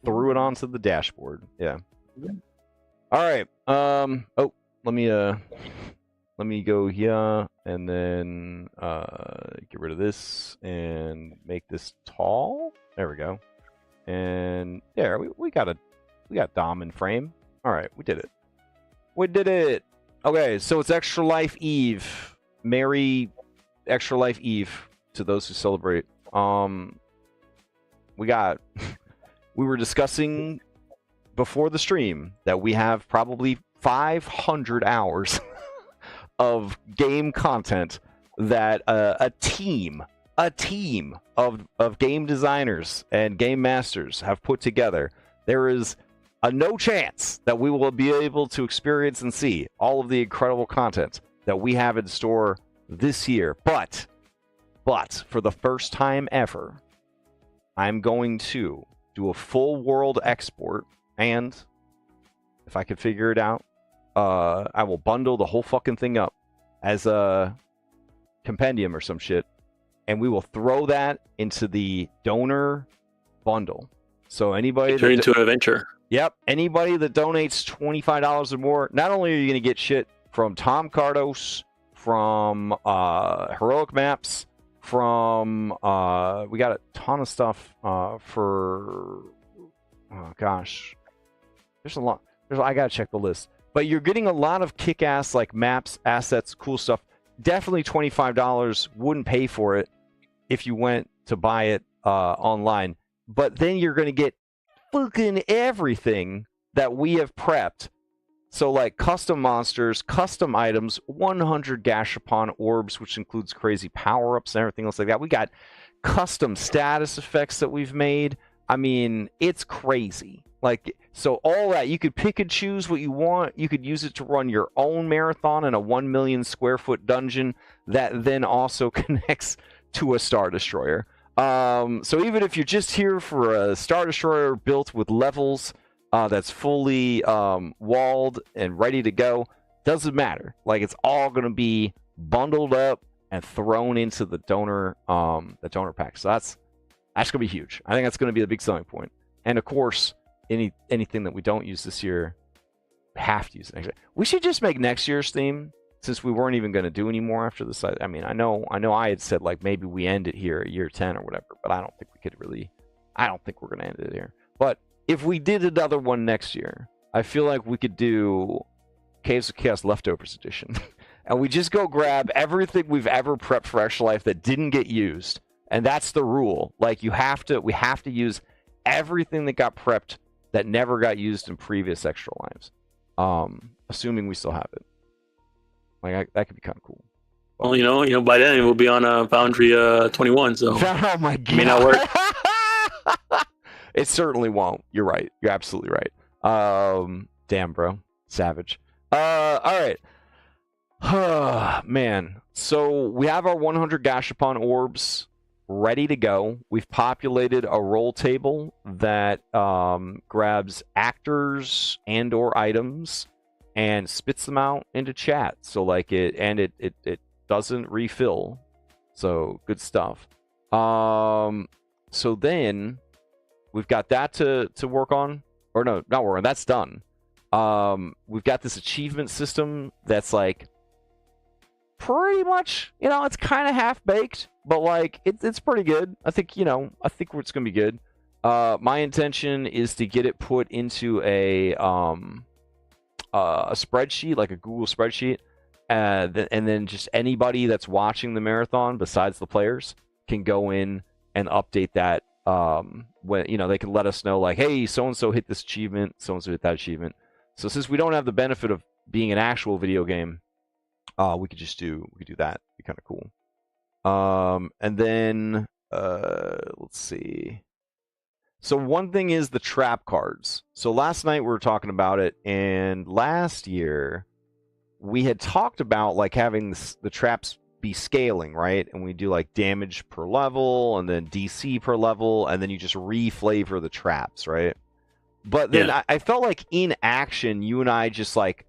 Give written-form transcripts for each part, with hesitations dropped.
threw it onto the dashboard. Yeah. All right. Oh, let me go here and then get rid of this and make this tall. There we go. And there we got Dom in frame. All right, we did it. We did it. Okay, so it's Extra Life Eve. Merry Extra Life Eve to those who celebrate. We were discussing before the stream that we have probably 500 hours of game content that a team of game designers and game masters have put together. There is no chance that we will be able to experience and see all of the incredible content that we have in store this year. But for the first time ever, I'm going to do a full world export, and if I can figure it out, I will bundle the whole fucking thing up as a compendium or some shit, and we will throw that into the donor bundle. So anybody turn into an adventure. Yep, anybody that donates $25 or more, not only are you going to get shit from Tom Cardos, from Heroic Maps, from we got a ton of stuff for gosh, there's a lot. I gotta check the list, but you're getting a lot of kick-ass like maps, assets, cool stuff. Definitely $25 wouldn't pay for it if you went to buy it online, but then you're gonna get fucking everything that we have prepped. So like custom monsters, custom items, 100 Gashapon orbs, which includes crazy power-ups and everything else like that. We got custom status effects that we've made. I mean, it's crazy. Like, so all that, you could pick and choose what you want. You could use it to run your own marathon in a 1 million square foot dungeon that then also connects to a Star Destroyer. So even if you're just here for a Star Destroyer built with levels, that's fully walled and ready to go, doesn't matter. Like, it's all going to be bundled up and thrown into the donor pack. So that's going to be huge. I think that's going to be the big selling point. And of course, anything that we don't use this year, we have to use it next year. We should just make next year's theme, since we weren't even going to do any more after this. I mean, I know I had said like maybe we end it here at year 10 or whatever, but I don't think we could really. I don't think we're going to end it here. But if we did another one next year, I feel like we could do Caves of Chaos Leftovers Edition. And we just go grab everything we've ever prepped for Extra Life that didn't get used. And that's the rule. Like, we have to use everything that got prepped that never got used in previous Extra Lives. Assuming we still have it. Like, that could be kind of cool. Well, you know, by then we'll be on Foundry 21, so oh my god, it may not work. It certainly won't. You're right. You're absolutely right. Damn, bro, savage. All right, man. So we have our 100 Gashapon orbs ready to go. We've populated a roll table that grabs actors and/or items and spits them out into chat. So like it doesn't refill. So good stuff. So then we've got that to work on. Or no, not work on. That's done. We've got this achievement system that's like pretty much, it's kind of half baked, but like it's pretty good. I think it's gonna be good. My intention is to get it put into a spreadsheet, like a Google spreadsheet, and then just anybody that's watching the marathon besides the players can go in and update that. When they can let us know, like, hey, so and so hit this achievement, so and so hit that achievement. So since we don't have the benefit of being an actual video game, we could do that. It'd be kind of cool. And then let's see. So one thing is the trap cards. So last night we were talking about it, and last year we had talked about like having the traps be scaling, right? And we do like damage per level and then DC per level, and then you just reflavor the traps, right? But then I felt like in action, you and I just like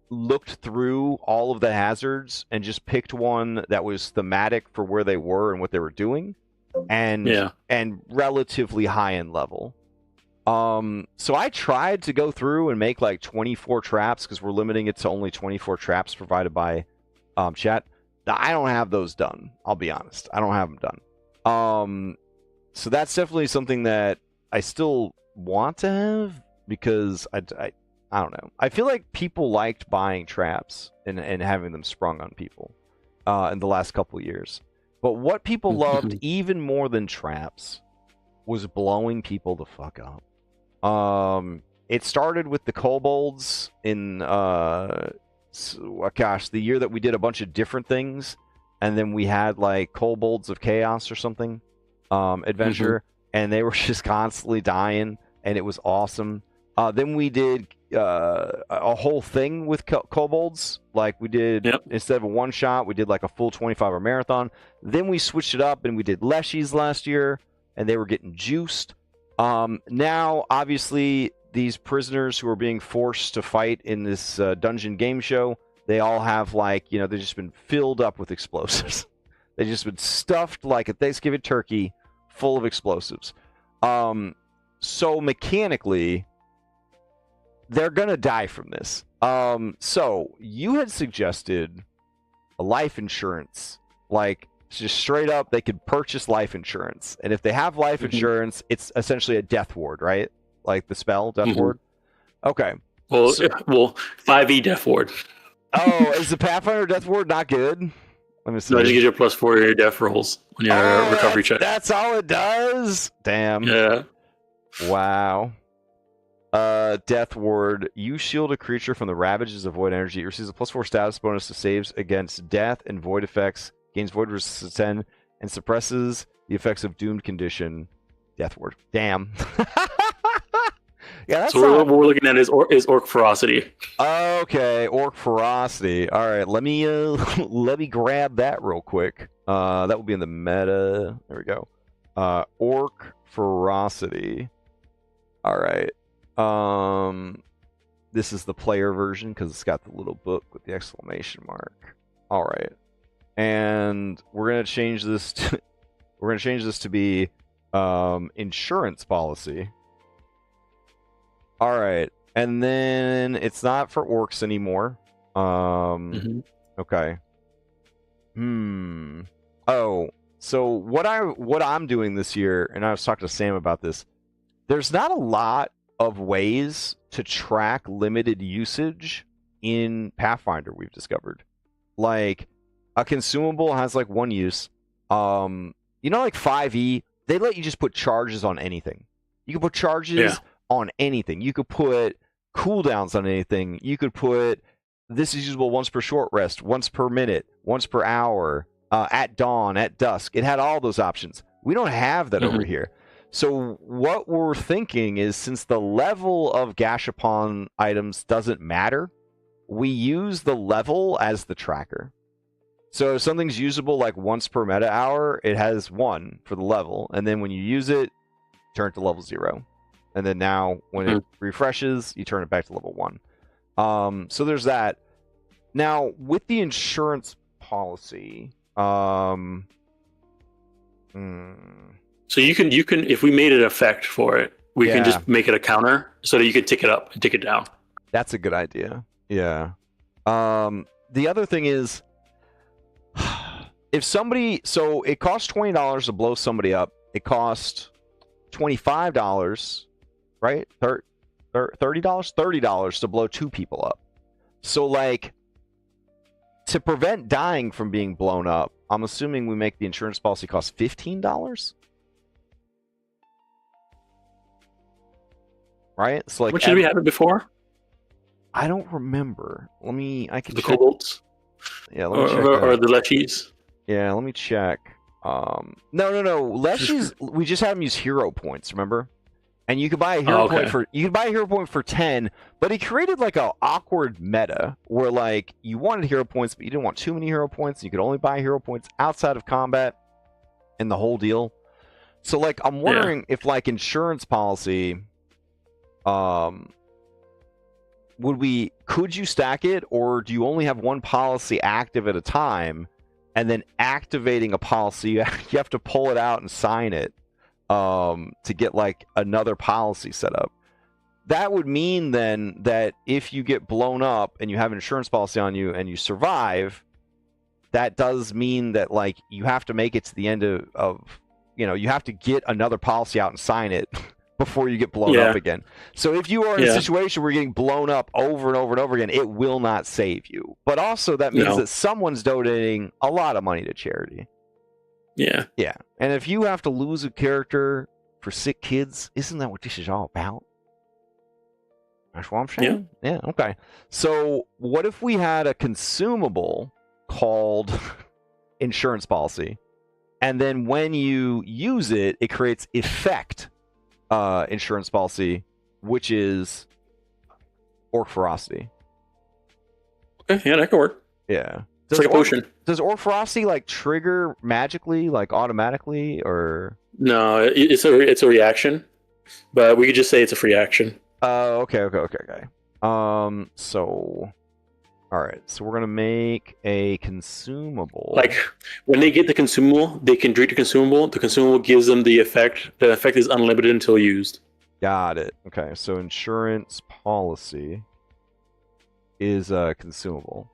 looked through all of the hazards and just picked one that was thematic for where they were and what they were doing, and relatively high in level. So I tried to go through and make like 24 traps because we're limiting it to only 24 traps provided by chat. I don't have those done. I'll be honest. I don't have them done. So that's definitely something that I still want to have because I don't know. I feel like people liked buying traps and having them sprung on people in the last couple of years. But what people loved even more than traps was blowing people the fuck up. It started with the kobolds in the year that we did a bunch of different things, and then we had like kobolds of chaos or something adventure, and they were just constantly dying, and it was awesome. Then we did a whole thing with kobolds, like we did instead of a one shot, we did like a full 25-hour marathon. Then we switched it up and we did leshies last year, and they were getting juiced. Now, obviously, these prisoners who are being forced to fight in this dungeon game show, they all have like, they've just been filled up with explosives. They've just been stuffed like a Thanksgiving turkey full of explosives. So mechanically, they're going to die from this. So you had suggested a life insurance, like just straight up, they could purchase life insurance. And if they have life insurance, it's essentially a death ward, right? Like the spell, death ward? Okay. Well, 5e death ward. Oh, is the Pathfinder death ward not good? Let me see. No, it just gives you a +4 to your death rolls when your recovery check. That's all it does? Damn. Yeah. Wow. Death ward. You shield a creature from the ravages of void energy. It receives a +4 status bonus to saves against death and void effects. Gains void resistance 10 and suppresses the effects of doomed condition. Death ward. Damn. Yeah, that's so what we're looking at is orc ferocity. Okay, orc ferocity. All right, let me grab that real quick. That will be in the meta. There we go. Orc ferocity. All right. This is the player version because it's got the little book with the exclamation mark. All right. And we're gonna change this to be insurance policy. All right, and then it's not for orcs anymore. Okay. Oh, so what I'm doing this year, and I was talking to Sam about this. There's not a lot of ways to track limited usage in Pathfinder. We've discovered, like, a consumable has like one use. Like 5e, they let you just put charges on anything. You can put charges on anything. You could put cooldowns on anything. You could put this is usable once per short rest, once per minute, once per hour, at dawn, at dusk. It had all those options. We don't have that over here. So what we're thinking is, since the level of Gashapon items doesn't matter, we use the level as the tracker. So if something's usable like once per meta hour, it has 1 for the level. And then when you use it, turn it to level 0. And then now when it refreshes, you turn it back to level 1. So there's that. Now, with the insurance policy... So you can, if we made an effect for it, we can just make it a counter so that you could tick it up and tick it down. That's a good idea. Yeah. The other thing is, if somebody, so it costs $20 to blow somebody up. It costs $25, right? $30 to blow 2 people up. So, like, to prevent dying from being blown up, I'm assuming we make the insurance policy cost $15. Right? So, like, what did we have it before? I don't remember. I can the check. kobolds. Yeah, let me check. Or the lechies. Yeah, let me check. No. Lechies, we just had them use hero points, remember? And you could buy a hero point for 10, but he created like a awkward meta where, like, you wanted hero points, but you didn't want too many hero points. You could only buy hero points outside of combat and the whole deal. So, like, I'm wondering if, like, insurance policy, could you stack it, or do you only have one policy active at a time, and then activating a policy, you have to pull it out and sign it? to get like another policy set up. That would mean then that if you get blown up and you have an insurance policy on you and you survive, that does mean that like you have to make it to the end of you have to get another policy out and sign it before you get blown up again. So if you are in a situation where you're getting blown up over and over and over again, it will not save you. But also that means that someone's donating a lot of money to charity. Yeah. Yeah. And if you have to lose a character for sick kids, isn't that what this is all about? That's what I'm saying. Yeah. Okay. So what if we had a consumable called insurance policy, and then when you use it, it creates effect insurance policy, which is Orc Ferocity. Okay, yeah, that could work. Yeah. It's like a potion. Does Orc Ferocity like trigger magically, like automatically, or? No, it's a reaction, but we could just say it's a free action. Okay. So, all right. So we're gonna make a consumable. Like when they get the consumable, they can drink the consumable. The consumable gives them the effect. The effect is unlimited until used. Got it. Okay. So insurance policy is consumable.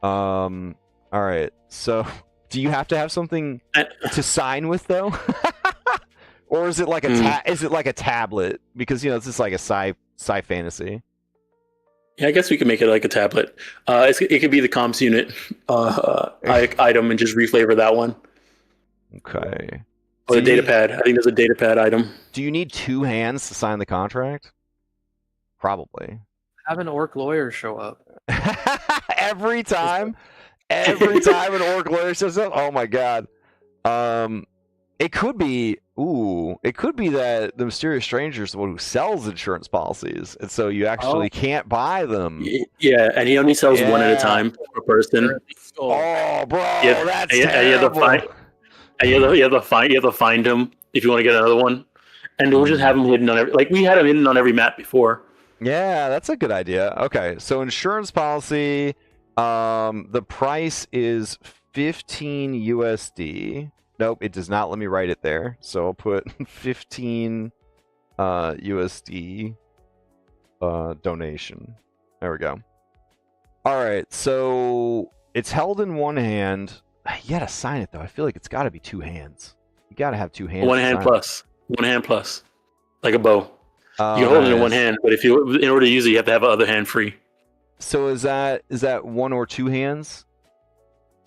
All right. So do you have to have something to sign with though? Or is it like a tablet? Because it's just like a sci fantasy. Yeah, I guess we could make it like a tablet. It could be the comms unit item and just reflavor that one. Okay. Or the data pad. I think there's a data pad item. Do you need two hands to sign the contract? Probably. Have an orc lawyer show up. Every time an orc lawyer shows up. Oh my god. It could be that the mysterious stranger is the one who sells insurance policies, and so you actually can't buy them. Yeah, and he only sells one at a time per person. Oh, bro, that's terrible. You have to find him if you want to get another one, and we'll just have him hidden on every. Like we had him hidden on every map before. Yeah, that's a good idea. Okay, so insurance policy, the price is 15 USD. Nope, it does not let me write it there. So I'll put 15 USD donation. There we go. All right, so it's held in one hand. You gotta sign it though. I feel like it's got to be two hands. You gotta have two hands. One hand plus, like a bow. You can hold it in one hand, but in order to use it, you have to have the other hand free. So is that one or two hands?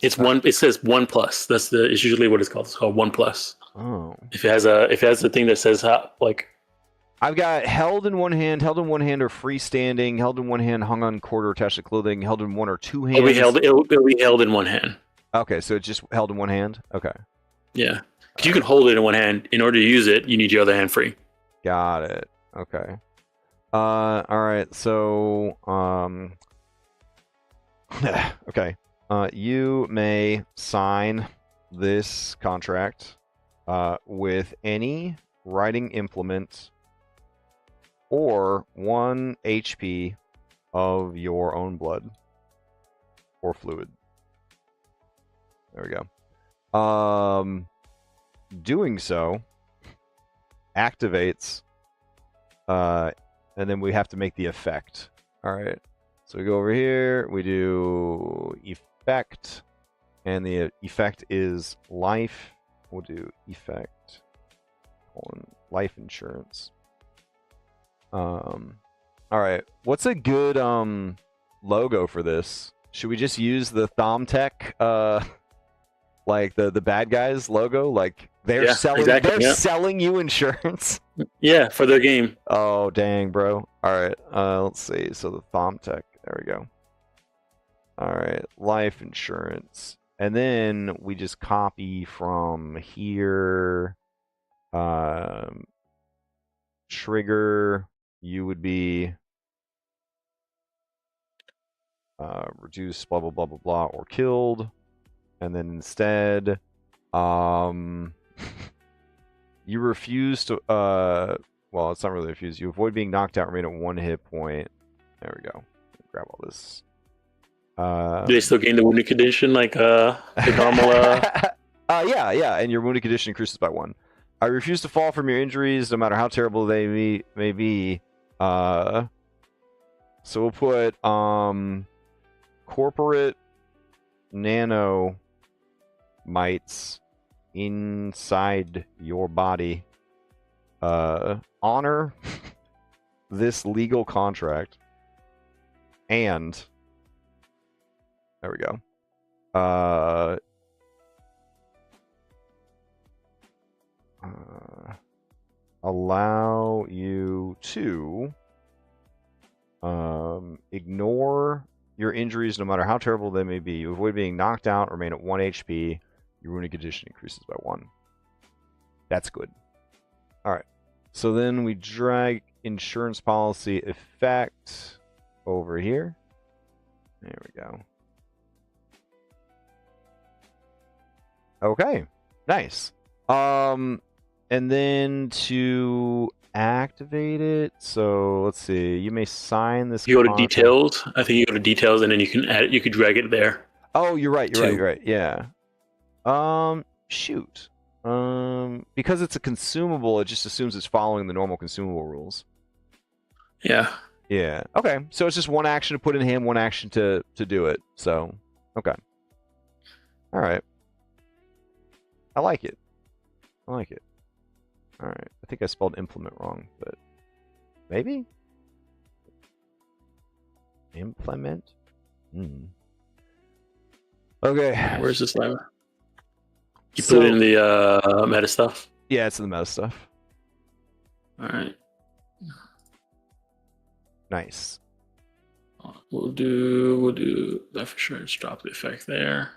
It's one. It says 1+. It's usually what it's called. It's called 1+. Oh. If it has a thing that says like. I've got held in one hand or freestanding, held in one hand, hung on cord or attached to clothing, held in one or two hands. It'll be held in one hand. Okay, so it's just held in one hand. Okay. Yeah, because you can hold it in one hand. In order to use it, you need your other hand free. Got it. Okay. All right. So okay. You may sign this contract with any writing implement or 1 HP of your own blood or fluid. There we go. Doing so activates, and then we have to make the effect. All right. So we go over here. We do effect, and the effect is life. We'll do effect life insurance. All right. What's a good logo for this? Should we just use the ThomTech like the bad guys logo? Like they're selling you insurance. Yeah, for their game. Oh dang, bro. All right. Let's see. So the ThomTech. There we go. All right, life insurance, and then we just copy from here. Trigger, you would be reduce blah blah blah blah blah or killed, and then instead, you refuse to well, it's not really refuse. You avoid being knocked out, remain at 1 hit point. There we go. Grab all this. Do they still gain the wounded condition like the normal? Yeah, and your wounded condition increases by 1. I refuse to fall from your injuries, no matter how terrible they may be. So we'll put corporate nano mites inside your body. Honor this legal contract, and there we go. Allow you to ignore your injuries no matter how terrible they may be. You avoid being knocked out, remain at 1 HP. Your wounded condition increases by 1. That's good. Alright. So then we drag insurance policy effect over here. There we go. Okay. Nice. And then to activate it, so let's see. You may sign this. You go to details. I think you go to details, and then you can add it. You could drag it there. Oh, you're right. You're right. Yeah. Shoot. Because it's a consumable, it just assumes it's following the normal consumable rules. Yeah. Yeah. Okay. So it's just one action to put in him, one action to do it. So, okay. All right. I like it. All right. I think I spelled implement wrong, but maybe? Implement? Okay. Where's this lever? You put it in the meta stuff? Yeah, it's in the meta stuff. All right. Nice. We'll do life assurance, drop the effect there.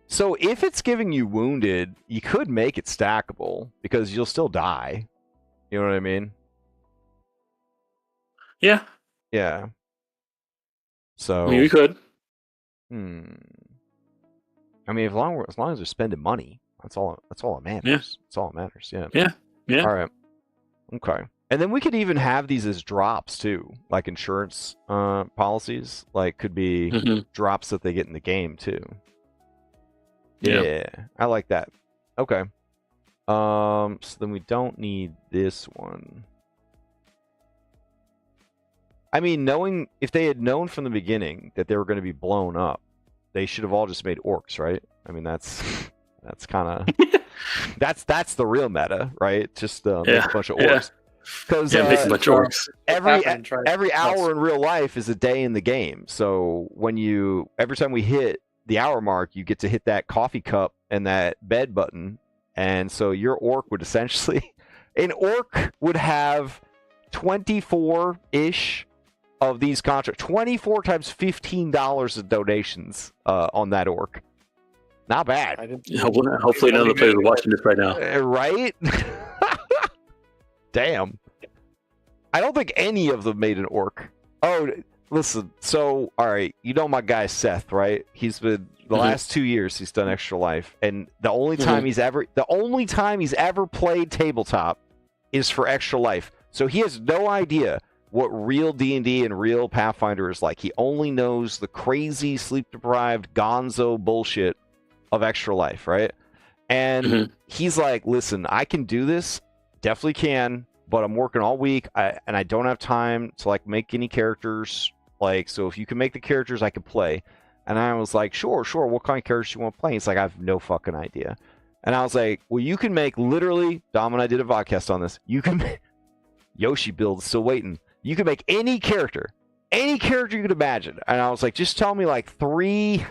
So if it's giving you wounded, you could make it stackable because you'll still die. You know what I mean? Yeah. Yeah. So I mean, we could. I mean, as long as they're spending money, that's all that matters. Yeah. That's all that matters. Yeah. Yeah. All right. Okay. And then we could even have these as drops too, like insurance policies. Like could be drops that they get in the game too. Yeah, I like that. Okay. So then we don't need this one. I mean, if they had known from the beginning that they were going to be blown up, they should have all just made orcs, right? I mean, that's kind of that's the real meta, right? Just make a bunch of orcs. Because make a bunch of orcs. Every hour in real life is a day in the game. So every time we hit the hour mark, you get to hit that coffee cup and that bed button, and so your orc would essentially an orc would have 24-ish of these contracts. 24 times $15 of donations on that orc. Not bad. Hopefully none of the players are watching this right now. Right? Damn. I don't think any of them made an orc. Oh, listen. So, all right, you know my guy Seth, right? He's been the last 2 years he's done Extra Life, and the only time he's ever played tabletop is for Extra Life. So he has no idea what real D&D and real Pathfinder is like. He only knows the crazy, sleep-deprived, gonzo bullshit of Extra Life, right? And he's like, listen, I can do this, definitely can, but I'm working all week, and I don't have time to like make any characters. Like, so if you can make the characters, I can play. And I was like, sure. What kind of characters do you want to play? He's like, I have no fucking idea. And I was like, well, you can make literally, Dom and I did a VODCAST on this. You can Yoshi build, still waiting. You can make any character you could imagine. And I was like, just tell me like 3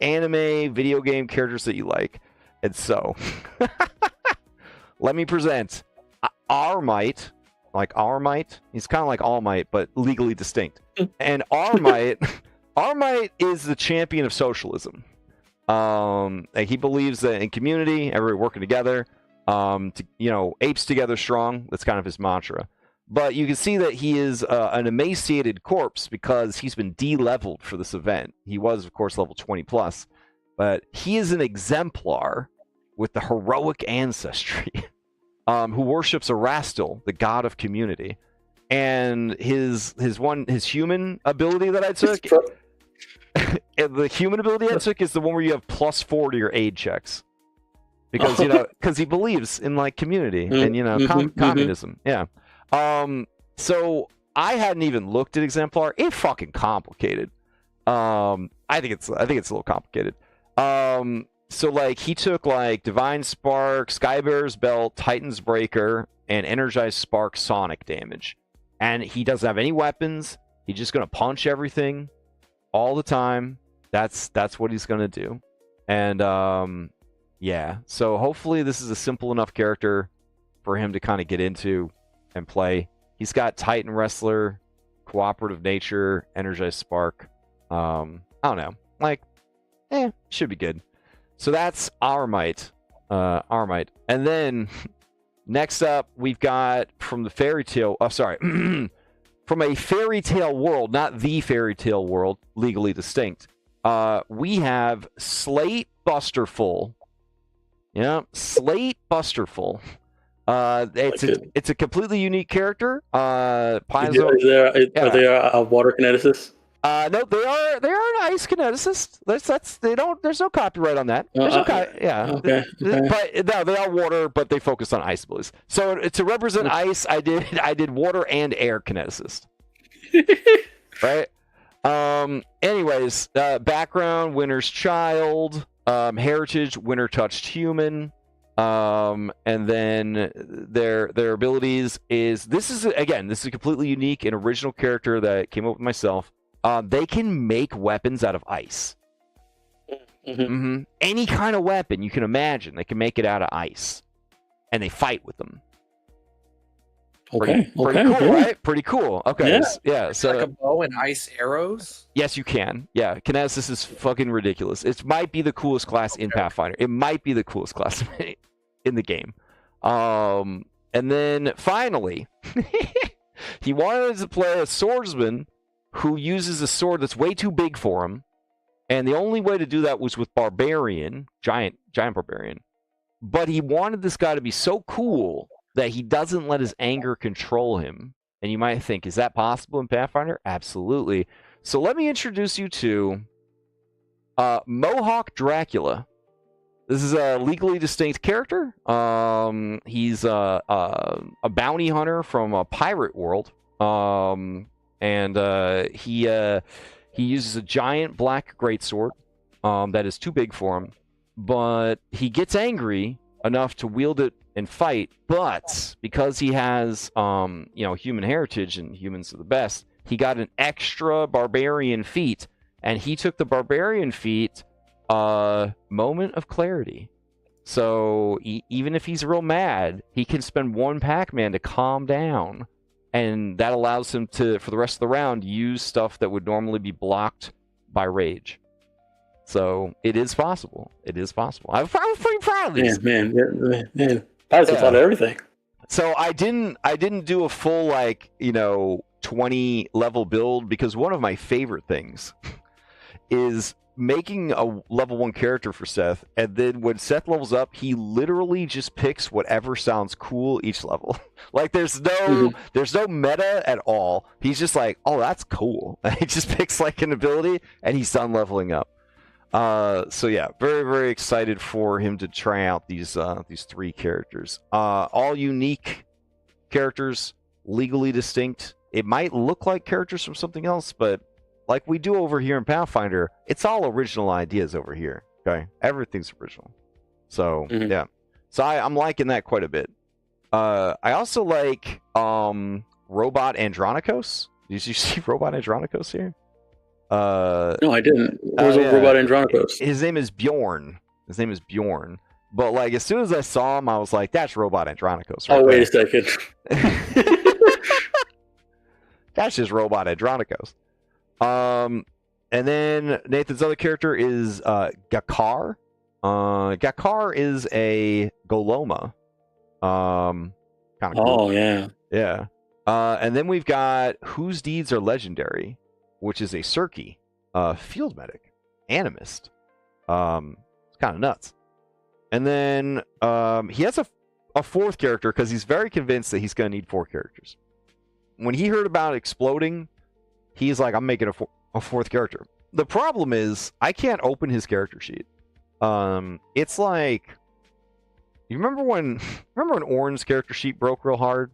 anime video game characters that you like. And so let me present Armite. Like Armite, he's kind of like All Might, but legally distinct. And Armite is the champion of socialism. Like he believes that in community, everybody working together, apes together strong. That's kind of his mantra. But you can see that he is an emaciated corpse because he's been de-leveled for this event. He was, of course, level 20 plus, but he is an exemplar with the heroic ancestry. Who worships Erastil, the god of community, and his human ability that I took. The human ability I took is the one where you have +4 to your aid checks, because because he believes in like community and communism. Yeah. So I hadn't even looked at Exemplar. It's fucking complicated. I think it's a little complicated. So like he took like Divine Spark, Skybearer's Belt, Titan's Breaker, and Energized Spark Sonic damage, and he doesn't have any weapons. He's just gonna punch everything all the time. That's what he's gonna do, and yeah. So hopefully this is a simple enough character for him to kind of get into and play. He's got Titan Wrestler, Cooperative Nature, Energized Spark. I don't know, like, should be good. So that's Armite. And then next up, we've got from the fairy tale. Oh, sorry, from a fairy tale world, not the fairy tale world, legally distinct. We have Slate Busterful. Yeah, Slate Busterful. It's a completely unique character. Are they a water kineticist? No, they are an ice kineticist. There's no copyright on that. Okay. But no, they are water, but they focus on ice abilities. So to represent ice, I did water and air kineticist. Right. Anyways, background: Winter's Child. Heritage: Winter Touched Human. And then their abilities this is a completely unique and original character that came up with myself. They can make weapons out of ice. Any kind of weapon you can imagine, they can make it out of ice, and they fight with them. Pretty cool, right? Pretty cool. Okay, yeah. So like a bow and ice arrows. Yes, you can. Yeah, Kinesis is fucking ridiculous. It might be the coolest class in Pathfinder. It might be the coolest class in the game. And then finally, he wanted to play a swordsman who uses a sword that's way too big for him, and the only way to do that was with Barbarian, giant Barbarian. But he wanted this guy to be so cool that he doesn't let his anger control him. And you might think, is that possible in Pathfinder? Absolutely. So let me introduce you to Mohawk Dracula. This is a legally distinct character. He's a bounty hunter from a pirate world. And he uses a giant black greatsword that is too big for him, but he gets angry enough to wield it and fight. But because he has human heritage and humans are the best, he got an extra barbarian feat, and he took the barbarian feat, Moment of Clarity. So even if he's real mad, he can spend one Pac-Man to calm down. And that allows him to, for the rest of the round, use stuff that would normally be blocked by rage. So it is possible. It is possible. I'm pretty proud of this. Man. That's a lot of everything. So I didn't do a full 20 level build, because one of my favorite things is making a level 1 character for Seth, and then when Seth levels up, he literally just picks whatever sounds cool each level. Like there's no meta at all. He's just like, oh, that's cool. He just picks like an ability, and he's done leveling up. So yeah, very, very excited for him to try out these 3 characters. All unique characters, legally distinct. It might look like characters from something else, but like we do over here in Pathfinder, it's all original ideas over here. Okay, everything's original. So yeah, so I'm liking that quite a bit. I also like Robot Andronikos. Did you see Robot Andronikos here? No, I didn't. What was Robot Andronikos? His name is Bjorn. But like as soon as I saw him, I was like, "That's Robot Andronikos." Right wait a second. That's just Robot Andronikos. And then Nathan's other character is Gakar. Gakar is a Goloma. Kind of cool. Yeah. And then we've got Whose Deeds Are Legendary, which is a Circe, field medic, animist. It's kind of nuts. And then he has a 4th character because he's very convinced that he's going to need 4 characters. When he heard about exploding, he's like, I'm making a 4th character. The problem is, I can't open his character sheet. It's like You remember when Orin's character sheet broke real hard?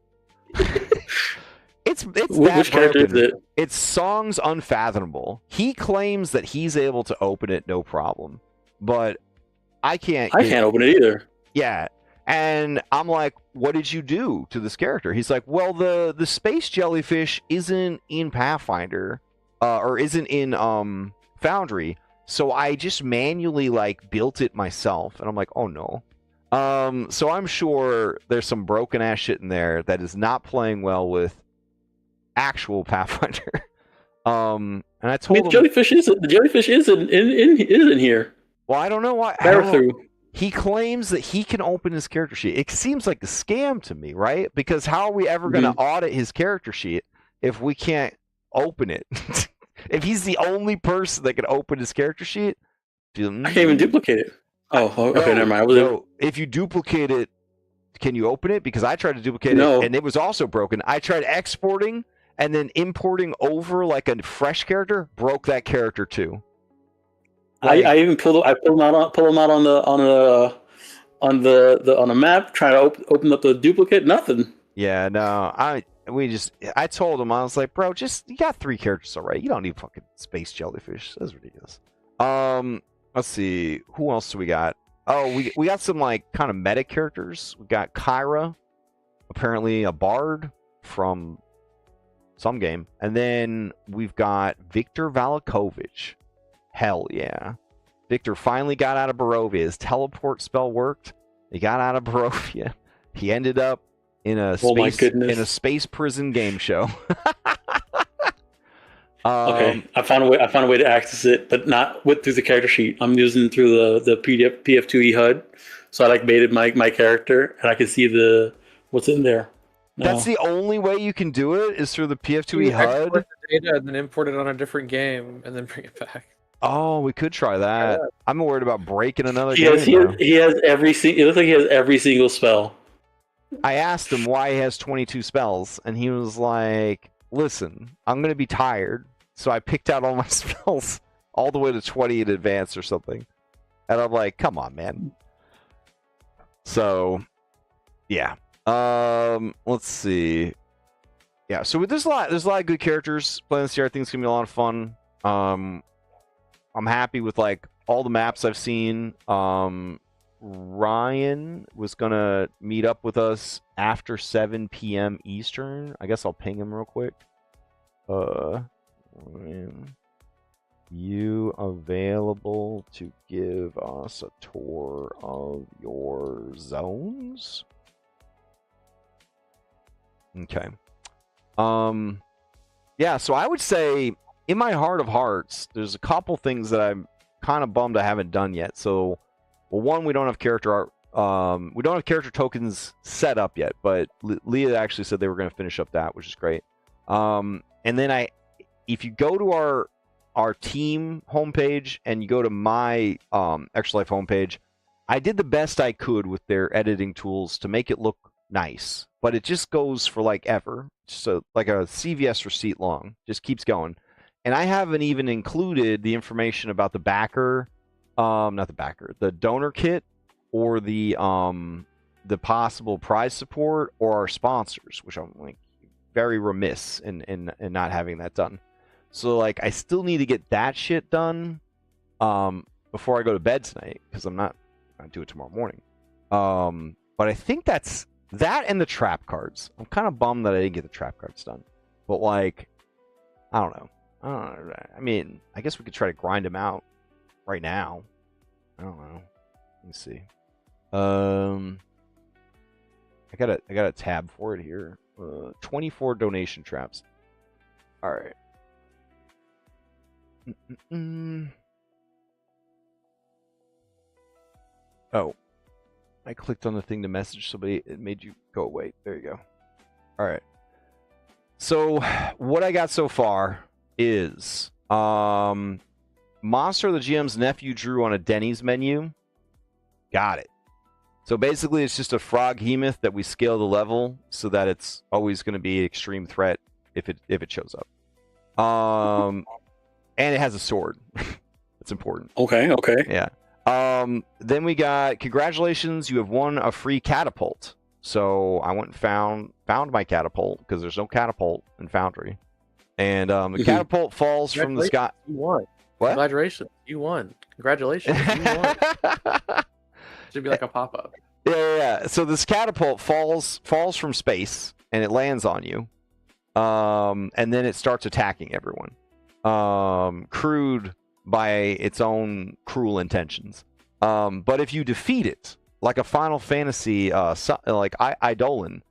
It's that Which character broken. is it? It's Song's Unfathomable. He claims that he's able to open it no problem, but I can't. I can't open it either. Yeah, and I'm like, what did you do to this character? He's like, well, the space jellyfish isn't in Pathfinder, or isn't in Foundry, so I just manually like built it myself, and I'm like, oh no. So I'm sure there's some broken ass shit in there that is not playing well with actual Pathfinder. And I told him, the jellyfish is in here. well, I don't know why. He claims that he can open his character sheet. It seems like a scam to me, right? Because how are we ever going to audit his character sheet if we can't open it? If he's the only person that can open his character sheet, I can't even duplicate it. Oh, okay, never mind. If you duplicate it, can you open it? Because I tried to duplicate it, and it was also broken. I tried exporting and then importing over like a fresh character, broke that character too. Like, I even pull them out on the map, trying to open up the duplicate. Nothing. Yeah, no, I told him, I was like, bro, you got 3 characters already. You don't need fucking space jellyfish. That's ridiculous. Let's see, who else do we got? Oh, we got some like kind of meta characters. We got Kyra, apparently a bard from some game, and then we've got Victor Valakovich. Hell yeah. Victor finally got out of Barovia. His teleport spell worked. He got out of Barovia. He ended up in a space prison game show. Okay, I found a way to access it, but not through the character sheet. I'm using through the PF2E HUD. So I like baited my character, and I can see what's in there. That's the only way you can do it, is through the PF2E HUD. Export the data and then import it on a different game and then bring it back. Oh, we could try that. I'm worried about breaking another game. He has every. It looks like he has every single spell. I asked him why he has 22 spells, and he was like, "Listen, I'm gonna be tired, so I picked out all my spells all the way to 20 in advance or something." And I'm like, "Come on, man." So, yeah. Let's see. Yeah, so there's a lot of good characters playing this year. I think it's gonna be a lot of fun. I'm happy with like all the maps I've seen. Ryan was gonna meet up with us after 7 p.m. Eastern. I guess I'll ping him real quick. Ryan, you available to give us a tour of your zones? Okay. Yeah, so I would say in my heart of hearts, there's a couple things that I'm kind of bummed I haven't done yet. So, well, one, we don't have character art. We don't have character tokens set up yet, but Leah actually said they were going to finish up that, which is great. And then if you go to our team homepage and you go to my Extra Life homepage, I did the best I could with their editing tools to make it look nice, but it just goes for like ever. So like a CVS receipt long, just keeps going. And I haven't even included the information about the backer, the donor kit, or the possible prize support, or our sponsors, which I'm like very remiss in not having that done. So like I still need to get that shit done before I go to bed tonight, because I'm not gonna do it tomorrow morning. But I think that's that, and the trap cards. I'm kind of bummed that I didn't get the trap cards done. But like, I don't know. I mean, I guess we could try to grind them out right now. I don't know. Let me see. I got a tab for it here. 24 donation traps. All right. Oh, I clicked on the thing to message somebody. It made you go away. There you go. All right. So what I got so far is Monster the GM's nephew drew on a Denny's menu. Got it. So basically it's just a frog hemoth that we scale the level so that it's always going to be an extreme threat if it shows up. And it has a sword. That's important. Okay. Yeah. Then we got congratulations, you have won a free catapult. So I went and found my catapult because there's no catapult in Foundry, and the catapult falls from the sky. You won. What? Congratulations, you won. Congratulations, you won. Should be like a pop-up. Yeah. So this catapult falls from space and it lands on you, and then it starts attacking everyone, crude by its own cruel intentions. But if you defeat it, like a Final Fantasy, like Eidolon,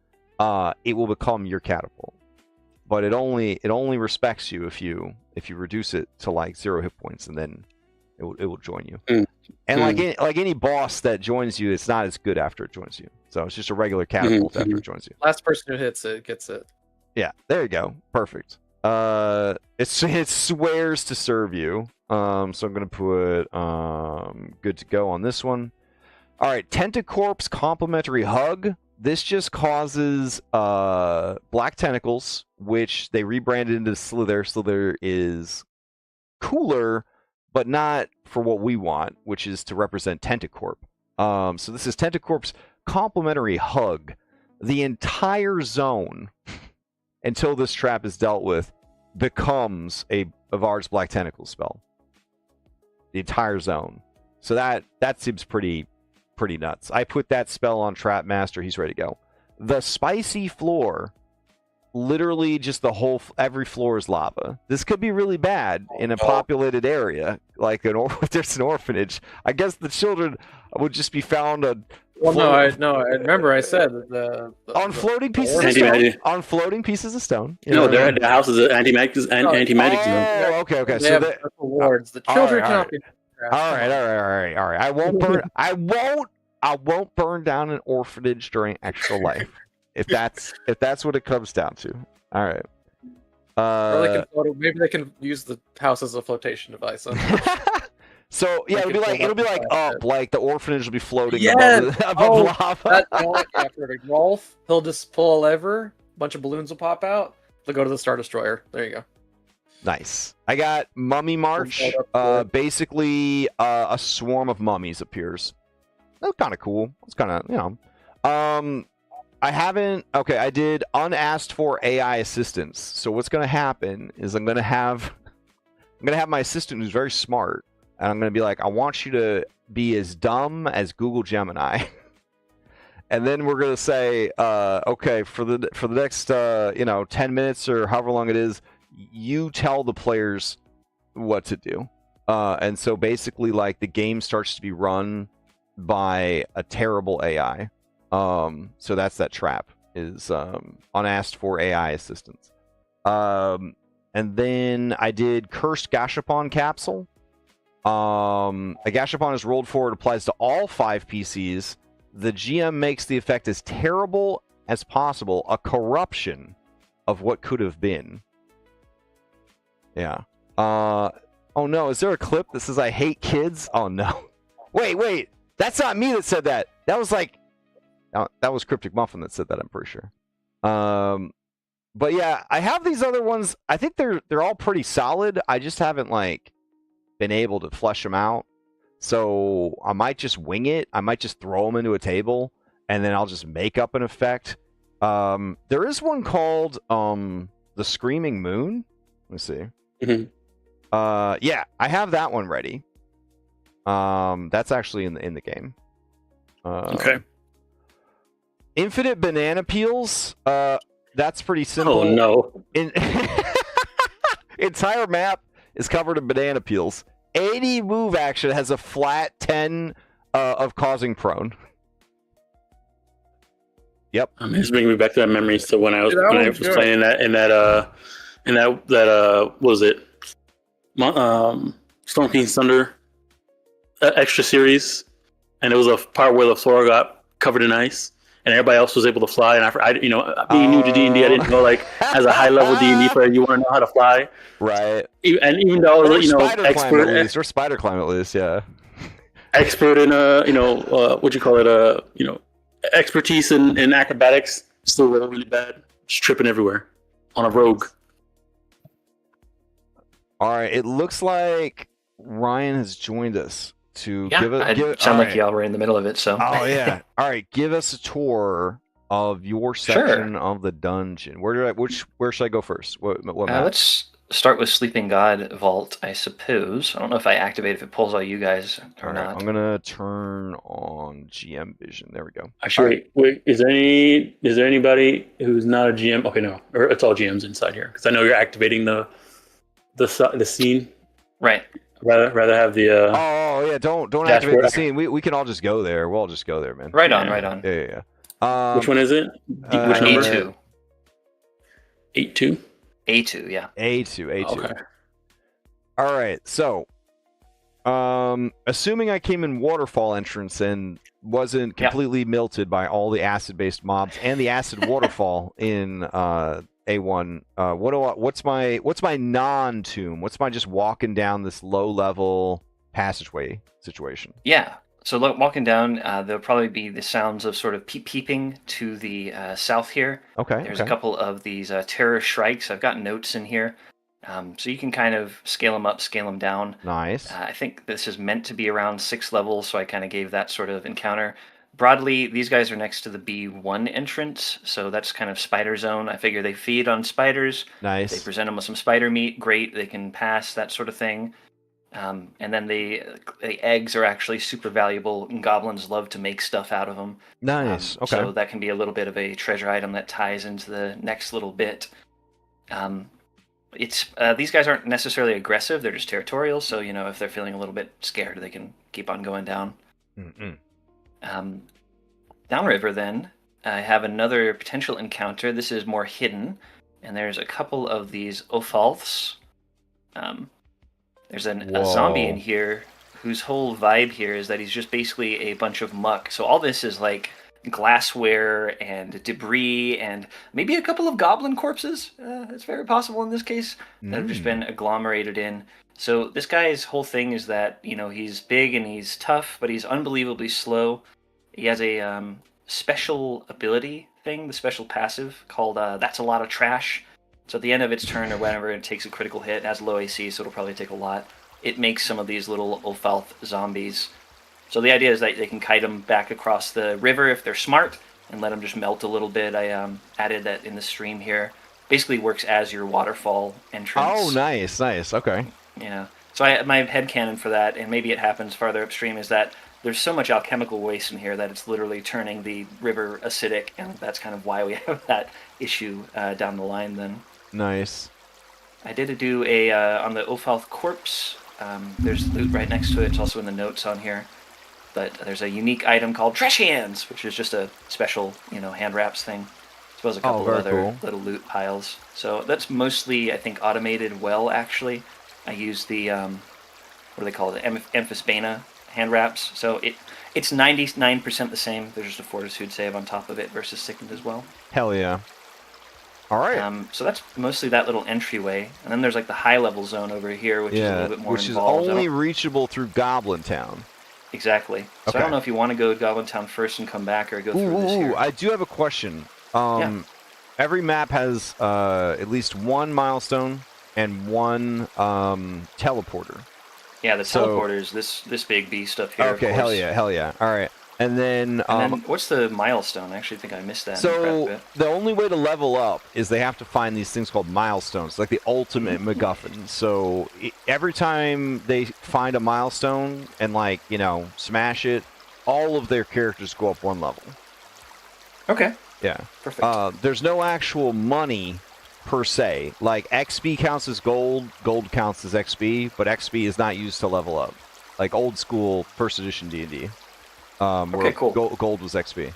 it will become your catapult. But it only respects you if you reduce it to like 0 hit points, and then it will join you. And like any boss that joins you, it's not as good after it joins you. So it's just a regular catapult after it joins you. Last person who hits it gets it. Yeah, there you go. Perfect. It swears to serve you. So I'm gonna put good to go on this one. All right, Tentacorp's complimentary hug. This just causes black tentacles, which they rebranded into Slither. Slither is cooler, but not for what we want, which is to represent Tentacorp. So this is Tentacorp's complimentary hug. The entire zone, until this trap is dealt with, becomes a Avard's Black Tentacle spell. The entire zone. So that seems pretty nuts. I put that spell on Trap Master. He's ready to go. The spicy floor, literally just every floor is lava. This could be really bad in a populated area, like if there's an orphanage. I guess the children would just be found on. Well, I remember I said on floating pieces of stone. On floating pieces of stone. No, their house is an anti-magic zone. Oh, okay. They So have rewards. The children cannot be. All right. I won't burn down an orphanage during extra life. If that's what it comes down to. All right. Or maybe they can use the house as a flotation device. So yeah, it'll be like up, like the orphanage will be floating above lava. After Rolf, he'll just pull a lever, a bunch of balloons will pop out. They'll go to the Star Destroyer. There you go. Nice. I got Mummy March. Basically, a swarm of mummies appears. That's kind of cool. It's kind of, I did unasked for AI assistance. So what's going to happen is I'm going to have my assistant who's very smart, and I'm going to be like, I want you to be as dumb as Google Gemini. And then we're going to say, okay, for the next 10 minutes or however long it is, you tell the players what to do. And so basically, like, the game starts to be run by a terrible AI. So that's that trap, is unasked for AI assistance. And then I did Cursed Gashapon Capsule. A Gashapon is rolled forward, applies to all 5 PCs. The GM makes the effect as terrible as possible, a corruption of what could have been. Yeah. Oh no, is there a clip that says I hate kids? Oh no. Wait. That's not me that said that. That was Cryptic Muffin that said that, I'm pretty sure. But yeah, I have these other ones. I think they're all pretty solid. I just haven't been able to flesh them out. So I might just wing it. I might just throw them into a table, and then I'll just make up an effect. There is one called the Screaming Moon. Let me see. Mm-hmm. Yeah, I have that one ready. That's actually in the game. Okay. Infinite banana peels. That's pretty simple. Oh no. Entire map is covered in banana peels. 80 move action has a flat 10 of causing prone. Yep. It's bringing me back to that memory. So when I was playing what was it? Storm King's Thunder extra series, and it was a part where the floor got covered in ice, and everybody else was able to fly. And I being new to D&D, I didn't know, like, as a high level D&D player, you want to know how to fly, right? And even though expert or spider climb at least, yeah, expert in what you call it, expertise in acrobatics, still really bad, just tripping everywhere on a rogue. All right, it looks like Ryan has joined us. to Yeah, give I it. sound like y'all were in the middle of it, so. Oh yeah. All right, give us a tour of your section of the dungeon. Where should I go first? What map? Let's start with Sleeping God Vault, I suppose. I don't know if I activate if it pulls all you guys or not. I'm gonna turn on GM vision. There we go. Actually, wait. Is there anybody who's not a GM? Okay, no, or it's all GMs inside here because I know you're activating the scene. Right. Rather have the. Oh yeah, don't activate dashboard. the scene. We can all just go there. We'll all just go there, man. Right on. Yeah. Which one is it? Which number? A2. 8-2? A2, yeah. A2. Okay. All right, so assuming I came in waterfall entrance and wasn't completely melted by all the acid-based mobs and the acid waterfall in A1, what's my non-tomb? What's my just walking down this low-level passageway situation? Yeah. So walking down, there'll probably be the sounds of sort of peeping to the south here. Okay. There's a couple of these terror shrikes. I've got notes in here. So you can kind of scale them up, scale them down. Nice. I think this is meant to be around 6 levels, so I kind of gave that sort of encounter. Broadly, these guys are next to the B1 entrance, so that's kind of spider zone. I figure they feed on spiders. Nice. They present them with some spider meat. Great, they can pass, that sort of thing. And then the eggs are actually super valuable, and goblins love to make stuff out of them. Nice. Okay. So that can be a little bit of a treasure item that ties into the next little bit. These guys aren't necessarily aggressive; they're just territorial. So if they're feeling a little bit scared, they can keep on going down. Downriver, then I have another potential encounter. This is more hidden, and there's a couple of these Ophalths. There's a zombie in here whose whole vibe here is that he's just basically a bunch of muck. So all this is like glassware and debris and maybe a couple of goblin corpses. It's very possible in this case that have just been agglomerated in. So this guy's whole thing is that, he's big and he's tough, but he's unbelievably slow. He has a special ability thing, the special passive called That's a Lot of Trash. So at the end of its turn or whenever it takes a critical hit, it has low AC, so it'll probably take a lot. It makes some of these little Ophalth zombies. So the idea is that they can kite them back across the river if they're smart and let them just melt a little bit. I added that in the stream here. Basically works as your waterfall entrance. Oh, nice. Okay. Yeah. So my headcanon for that, and maybe it happens farther upstream, is that there's so much alchemical waste in here that it's literally turning the river acidic, and that's kind of why we have that issue down the line then. Nice. I did do a on the Ophalth corpse. There's loot right next to it. It's also in the notes on here. But there's a unique item called Trash Hands, which is just a special, hand wraps thing. As well as a couple of other little loot piles. So that's mostly, I think, automated well, actually. I used the, what do they call it? Amphisbana hand wraps. So it's 99% the same. There's just a fortitude save on top of it versus sickened as well. Hell yeah. All right. So that's mostly that little entryway, and then there's like the high level zone over here, which is a little bit more involved. Which is only reachable through Goblin Town. Exactly. So I don't know if you want to go to Goblin Town first and come back, or go through this here. I do have a question. Every map has at least one milestone and one teleporter. Yeah, the teleporter is this big beast up here. Okay, of course. hell yeah. All right. And then what's the milestone? I actually think I missed that. So the only way to level up is they have to find these things called milestones, like the ultimate MacGuffin. So every time they find a milestone and smash it, all of their characters go up one level. Okay. Yeah. Perfect. There's no actual money per se. Like XP counts as gold counts as XP, but XP is not used to level up. Like old school first edition D&D. Okay, cool. Gold was XP.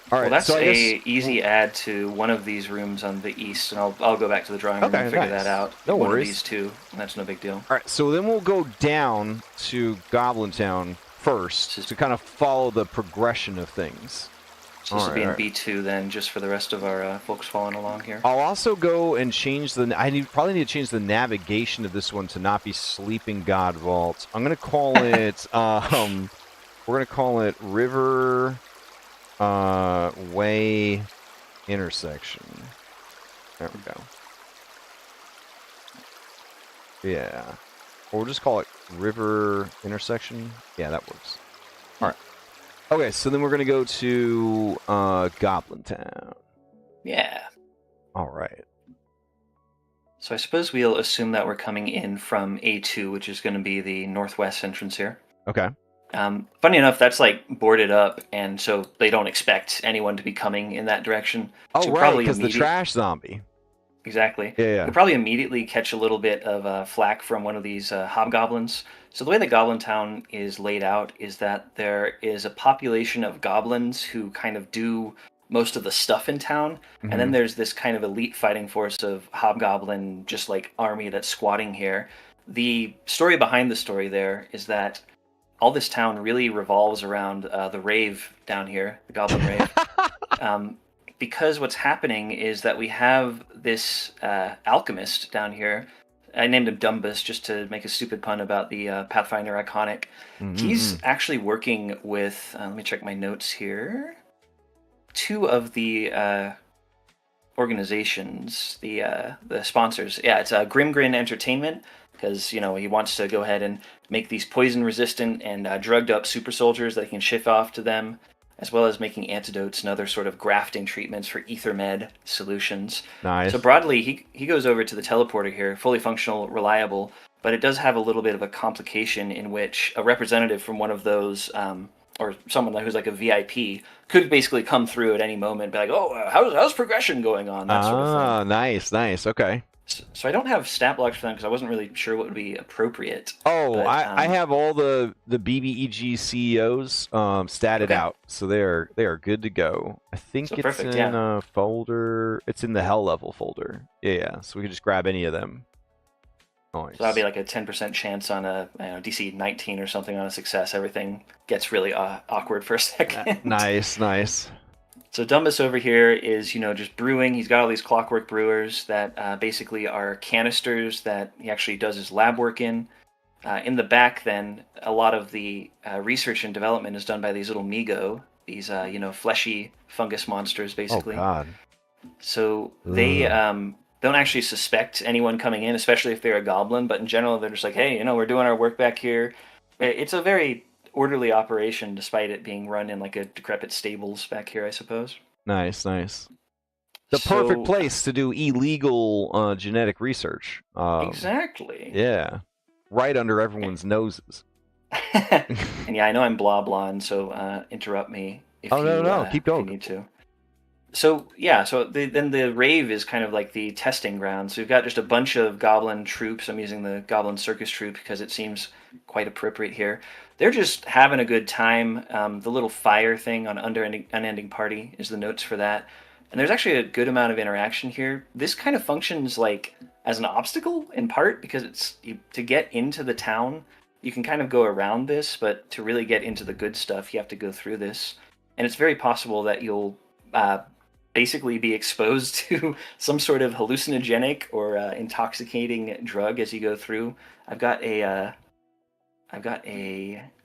All right, well, that's so easy add to one of these rooms on the east, and I'll go back to the drawing room and figure that out. No worries. One of these two, and that's no big deal. All right, so then we'll go down to Goblin Town first to kind of follow the progression of things. So this will be in B2 then, just for the rest of our folks following along here. I'll also go and change probably need to change the navigation of this one to not be Sleeping God Vault. I'm gonna call it we're going to call it River Way Intersection. There we go. Yeah. Or we'll just call it river intersection. Yeah, that works. All right. Okay, so then we're gonna go to Goblin Town. Yeah. All right. So I suppose we'll assume that we're coming in from A2, which is going to be the northwest entrance here. Okay. Funny enough, that's like boarded up, and so they don't expect anyone to be coming in that direction. Oh, so right, because the trash zombie. Exactly. Yeah. You'll probably immediately catch a little bit of flack from one of these hobgoblins. So the way that Goblin Town is laid out is that there is a population of goblins who kind of do most of the stuff in town, and then there's this kind of elite fighting force of hobgoblin, just like army that's squatting here. The story behind the story there is that all this town really revolves around the rave down here, the Goblin Rave. Because what's happening is that we have this alchemist down here. I named him Dumbus just to make a stupid pun about the Pathfinder iconic. He's actually working with, let me check my notes here, 2 of the organizations, the sponsors. Yeah, it's Grimgrin Entertainment, because he wants to go ahead and make these poison-resistant and drugged-up super soldiers that he can ship off to them, as well as making antidotes and other sort of grafting treatments for ether med solutions. Nice. So broadly, he goes over to the teleporter here, fully functional, reliable, but it does have a little bit of a complication in which a representative from one of those, or someone who's like a VIP, could basically come through at any moment, be like, oh, how's progression going on? That sort of thing. Nice. Okay. So I don't have stat blocks for them because I wasn't really sure what would be appropriate. Oh, but, I have all the BBEG CEOs statted out, so they are good to go. I think So it's perfect, in a folder. It's in the hell level folder. Yeah. So we can just grab any of them. Nice. So that'd be like a 10% chance on a DC 19 or something on a success. Everything gets really awkward for a second. Nice. So Dumbus over here is, just brewing. He's got all these clockwork brewers that basically are canisters that he actually does his lab work in. In the back, then, a lot of the research and development is done by these little Migo, these, fleshy fungus monsters, basically. Oh, God. So they don't actually suspect anyone coming in, especially if they're a goblin, but in general, they're just like, hey, we're doing our work back here. It's a very orderly operation, despite it being run in like a decrepit stables back here, I suppose. Nice. The perfect place to do illegal genetic research. Exactly. Yeah. Right under everyone's noses. And yeah, I know I'm blah blah, and so interrupt me if no, keep going. If you need to. So yeah, then the rave is kind of like the testing ground. So we've got just a bunch of goblin troops. I'm using the goblin circus troupe because it seems quite appropriate here. They're just having a good time. The little fire thing on Unending Party is the notes for that. And there's actually a good amount of interaction here. This kind of functions like as an obstacle in part because to get into the town, you can kind of go around this, but to really get into the good stuff, you have to go through this. And it's very possible that you'll basically be exposed to some sort of hallucinogenic or intoxicating drug as you go through. I've got a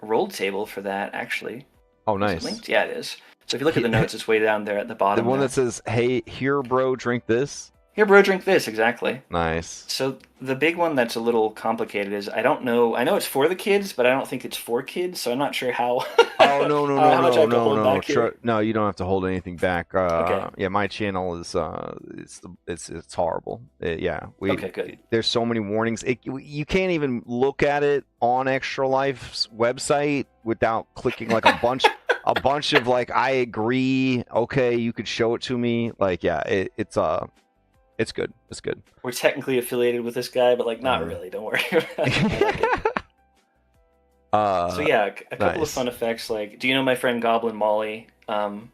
roll table for that, actually. Oh, nice. Is it linked? Yeah, it is. So if you look at the notes, it's way down there at the bottom. The one that says, hey, here, bro, drink this? Here, bro, drink this, exactly. Nice. So the big one that's a little complicated is I don't know. I know it's for the kids, but I don't think it's for kids, so I'm not sure how. Oh no, No, you don't have to hold anything back. Okay. Yeah, my channel is it's horrible. Yeah, okay, good. There's so many warnings. You can't even look at it on Extra Life's website without clicking like a bunch of like I agree. Okay, you could show it to me. Like yeah, it's good. It's good. We're technically affiliated with this guy, but like not really. Don't worry about it. So yeah, a couple of fun effects. Like, do you know my friend Goblin Molly? Then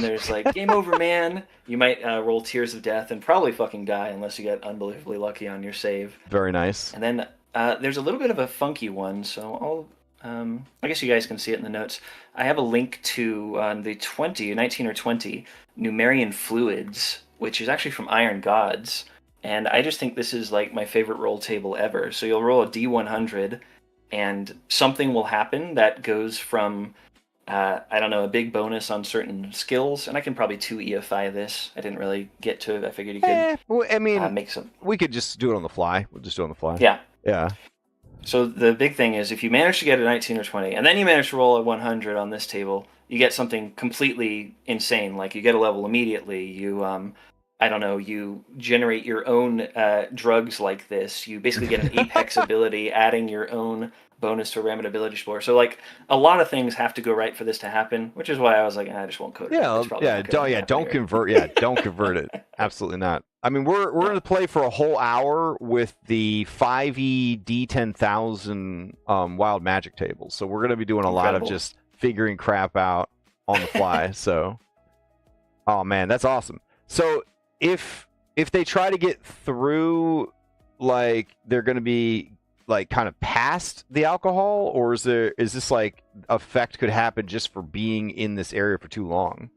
there's like game over, man. You might roll Tears of Death and probably fucking die unless you get unbelievably lucky on your save. Very nice. And then there's a little bit of a funky one. So I guess you guys can see it in the notes. I have a link to the 19 or 20 Numerian fluids, which is actually from Iron Gods. And I just think this is like my favorite roll table ever. So you'll roll a D100 and something will happen that goes from, I don't know, a big bonus on certain skills. And I can probably 2 EFI this. I didn't really get to it. I figured you could well, I mean, make some. We could just do it on the fly. We'll just do it on the fly. Yeah. Yeah. So the big thing is if you manage to get a 19 or 20, and then you manage to roll a 100 on this table, you get something completely insane. Like you get a level immediately. You, I don't know, you generate your own drugs like this. You basically get an apex ability, adding your own bonus to a random ability score. So like a lot of things have to go right for this to happen, which is why I was like, I just won't code it. Don't convert. Yeah, don't convert it. Absolutely not. I mean, we're going to play for a whole hour with the 5e D10,000 wild magic tables. So we're going to be doing a lot of just figuring crap out on the fly. So, oh man, that's awesome. So if they try to get through, like they're going to be like kind of past the alcohol, or is this like effect could happen just for being in this area for too long?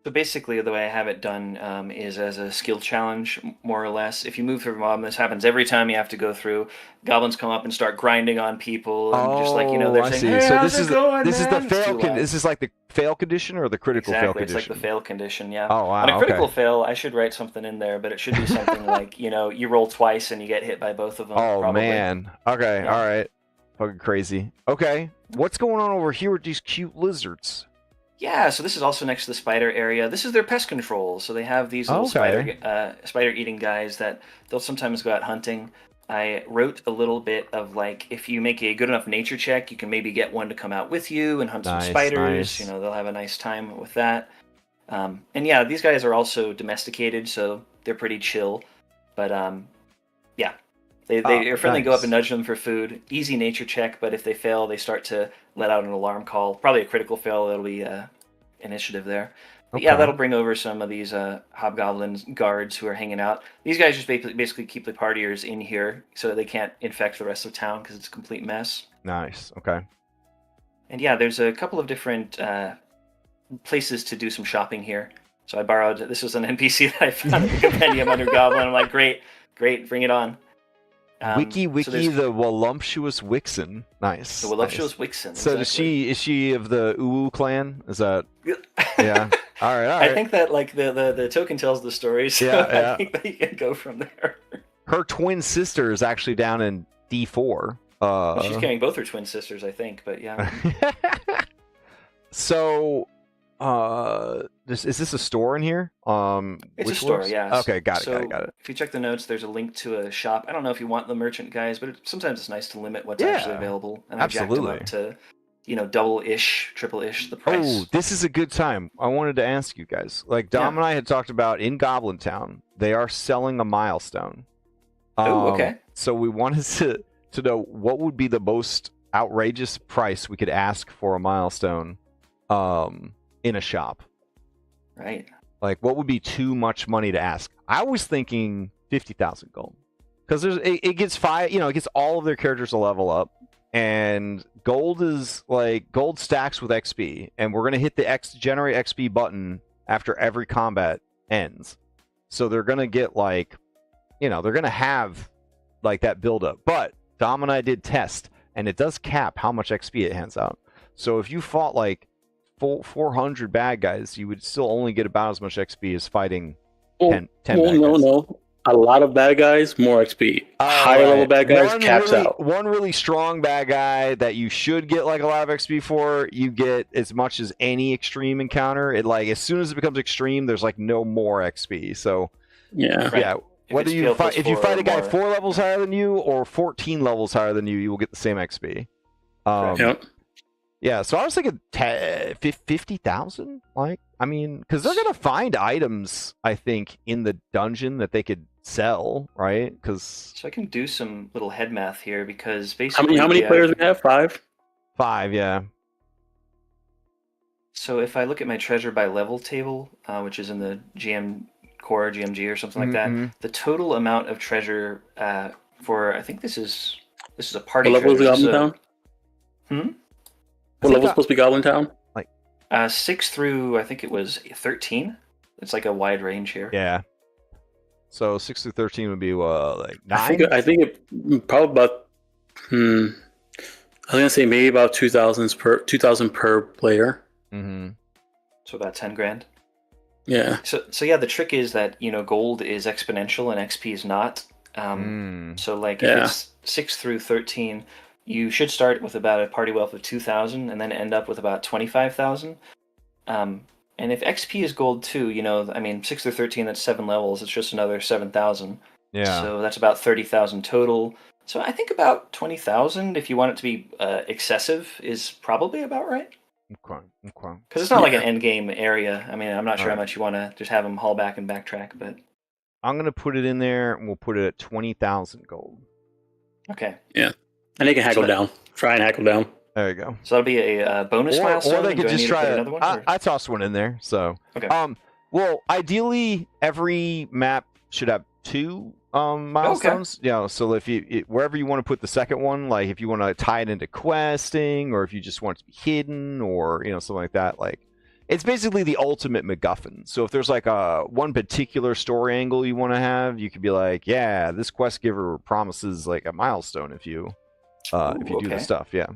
So basically, the way I have it done is as a skill challenge, more or less. If you move through a mob, this happens every time you have to go through. Goblins come up and start grinding on people, and just like they're saying, "Hey, so how's it going, this is man?" the fail. This is like the fail condition or the critical fail condition. It's like the fail condition, yeah. Oh wow. On a critical fail, I should write something in there, but it should be something like you roll twice and you get hit by both of them. Oh probably. Man. Okay. Yeah. All right. Fucking crazy. Okay. What's going on over here with these cute lizards? Yeah, so this is also next to the spider area. This is their pest control. So they have these little spider-eating guys that they'll sometimes go out hunting. I wrote a little bit of like, if you make a good enough nature check, you can maybe get one to come out with you and hunt some spiders. Nice. They'll have a nice time with that. And yeah, these guys are also domesticated, so they're pretty chill. But yeah, they are friendly. Go up and nudge them for food. Easy nature check, but if they fail, they start to let out an alarm call. Probably a critical fail. That'll be initiative there. But yeah, that'll bring over some of these hobgoblins guards who are hanging out. These guys just basically keep the partiers in here so that they can't infect the rest of town because it's a complete mess. Nice. Okay. And yeah, there's a couple of different places to do some shopping here. So I borrowed. This was an NPC that I found in the compendium under Goblin. I'm like, great, bring it on. Wiki, the voluptuous Wixen. Nice. The voluptuous Wixen. So exactly. Is she of the Uwu clan? Is that? Yeah. All right. I think that like the token tells the story, so I think that you can go from there. Her twin sister is actually down in D4. She's carrying both her twin sisters, I think. But yeah. So, is this a store in here? It's a store, yeah. Okay, got it. If you check the notes, there's a link to a shop. I don't know if you want the merchant guys, but sometimes it's nice to limit what's actually available. And I jacked them up to, double-ish, triple-ish the price. Oh, this is a good time. I wanted to ask you guys. Like Dom and I had talked about in Goblin Town, they are selling a milestone. Oh, okay. So we wanted to know what would be the most outrageous price we could ask for a milestone. In a shop, right? Like, what would be too much money to ask? I was thinking 50,000 gold, because it gets it gets all of their characters a level up, and gold is like gold stacks with XP, and we're gonna hit the generate XP button after every combat ends, so they're gonna get like, they're gonna have like that build up. But Dom and I did test, and it does cap how much XP it hands out. So if you fought like 400 bad guys, you would still only get about as much XP as fighting 10 bad guys. No. A lot of bad guys, more XP. Higher level bad guys, caps out. One really strong bad guy that you should get like a lot of XP for, you get as much as any extreme encounter. It like as soon as it becomes extreme, there's like no more XP. So yeah. Whether if you fight a guy 4 levels higher than you or 14 levels higher than you, you will get the same XP. Yeah, so I was thinking 50,000. Like, I mean, because they're gonna find items, I think, in the dungeon that they could sell, right? Because so I can do some little head math here because basically, how many players we have? 5. 5, yeah. So if I look at my treasure by level table, which is in the GM core, GMG, or something like that, the total amount of treasure for I think this is a party. What level is Goblin Town? What level's supposed to be Goblin Town? Like 6 through I think it was 13. It's like a wide range here. Yeah. So 6 through 13 would be like 9. I think it probably about. I was gonna say maybe about 2,000 per player. Mm-hmm. So about 10 grand. Yeah. So yeah, the trick is that gold is exponential and XP is not. So like if it's 6 through 13. you should start with about a party wealth of 2,000 and then end up with about 25,000. And if XP is gold too, 6 through 13, that's 7 levels. It's just another 7,000. Yeah. So that's about 30,000 total. So I think about 20,000, if you want it to be excessive, is probably about right. Okay. Because it's not like an end game area. I mean, I'm not sure All how much you want to just have them haul back and backtrack, but I'm gonna put it in there, and we'll put it at 20,000 gold. okay. Yeah, and they can haggle down. Try and haggle down. There you go. So that'll be a bonus milestone. Or they could Do I just need to try put to. another one. I tossed one in there. So. Okay. Well, ideally, every map should have 2 milestones. Okay. So if wherever you want to put the second one, like if you want to tie it into questing, or if you just want it to be hidden, or something like that, like it's basically the ultimate MacGuffin. So if there's like one particular story angle you want to have, you could be like, yeah, this quest giver promises like a milestone if you do the stuff. Yeah.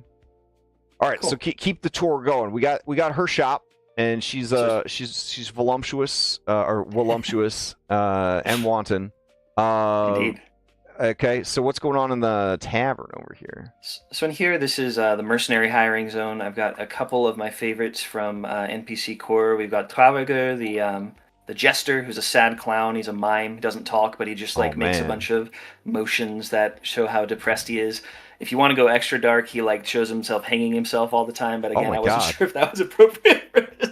All right. Cool. So keep the tour going. We got her shop. And she's voluptuous or voluptuous and wanton. Indeed. Okay, so what's going on in the tavern over here? So in here, this is the mercenary hiring zone. I've got a couple of my favorites from NPC core. We've got Traveger, the jester, who's a sad clown. He's a mime. He doesn't talk, but he just makes a bunch of motions that show how depressed he is. If you want to go extra dark, he shows himself hanging himself all the time. But again, I wasn't sure if that was appropriate.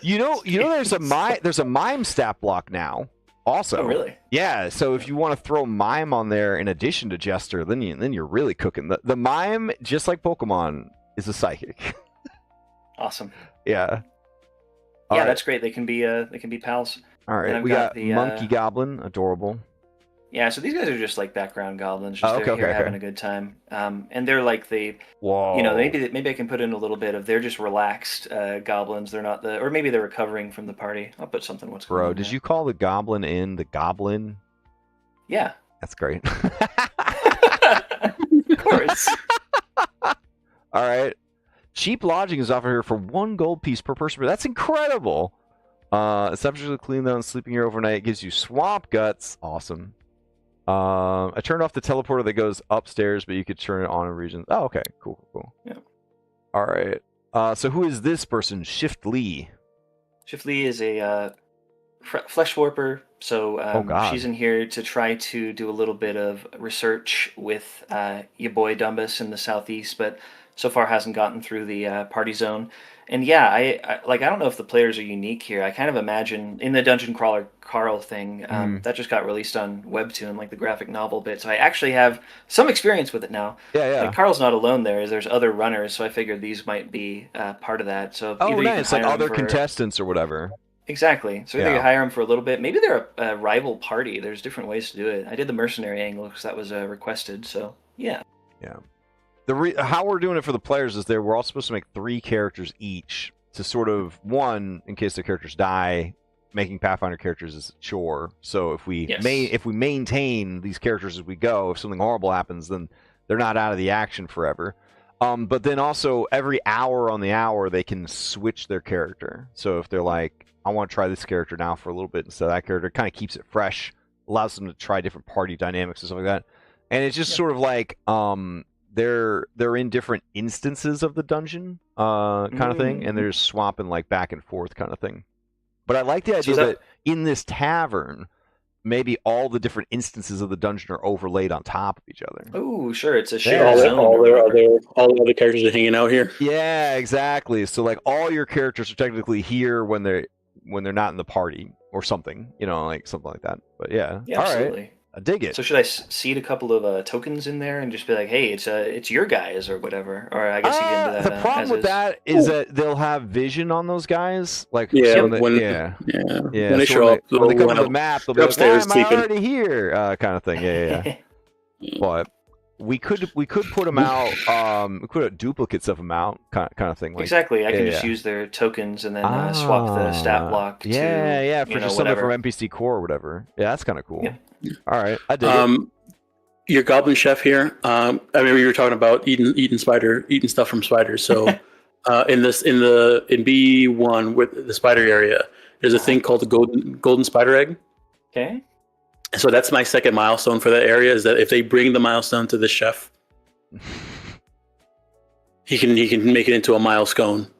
There's a mime stat block now. Also, oh really? Yeah. So if you want to throw mime on there in addition to jester, then you're really cooking. The mime, just like Pokemon, is a psychic. Awesome. Yeah. All right. That's great. They can be pals. All right. We got the monkey goblin, adorable. Yeah, so these guys are just like background goblins, just here having a good time. And they're like whoa. Maybe I can put in a little bit of they're just relaxed goblins. They're not or maybe they're recovering from the party. I'll put something. What's going on? Bro, did you call the goblin in the goblin? Yeah. That's great. Of course. All right. Cheap lodging is offered here for 1 gold piece per person. But that's incredible. It's absolutely clean though, and sleeping here overnight gives you swamp guts. Awesome. I turned off the teleporter that goes upstairs, but you could turn it on in regions. Oh, okay. Cool. Yeah. All right. So who is this person? Shift Lee. Shift Lee is a flesh warper. So she's in here to try to do a little bit of research with your boy Dumbus in the southeast, but so far hasn't gotten through the party zone. And yeah, I don't know if the players are unique here. I kind of imagine in the Dungeon Crawler Carl thing that just got released on Webtoon, like the graphic novel bit. So I actually have some experience with it now. Yeah. Like Carl's not alone there. There's other runners, so I figured these might be part of that. So either nice, like other contestants or whatever. Exactly. So either you hire them for a little bit, maybe they're a rival party. There's different ways to do it. I did the mercenary angle because that was requested. So yeah. Yeah. How we're doing it for the players is we're all supposed to make 3 characters each to sort of, one, in case the characters die, making Pathfinder characters is a chore. So if we maintain these characters as we go, if something horrible happens, then they're not out of the action forever. But then also every hour on the hour they can switch their character. So if they're like, I want to try this character now for a little bit instead of that character, it kind of keeps it fresh, allows them to try different party dynamics and stuff like that. And it's just sort of like they're in different instances of the dungeon kind of thing, and they're just swapping like back and forth kind of thing. But I like the idea that in this tavern, maybe all the different instances of the dungeon are overlaid on top of each other. Oh, sure, it's a shared zone. All the other characters are hanging out here. Yeah, exactly. So like all your characters are technically here when they're not in the party or something, like something like that. But yeah, all absolutely. Right. I dig it. So should I seed a couple of tokens in there and just be like, hey, it's your guys or whatever? Or I guess you get into that. The problem with that is that they'll have vision on those guys. Like when they show up, when they come to the map, they'll be like, why am I already here? Kind of thing. Yeah. But we could put them out. We could put duplicates of them out, kind of thing. Like, exactly. I can just use their tokens and then swap the stat block. For just something from NPC core or whatever. Yeah, that's kind of cool. Yeah. All right, I did your goblin chef here. I remember you were talking about eating stuff from spiders. So in B1 with the spider area, there's a thing called the golden spider egg. Okay. So that's my second milestone for that area, is that if they bring the milestone to the chef, He can make it into a milestone.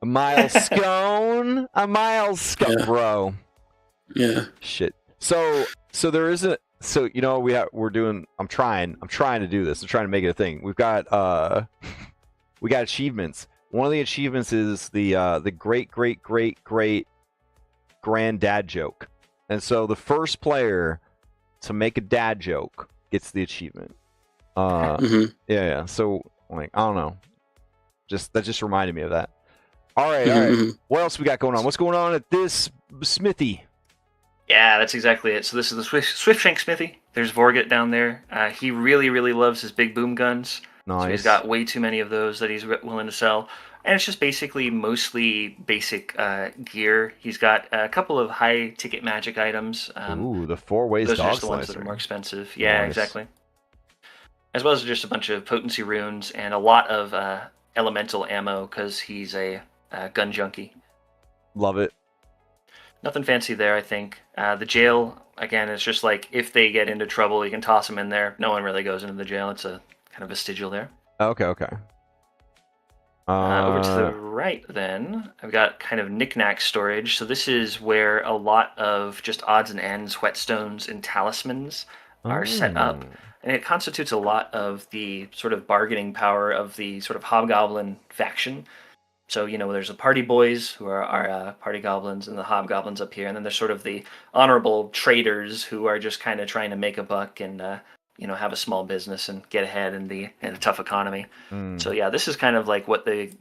A milestone, a milestone, Yeah. bro. Yeah. Shit. So there isn't. So we're doing. I'm trying to do this. I'm trying to make it a thing. We got achievements. One of the achievements is the great granddad joke, and so the first player to make a dad joke gets the achievement. Yeah. So I don't know. That just reminded me of that. All right. What else we got going on? What's going on at this smithy? Yeah, that's exactly it. So this is the Swiftshank Smithy. There's Vorget down there. He really, really loves his big boom guns. Nice. So he's got way too many of those that he's willing to sell. And it's just basically mostly basic gear. He's got a couple of high-ticket magic items. Ooh, the 4-ways those dog are just the ones slicer. that are more expensive. Yeah, Nice. exactly. As well as just a bunch of potency runes and a lot of elemental ammo because he's a gun junkie. Love it. Nothing fancy there, I think. The jail, again, it's just like if they get into trouble, you can toss them in there. No one really goes into the jail. It's a kind of vestigial there. Okay. Over to the right, then, I've got kind of knickknack storage. So this is where a lot of just odds and ends, whetstones, and talismans are set up. And it constitutes a lot of the sort of bargaining power of the sort of hobgoblin faction. So, there's the party boys who are our party goblins and the hobgoblins up here. And then there's sort of the honorable traders who are just kind of trying to make a buck and, have a small business and get ahead in the tough economy. So, yeah, this is kind of like what the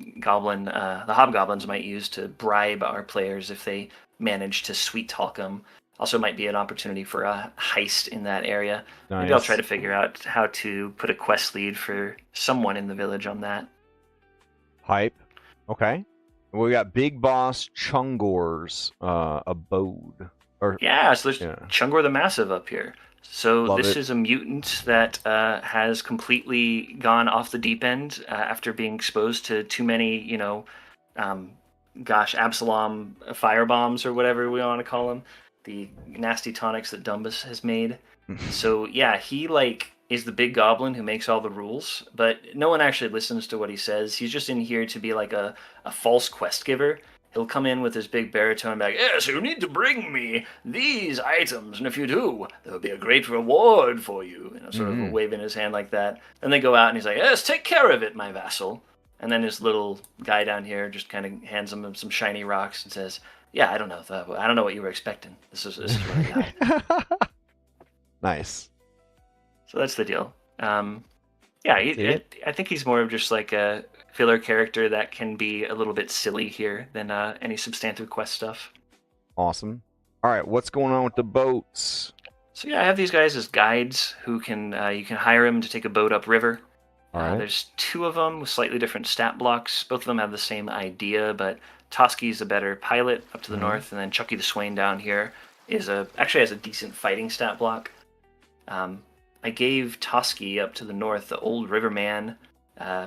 hobgoblins might use to bribe our players if they manage to sweet talk them. Also might be an opportunity for a heist in that area. Nice. Maybe I'll try to figure out how to put a quest lead for someone in the village on that. Hype. Okay. Well, we got Big Boss Chungor's abode. So there's Chungor the Massive up here. So Love this it. is a mutant that has completely gone off the deep end after being exposed to too many, Absalom firebombs or whatever we want to call them. The nasty tonics that Dumbus has made. So yeah, he is the big goblin who makes all the rules, but no one actually listens to what he says. He's just in here to be like a false quest giver. He'll come in with his big baritone and be like, yes, you need to bring me these items, and if you do, there will be a great reward for you. Sort of waving his hand like that. Then they go out and he's like, yes, take care of it, my vassal. And then this little guy down here just kind of hands him some shiny rocks and says, yeah, I don't know what you were expecting. This is what I got. Nice. So that's the deal. I think he's more of just like a filler character that can be a little bit silly here than any substantive quest stuff. Awesome. All right, what's going on with the boats? So yeah, I have these guys as guides who can you can hire them to take a boat upriver. All right. There's 2 of them with slightly different stat blocks. Both of them have the same idea, but Toski's a better pilot up to the north, and then Chucky the Swain down here actually has a decent fighting stat block. I gave Toski up to the north the old Riverman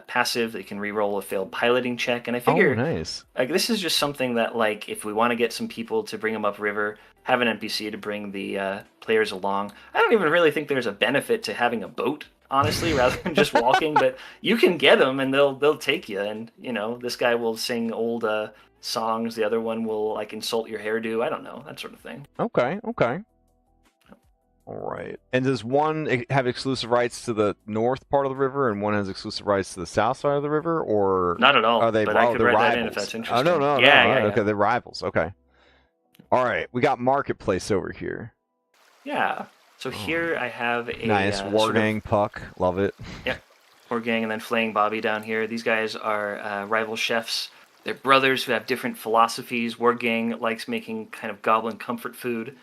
passive that can reroll a failed piloting check, and I figure nice. This is just something that if we want to get some people to bring them upriver, have an NPC to bring the players along. I don't even really think there's a benefit to having a boat, honestly, rather than just walking. But you can get them, and they'll take you. And this guy will sing old songs. The other one will insult your hairdo. I don't know, that sort of thing. Okay. All right. And does one have exclusive rights to the north part of the river, and one has exclusive rights to the south side of the river, or not at all? Are they? But I could they're write rivals. that in if that's interesting. No. Yeah. Okay, they're rivals. Okay. All right. We got Marketplace over here. Yeah. So here I have a nice Wargang Puck. Love it. Yeah. Wargang, and then Flaying Bobby down here. These guys are rival chefs. They're brothers who have different philosophies. Wargang likes making kind of goblin comfort food.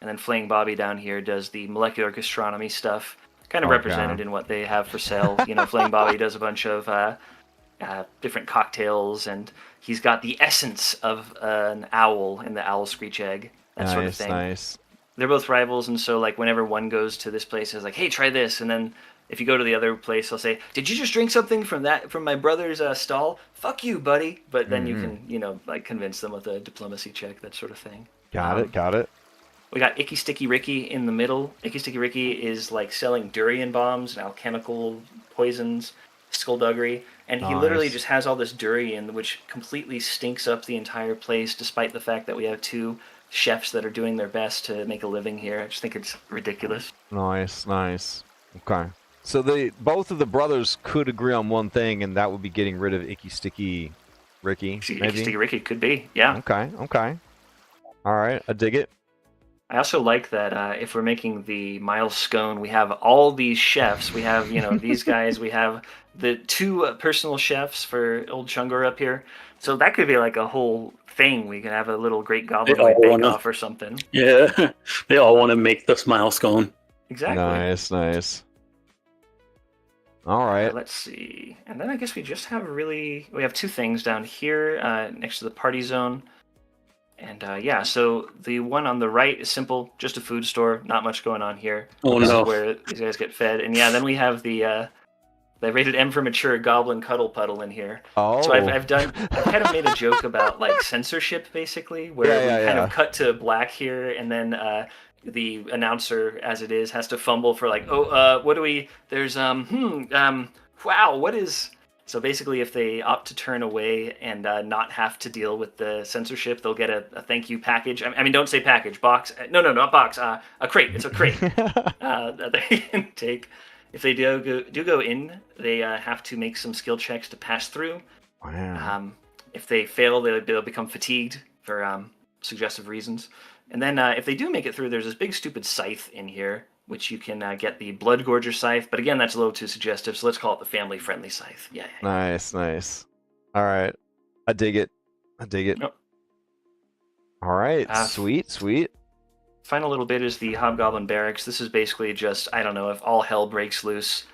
And then Flaying Bobby down here does the molecular gastronomy stuff, kind of represented in what they have for sale. Flaying Bobby does a bunch of different cocktails, and he's got the essence of an owl in the owl screech egg, that sort of thing. Nice. They're both rivals, and so whenever one goes to this place, it's like, hey, try this, and then if you go to the other place, they'll say, did you just drink something from my brother's stall? Fuck you, buddy. But then you can, convince them with a diplomacy check, that sort of thing. Got it. We got Icky Sticky Ricky in the middle. Icky Sticky Ricky is selling durian bombs and alchemical poisons. skullduggery, and he literally Nice. just has all this durian, which completely stinks up the entire place, despite the fact that we have two chefs that are doing their best to make a living here. I just think it's ridiculous. Nice. Okay. So both of the brothers could agree on one thing, and that would be getting rid of Icky Sticky Ricky. Maybe. Sticky Ricky could be, yeah. Okay. All right, I dig it. I also like that if we're making the Miles Scone, we have all these chefs. We have, these guys. We have the two personal chefs for old Chungur up here. So that could be like a whole thing. We could have a little Great Goblin bake-off or something. Yeah, they all want to make the smile scone. Exactly. Nice. All right. Let's see. And then I guess we have two things down here next to the party zone. And so the one on the right is simple, just a food store, not much going on here. Oh, this no. is where these guys get fed. And then we have the rated M for mature Goblin Cuddle Puddle in here. Oh. So I've kind of made a joke about like censorship, basically, where we kind of cut to black here, and then the announcer, as it is, has to fumble for like, what do we? There's wow, what is? So basically, if they opt to turn away and not have to deal with the censorship, they'll get a thank you package. I mean, don't say package, box. No, not box. A crate. It's a crate that they can take. If they do go in, they have to make some skill checks to pass through. Wow. If they fail, they'll become fatigued for suggestive reasons. And then if they do make it through, there's this big stupid scythe in here, which you can get the Blood Gorger scythe. But again, that's a little too suggestive, so let's call it the family-friendly scythe. Yeah. Nice. All right. I dig it. Yep. All right. Sweet. Final little bit is the Hobgoblin Barracks. This is basically just, I don't know, if all hell breaks loose,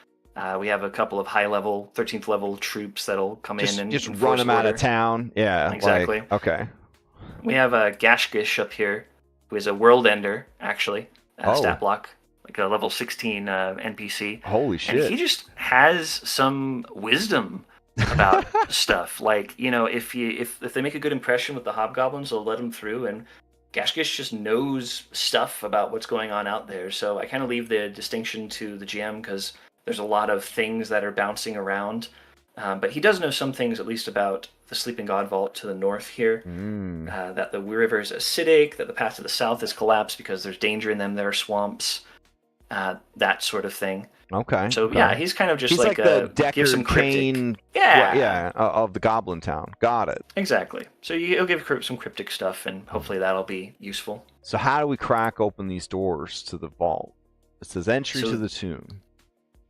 we have a couple of high-level, 13th level troops that'll come in and just run them out of town. Yeah. Exactly. Okay. We have a Gashgish up here, who is a World Ender, actually. Stat block. Like a level 16 NPC. Holy shit. And he just has some wisdom about stuff. Like, if they make a good impression with the hobgoblins, they'll let them through, and Gashgish just knows stuff about what's going on out there. So I kind of leave the distinction to the GM, because there's a lot of things that are bouncing around. But he does know some things, at least about the Sleeping God Vault to the north here. That the river is acidic, that the path to the south is collapsed because there's danger in them. There are swamps. That sort of thing. Okay. So he's kind of just he's like the Decker some Kane, of the Goblin Town. Got it. Exactly. So he'll give some cryptic stuff, and hopefully that'll be useful. So how do we crack open these doors to the vault? It says entry to the tomb.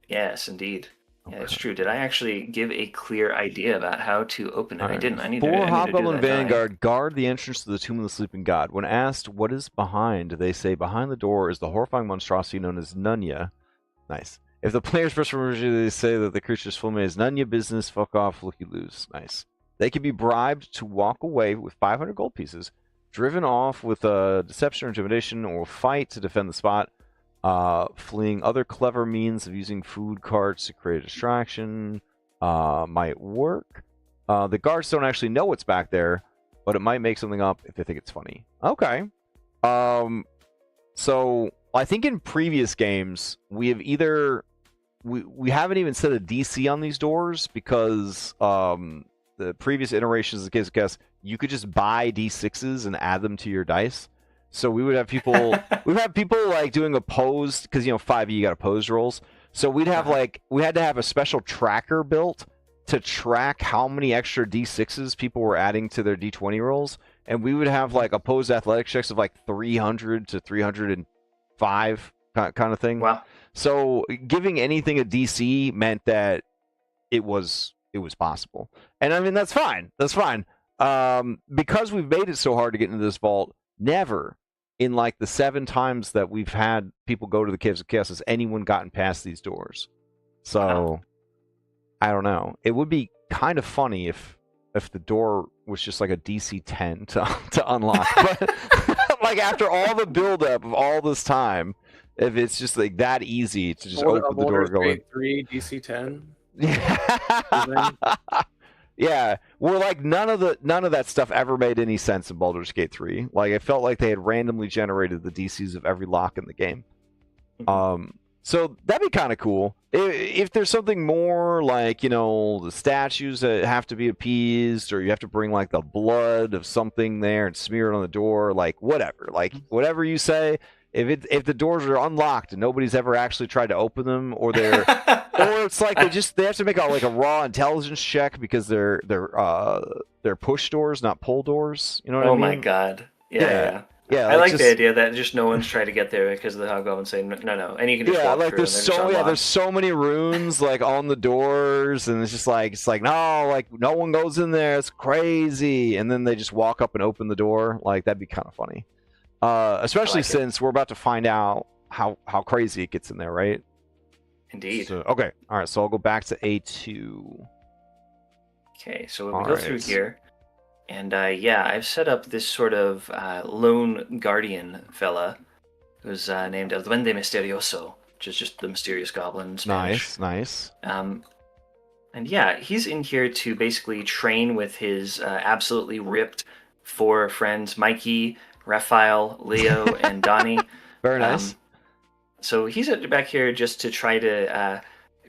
Yes, indeed. Yeah, it's true. Did I actually give a clear idea about how to open it? I didn't. I need to. Four Hobgoblin Vanguard guard the entrance to the Tomb of the Sleeping God. When asked what is behind, they say behind the door is the horrifying monstrosity known as Nunya. Nice. If the players press for they say that the creature's full name is Nunya business, fuck off, looky loose. Nice. They can be bribed to walk away with 500 gold pieces, driven off with deception or intimidation, or fight to defend the spot. Fleeing other clever means of using food carts to create a distraction might work. The guards don't actually know what's back there, but it might make something up if they think it's funny. Okay. So I think in previous games we have either we haven't even set a DC on these doors, because the previous iterations of the Case of Chaos, you could just buy D6s and add them to your dice. So we would have people, like doing opposed, because 5e you got opposed rolls. So we'd have we had to have a special tracker built to track how many extra D6s people were adding to their D20 rolls, and we would have opposed athletic checks of 300 to 305 kind of thing. Wow. So giving anything a DC meant that it was possible, and I mean that's fine. Because we've made it so hard to get into this vault. Never in the 7 times that we've had people go to the Caves of Chaos has anyone gotten past these doors. So I don't know. It would be kind of funny if the door was just a DC 10 to unlock. But after all the buildup of all this time, if it's just that easy to just open the door and go in. 3 DC 10. Yeah, we're none of that stuff ever made any sense in Baldur's Gate 3. It felt like they had randomly generated the DCs of every lock in the game. So that'd be kind of cool. If there's something more like, the statues that have to be appeased, or you have to bring like the blood of something there and smear it on the door, like whatever, whatever you say. If the doors are unlocked and nobody's ever actually tried to open them, or or it's like they have to make a raw intelligence check because they're push doors, not pull doors. You know what I mean? Oh my god. Yeah. Yeah, I like the idea that just no one's tried to get there because of the hobgoblins saying no, and you can just walk through. There's so many runes like on the doors, and it's like no, no one goes in there. It's crazy, and then they just walk up and open the door. Like that'd be kind of funny, especially since we're about to find out how crazy it gets in there, right? Indeed. So, okay, all right. So I'll go back to A2. Okay, so we go through here. And I've set up this sort of lone guardian fella who's named El Duende Misterioso, which is just the mysterious goblin in Spanish. Nice. And he's in here to basically train with his absolutely ripped 4 friends, Mikey, Raphael, Leo, and Donnie. Very nice. So he's back here just to try to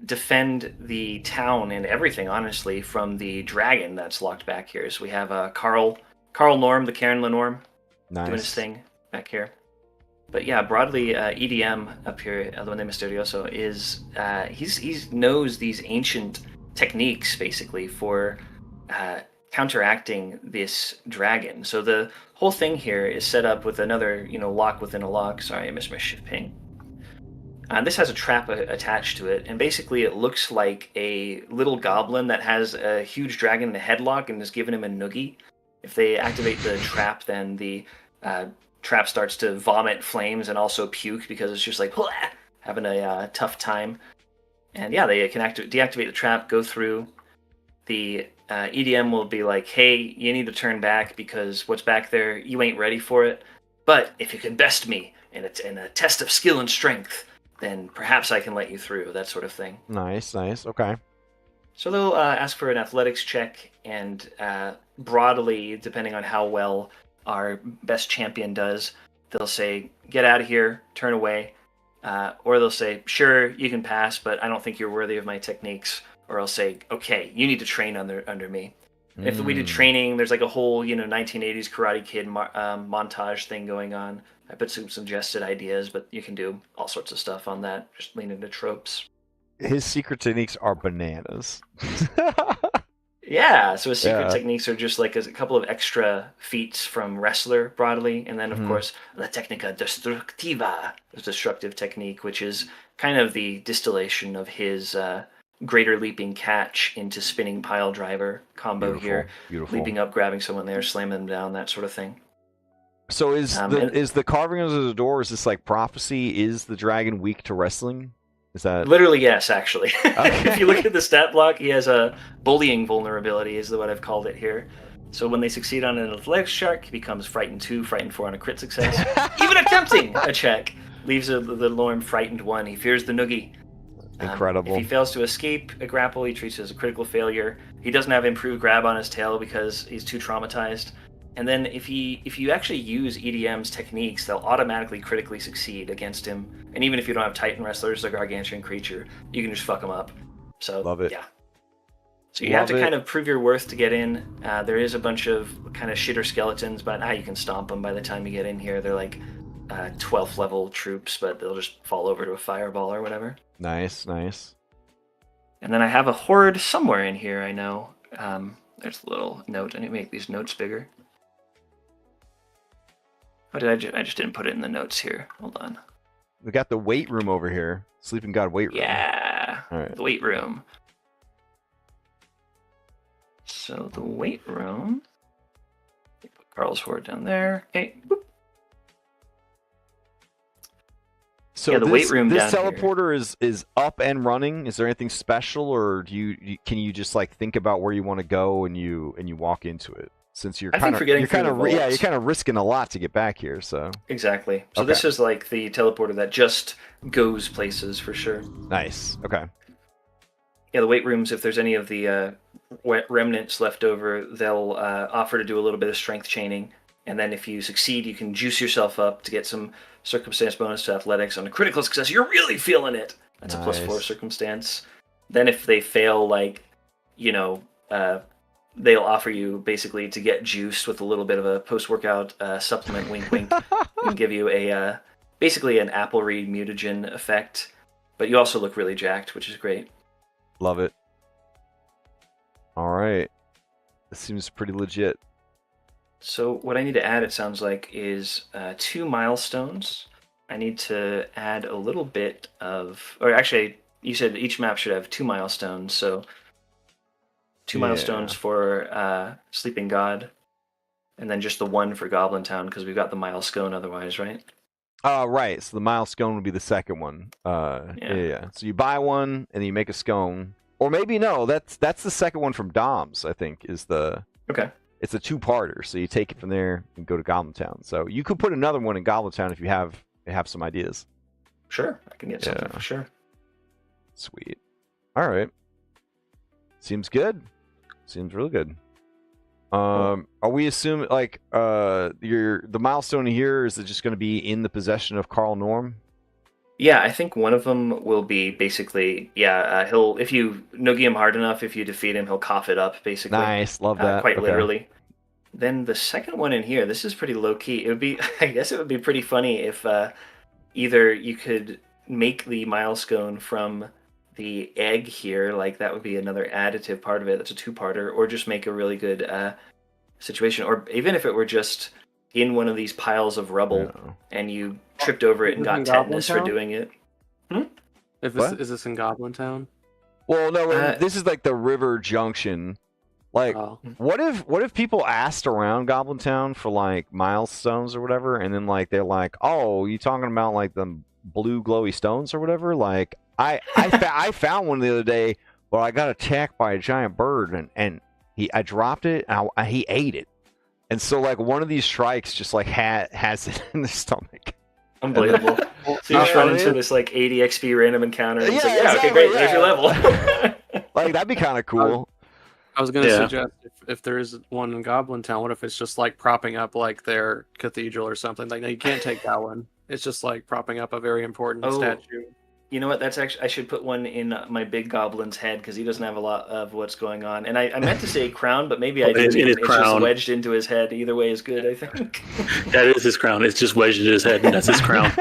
defend the town and everything, honestly, from the dragon that's locked back here. So we have Carl Norm, the Karen Lenorm, doing his thing back here. But yeah, broadly, EDM up here, El Duende Misterioso, is he knows these ancient techniques basically for counteracting this dragon. So the whole thing here is set up with another lock within a lock. Sorry, I missed my shift ping. This has a trap attached to it, and basically it looks like a little goblin that has a huge dragon in a headlock and is giving him a noogie. If they activate the trap, then the trap starts to vomit flames and also puke because it's just like having a tough time. And yeah, they can deactivate the trap, go through. The EDM will be like, hey, you need to turn back because what's back there, you ain't ready for it. But if you can best me in a test of skill and strength, then perhaps I can let you through, that sort of thing. Nice. Okay. So they'll ask for an athletics check, and broadly, depending on how well our best champion does, they'll say, get out of here, turn away. Or they'll say, sure, you can pass, but I don't think you're worthy of my techniques. Or I'll say, okay, you need to train under me. And if we did training, there's like a whole 1980s Karate Kid montage thing going on. I put some suggested ideas, but you can do all sorts of stuff on that. Just lean into tropes. His secret techniques are bananas. Yeah, so his secret techniques are just like a couple of extra feats from wrestler broadly, and then of course La Técnica Destructiva, the destructive technique, which is kind of the distillation of his greater leaping catch into spinning pile driver combo. Beautiful. Leaping up, grabbing someone there, slamming them down, that sort of thing. So is the carving under the door, is this like prophecy? Is the dragon weak to wrestling? Is that literally yes? Actually, if you look at the stat block, he has a bullying vulnerability, is what I've called it here. So when they succeed on an athletics check, he becomes frightened 2, frightened 4 on a crit success. Even attempting a check leaves the Lorm frightened 1. He fears the noogie. Incredible. If he fails to escape a grapple, he treats it as a critical failure. He doesn't have improved grab on his tail because he's too traumatized. And then if you actually use EDM's techniques, they'll automatically critically succeed against him. And even if you don't have Titan wrestlers, a gargantuan creature, you can just fuck him up. So love it. Yeah. So you have to kind of prove your worth to get in. There is a bunch of kind of shitter skeletons, but you can stomp them by the time you get in here. They're like 12th level troops, but they'll just fall over to a fireball or whatever. Nice. And then I have a horde somewhere in here, I know. There's a little note. I need to make these notes bigger. Oh, I just didn't put it in the notes here. Hold on. We got the weight room over here. Sleeping God weight room. Yeah. All right. The weight room. So the weight room. Put Carl's horde down there. Okay. Boop. So the weight room this down teleporter is up and running. Is there anything special, or can you just like think about where you want to go and you walk into it? Since you're kind of risking a lot to get back here, so exactly. So this is like the teleporter that just goes places for sure. Nice. Okay. Yeah, the weight rooms. If there's any of the remnants left over, they'll offer to do a little bit of strength chaining, and then if you succeed, you can juice yourself up to get some circumstance bonus to athletics. On a critical success, you're really feeling it. That's a +4 Nice. circumstance. Then if they fail, like, you know, they'll offer you basically to get juiced with a little bit of a post-workout supplement, wink wink, and give you a basically an apple reed mutagen effect. But you also look really jacked, which is great. Love it. All right. This seems pretty legit. So what I need to add, it sounds like, is 2 milestones. I need to add a little bit of, or actually, you said each map should have 2 milestones, so 2 milestones for Sleeping God, and then just the 1 for Goblin Town, because we've got the milestone otherwise, right? Right. So the milestone would be the second one. Yeah. So you buy one and then you make a scone, or maybe no. That's the second one from Dom's. I think is the. Okay. It's a 2-parter, so you take it from there and go to Goblin Town. So you could put another one in Goblin Town if you have some ideas. Sure, I can get something for sure. Sweet. All right. Seems good. Seems real good. Are we assuming like the milestone here is it just going to be in the possession of Carl Norm? Yeah, I think one of them will be basically he'll, if you Nogi him hard enough, if you defeat him, he'll cough it up basically. Nice, love that. Quite literally. Then the second one in here, this is pretty low key. It would be, I guess, it would be pretty funny if either you could make the milestone from the egg here, like that would be another additive part of it. That's a 2-parter, or just make a really good situation, or even if it were just in one of these piles of rubble and you tripped over it and got tetanus for doing it. Is this in Goblin Town? Well, no, this is like the River Junction. Like, what if people asked around Goblin Town for like milestones or whatever, and then like they're like, "Oh, you talking about like the blue glowy stones or whatever?" Like, I found one the other day, but I got attacked by a giant bird, and I dropped it, and he ate it, and so like one of these strikes just like has it in the stomach. Unbelievable. So you just run into this like 80 XP random encounter, and it's like, exactly, okay, great, there's your level. Like that'd be kind of cool. I was going to suggest if there is one in Goblin Town, what if it's just like propping up like their cathedral or something? Like, no, you can't take that one. It's just like propping up a very important statue. You know what? That's actually, I should put one in my big goblin's head because he doesn't have a lot of what's going on. And I meant to say crown, but maybe I didn't. It's just wedged into his head. Either way is good, I think. That is his crown. It's just wedged in his head, and that's his crown.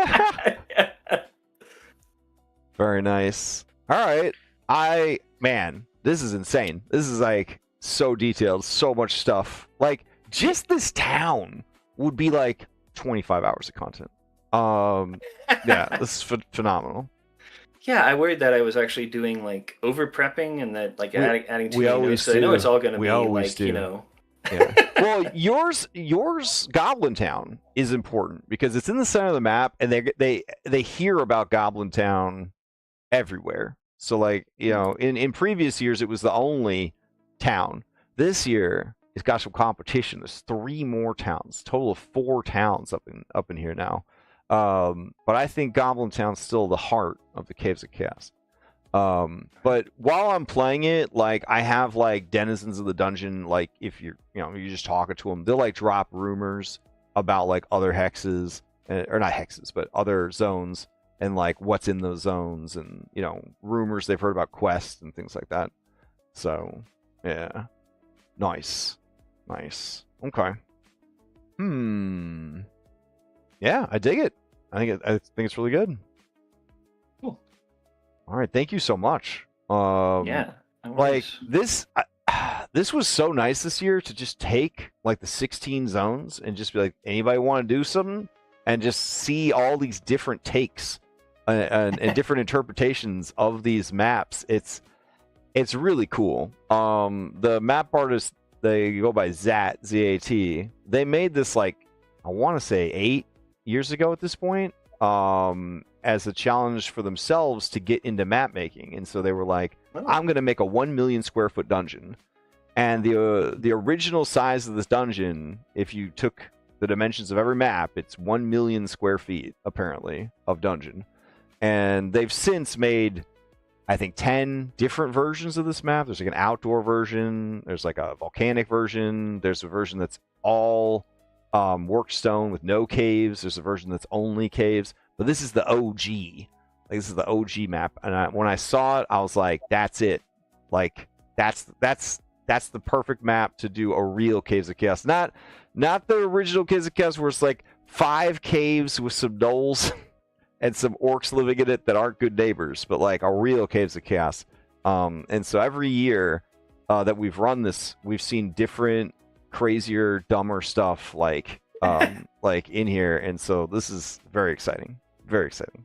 Very nice. All right. Man, this is insane. This is like so detailed, so much stuff. Like just this town would be like 25 hours of content. Yeah, this is phenomenal. Yeah, I worried that I was actually doing like over prepping and that like adding too many notes. So I know it's all going to be like, you know. Yeah. Well, yours Goblin Town is important because it's in the center of the map, and they hear about Goblin Town everywhere. So like, you know, in previous years it was the only town. This year it's got some competition. There's 3 more towns, total of 4 towns up in here now. But I think Goblin Town's still the heart of the Caves of Chaos. But while I'm playing it, like I have like denizens of the dungeon, like if you're just talking to them, they'll like drop rumors about like other hexes, or not hexes, but other zones, and like what's in those zones, and you know, rumors they've heard about quests and things like that. So yeah, nice. Okay. Yeah, I dig it. I think it's really good. Cool. All right, thank you so much. Yeah. Like this was so nice this year to just take like the 16 zones and just be like, anybody want to do something, and just see all these different takes and different interpretations of these maps. It's really cool. The map artists, they go by Zat, Z-A-T. They made this like, I want to say 8 years ago at this point, as a challenge for themselves to get into map making. And so they were like, I'm going to make a 1 million square foot dungeon. And the original size of this dungeon, if you took the dimensions of every map, it's 1 million square feet, apparently, of dungeon. And they've since made, I think, 10 different versions of this map. There's like an outdoor version. There's like a volcanic version. There's a version that's all worked stone with no caves. There's a version that's only caves. But this is the OG. this is the OG map, and when I saw it, I was like, that's it. Like that's the perfect map to do a real Caves of Chaos. Not the original Caves of Chaos where it's like 5 caves with some gnolls and some orcs living in it that aren't good neighbors, but like a real Caves of Chaos. And so every year that we've run this, we've seen different, crazier, dumber stuff like like in here, and so this is very exciting. Very exciting.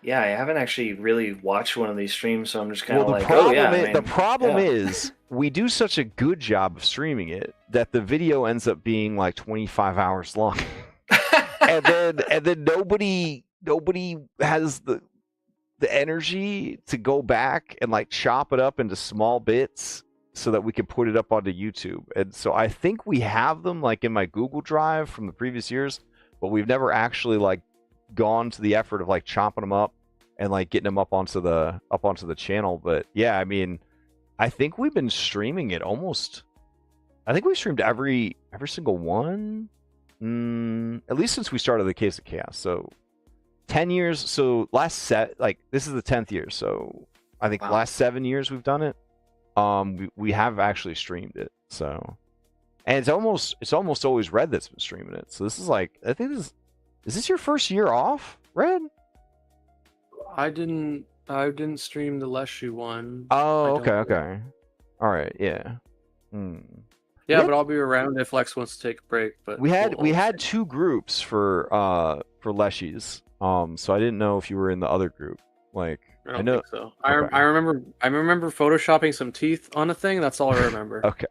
Yeah, I haven't actually really watched one of these streams, so I'm just kind of Well, like, oh yeah. the problem is we do such a good job of streaming it that the video ends up being like 25 hours long, and then nobody has the energy to go back and like chop it up into small bits so that we can put it up onto YouTube. And so I think we have them like in my Google Drive from the previous years, but we've never actually like gone to the effort of like chopping them up and like getting them up onto the channel. But yeah, I mean, I think we've been streaming it almost. I think we streamed every single one, at least since we started the Caves of Chaos. So 10 years. So this is the 10th year. So I think last 7 years we've done it. We have actually streamed it. So, and it's almost always Red that's been streaming it. So this is like, I think is this your first year off, Red? I didn't stream the Leshu one. Oh, okay. All right, yeah. Yeah, but I'll be around if Lex wants to take a break. But we had 2 groups for Leshies. So I didn't know if you were in the other group. Like, I don't think so. Okay. I remember photoshopping some teeth on a thing. That's all I remember. Okay.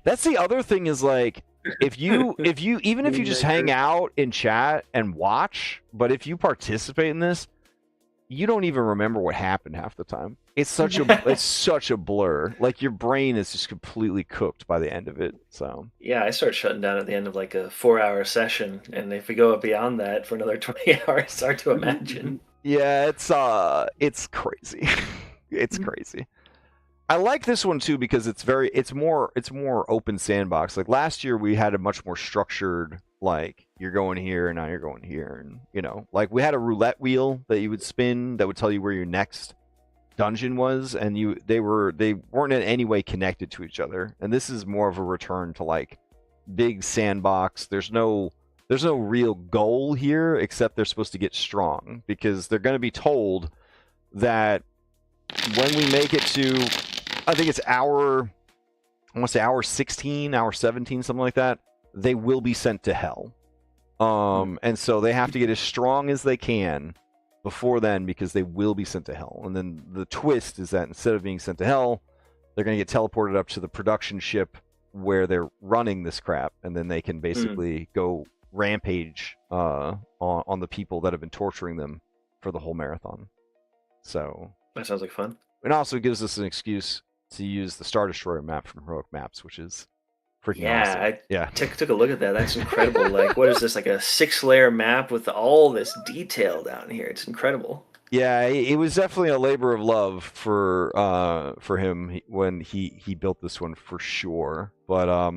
That's the other thing is like, if you just hang out in chat and watch, but if you participate in this, you don't even remember what happened half the time. It's such a blur. Like your brain is just completely cooked by the end of it. So yeah, I start shutting down at the end of like a 4-hour session, and if we go beyond that for another 20 hours, it's hard to imagine. Yeah, it's crazy. It's crazy. I like this one too because it's more open sandbox. Like last year we had a much more structured, like you're going here and now you're going here, and like we had a roulette wheel that you would spin that would tell you where your next dungeon was, and they weren't in any way connected to each other. And this is more of a return to like big sandbox. There's no real goal here except they're supposed to get strong, because they're going to be told that when we make it to, I think it's hour 16, hour 17, something like that, they will be sent to hell. And so they have to get as strong as they can before then, because they will be sent to hell. And then the twist is that instead of being sent to hell, they're going to get teleported up to the production ship where they're running this crap, and then they can basically go rampage on the people that have been torturing them for the whole marathon. So that sounds like fun. It also gives us an excuse to use the Star Destroyer map from Heroic Maps, which is freaking awesome. I took a look at that. That's incredible. Like, what is this? Like a 6-layer map with all this detail down here. It's incredible. Yeah, it was definitely a labor of love for him when he built this one, for sure. But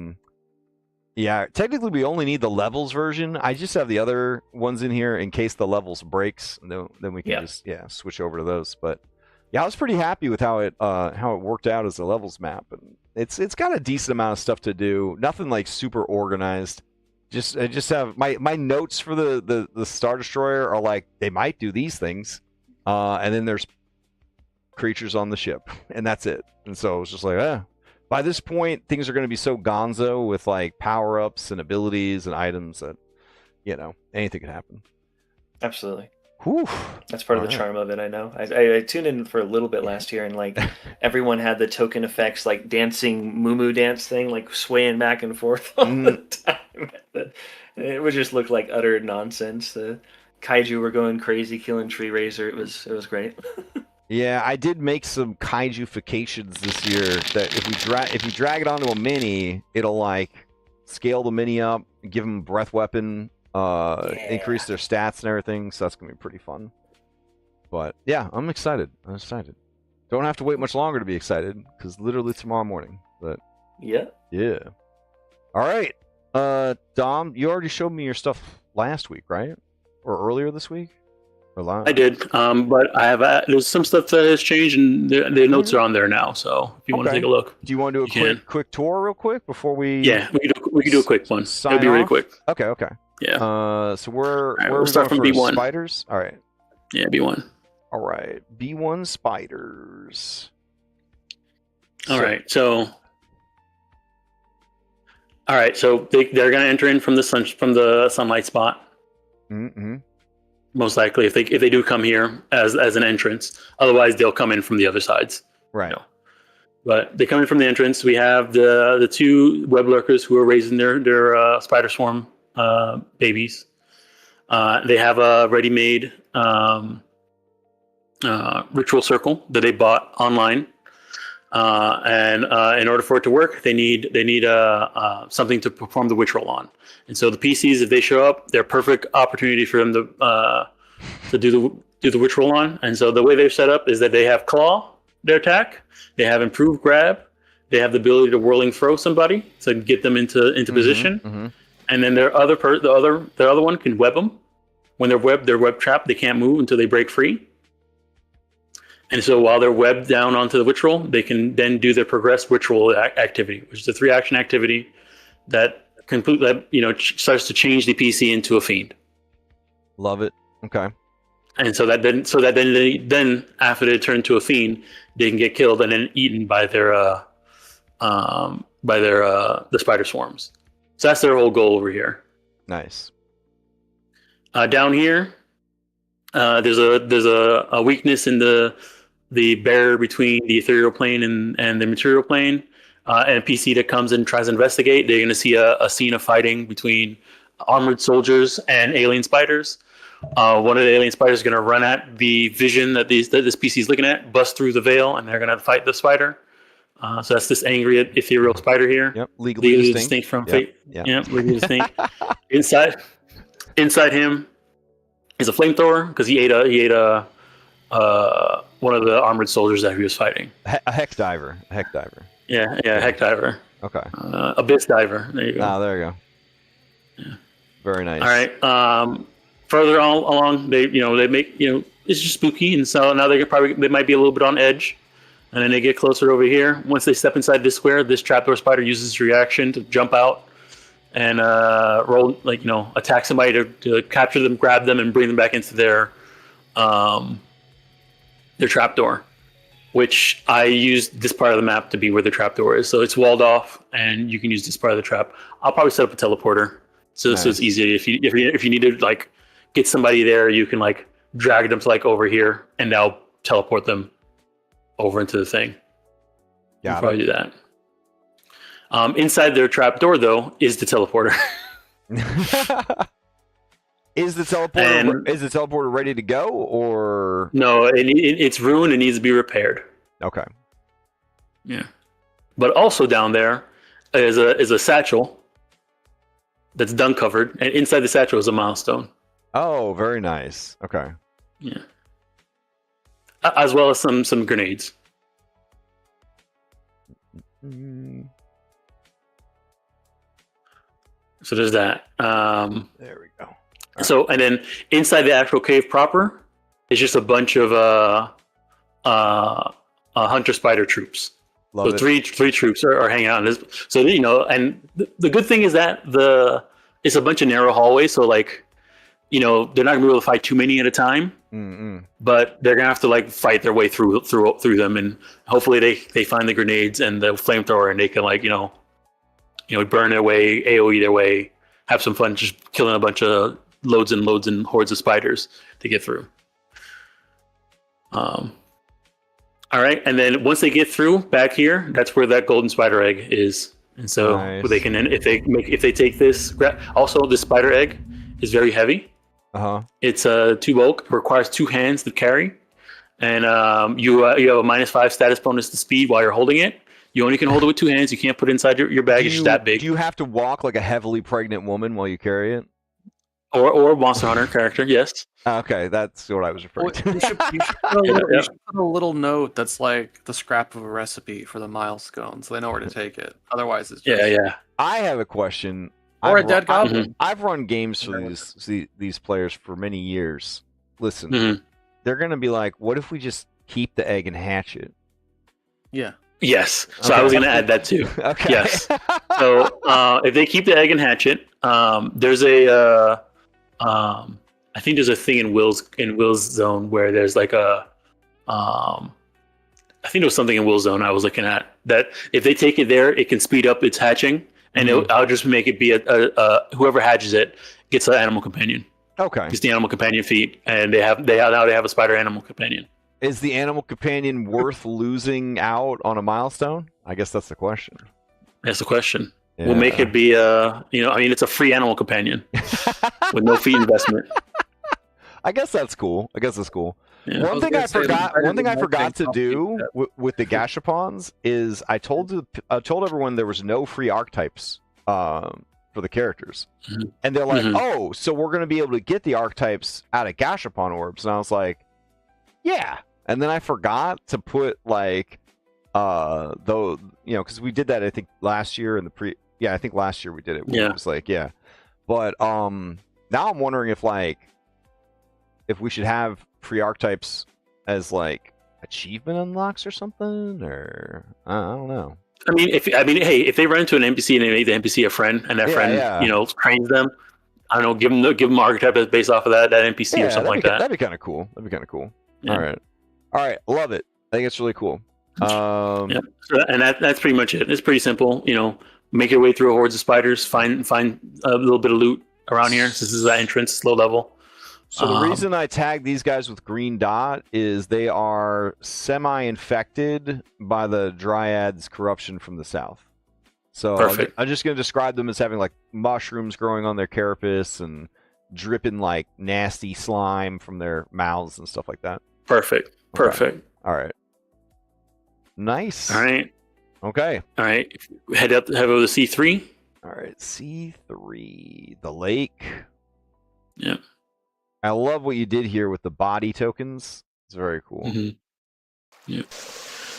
yeah, technically we only need the levels version. I just have the other ones in here in case the levels breaks. Then we can just switch over to those. But yeah, I was pretty happy with how it worked out as a levels map, and it's got a decent amount of stuff to do. Nothing like super organized. I just have my notes for the Star Destroyer are like, they might do these things, and then there's creatures on the ship, and that's it. And so it was just like, by this point, things are going to be so gonzo with like power ups and abilities and items that anything could happen. Absolutely. Whew. That's part of the charm of it, I know. I tuned in for a little bit last year, and like everyone had the token effects, like dancing moo dance thing, like swaying back and forth all the time. It would just look like utter nonsense. The kaiju were going crazy, killing Tree Razor. It was great. Yeah, I did make some kaiju-fications this year that if you drag it onto a mini, it'll like scale the mini up, give them a breath weapon, increase their stats and everything, so that's gonna be pretty fun. But yeah, I'm excited. Don't have to wait much longer to be excited, because literally tomorrow morning. But yeah. All right, Dom, you already showed me your stuff last week, right? Or earlier this week? Rely. I did, but I have there's some stuff that has changed, and the notes are on there now. So if you want to take a look, do you want to do a quick tour, real quick, before we? Yeah, we can do a quick one. It'll be really quick. Okay. Yeah. So where All right, we'll we'll start from B1. Spiders. All right. Yeah, B1. All right, B1 spiders. All right, so they're gonna enter in from the sunlight spot. Mm-hmm. Most likely, if they do come here as an entrance. Otherwise, they'll come in from the other sides. Right. You know. But they come in from the entrance. We have the two web lurkers who are raising their spider swarm babies. They have a ready-made ritual circle that they bought online. And in order for it to work, they need something to perform the witch roll on. And so the PCs, if they show up, they're perfect opportunity for them to do the witch roll on. And so the way they're set up is that they have claw, their attack. They have improved grab. They have the ability to whirling throw somebody to get them into position. Mm-hmm. And then the other one can web them. When they're web trapped. They can't move until they break free. And so while they're webbed down onto the witch roll, they can then do their progressed witch roll activity, which is a 3-action activity that starts to change the PC into a fiend. Love it. Okay. And so that then after they turn to a fiend, they can get killed and then eaten by the spider swarms. So that's their whole goal over here. Nice. Down here, there's a weakness in the barrier between the ethereal plane and the material plane. And a PC that comes and tries to investigate, they're going to see a scene of fighting between armored soldiers and alien spiders. One of the alien spiders is going to run at the vision that this PC is looking at, bust through the veil, and they're going to fight the spider. So that's this angry ethereal spider here. Yep, legally distinct from Fate. Yep, legally distinct. Inside him is a flamethrower because he ate one of the armored soldiers that he was fighting. A heck diver. Yeah, heck diver. Okay. Abyss diver. There you go. Ah, there you go. Yeah. Very nice. All right. Further along, they make it's just spooky, and so now they might be a little bit on edge, and then they get closer over here. Once they step inside this square, this trapdoor spider uses its reaction to jump out and roll attack somebody to capture them, grab them, and bring them back into their trapdoor. Which I used this part of the map to be where the trapdoor is, so it's walled off, and you can use this part of the trap. I'll probably set up a teleporter, so it's easy. If you need to get somebody there, you can drag them to over here, and now teleport them over into the thing. Yeah, probably do that. Inside their trapdoor, though, is the teleporter. Is the teleporter ready to go, or no? It's ruined and needs to be repaired. Okay. Yeah, but also down there is a satchel that's dun covered, and inside the satchel is a milestone. Oh, very nice. Okay. Yeah. As well as some grenades. Mm. So there's that. There we go. So, and then inside the actual cave proper is just a bunch of hunter spider troops. Love so it. three troops are hanging out in this. So and the good thing is that it's a bunch of narrow hallways. So they're not gonna be able to fight too many at a time. Mm-mm. But they're gonna have to fight their way through them, and hopefully they find the grenades and the flamethrower, and they can burn their way, AOE their way, have some fun, just killing a bunch of loads and loads and hordes of spiders to get through. All right, and then once they get through back here, that's where that golden spider egg is, and so they can if they take this. Also, this spider egg is very heavy. It's 2 bulk, requires 2 hands to carry, and you have a -5 status bonus to speed while you're holding it. You only can hold it with 2 hands. You can't put it inside your bag. It's just that big. Do you have to walk like a heavily pregnant woman while you carry it? Or Monster Hunter character, yes. Okay, that's what I was referring to. You should put a little note that's like the scrap of a recipe for the milestones. So they know where to take it. Otherwise, it's just... Yeah. I have a question. Or a dead goblin. I've run games for these players for many years. listen, Mhm. they're gonna be like, what if we just keep the egg and hatch it? Yeah. Yes. So Okay. I was going to add that too. Okay. Yes. So if they keep the egg and hatch it, there's a I think there's a thing in Will's zone where there's like a I think there was something in Will's zone I was looking at that if they take it there, it can speed up its hatching, and I'll just make it be a whoever hatches it gets an animal companion. Okay. Gets the animal companion feat, and they have a spider animal companion. Is the animal companion worth losing out on a milestone? I guess that's the question. That's the question. Yeah. We'll make it be it's a free animal companion with no fee investment. I guess that's cool. Yeah. One thing I forgot to do with the Gashapons is I told everyone there was no free archetypes for the characters. Mhm. And they're like, Mhm. oh, so we're going to be able to get the archetypes out of Gashapon orbs. And I was like, yeah. And then I forgot to put like, because we did that, I think last year I think last year we did it. Yeah. It was like, yeah. But now I'm wondering if we should have free archetypes as like achievement unlocks or something, or I don't know. Hey, if they run into an NPC and they make the NPC a friend, and that friend, trains them, I don't know, give them archetype that's based off of that NPC or something like that. That'd be kind of cool. Yeah. All right, love it. I think it's really cool. Yeah. And that's pretty much it. It's pretty simple. Make your way through a hordes of spiders, find a little bit of loot around here. This is the entrance, low level. So the reason I tagged these guys with green dot is they are semi-infected by the Dryad's corruption from the south. So I'm just going to describe them as having like mushrooms growing on their carapace and dripping like nasty slime from their mouths and stuff like that. Perfect. All right. Nice. All right. Okay. All right. Head over to C3. All right. C3, the lake. Yeah. I love what you did here with the body tokens. It's very cool. Mm-hmm. Yeah.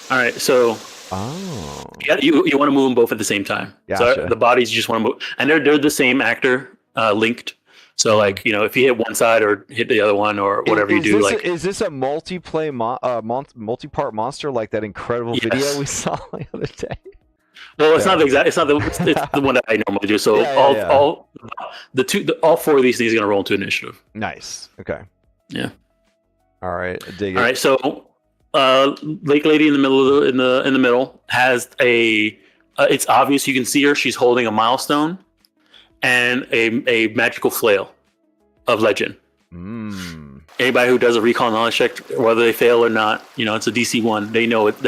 All right. So. Oh. Yeah, you want to move them both at the same time. Gotcha. So the bodies you just want to move, and they're the same actor linked. So like if you hit one side or hit the other one or whatever you do, is this a multi-part monster like that incredible video we saw the other day? Well, it's not the one that I normally do. So all four of these things are gonna roll into initiative. Nice. Okay. Yeah. All right. Dig it. All right. So, Lake Lady in the middle has a. It's obvious you can see her. She's holding a milestone and a magical flail of legend. Anybody who does a recall knowledge check, whether they fail or not, it's a DC 1. They know what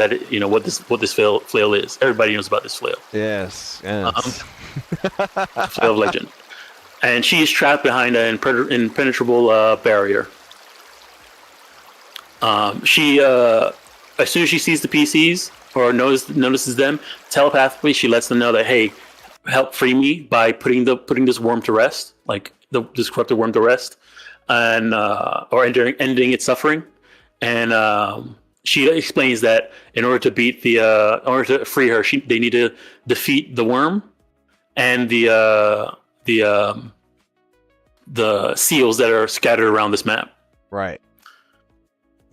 this flail is. Everybody knows about this flail. Yes. Flail of legend, and she is trapped behind an impenetrable barrier. She as soon as she sees the PCs or notices them, telepathically she lets them know that, hey, help free me by putting this worm to rest, like this corrupted worm to rest, and or ending its suffering. And she explains that in order to free her, they need to defeat the worm and the seals that are scattered around this map. Right.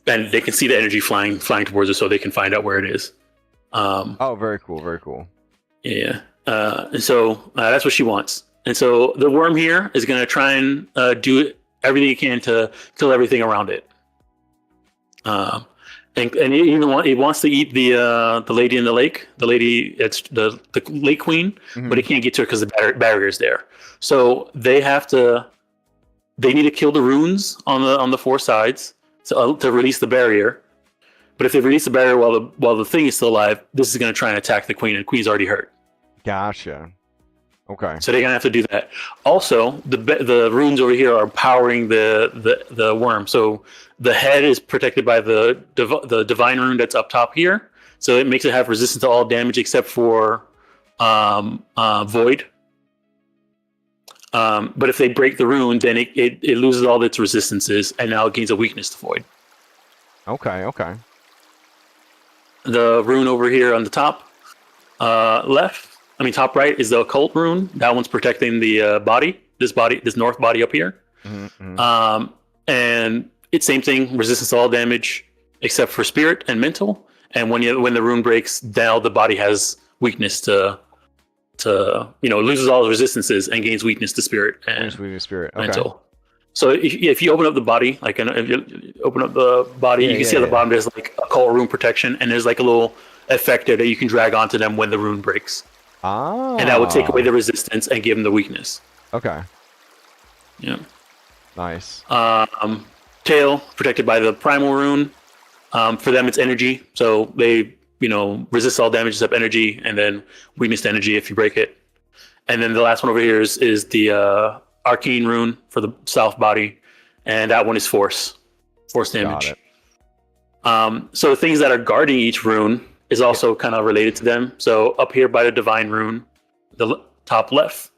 And they can see the energy flying towards her, so they can find out where it is. Very cool. Very cool. Yeah. And so that's what she wants. And so the worm here is going to try and do everything it can to kill everything around it. And it wants to eat the lady in the lake. The lady, it's the lake queen, but it can't get to her because the barrier is there. So they need to kill the runes on the four sides to release the barrier. But if they release the barrier while the thing is still alive, this is going to try and attack the queen, and the queen's already hurt. Gotcha. Okay. So they're gonna have to do that. Also, the runes over here are powering the worm. So the head is protected by the divine rune that's up top here. So it makes it have resistance to all damage except for void. But if they break the rune, then it loses all its resistances, and now it gains a weakness to void. Okay. The rune over here on the top top right is the occult rune. That one's protecting the body. This north body up here. Mm-hmm. And it's same thing, resistance to all damage except for spirit and mental. And when the rune breaks, now the body has weakness to loses all the resistances and gains weakness to spirit and mental. So if you open up the body, like if you open up the body, you can see at the bottom there's like occult rune protection, and there's like a little effect there that you can drag onto them when the rune breaks. Ah. And that will take away the resistance and give them the weakness. Okay. Yeah. Nice. Tail protected by the primal rune. For them, it's energy, so they resist all damage except energy, and then weakness to energy if you break it. And then the last one over here is the arcane rune for the south body, and that one is force damage. So the things that are guarding each rune is also kind of related to them. So up here by the divine rune, the top left,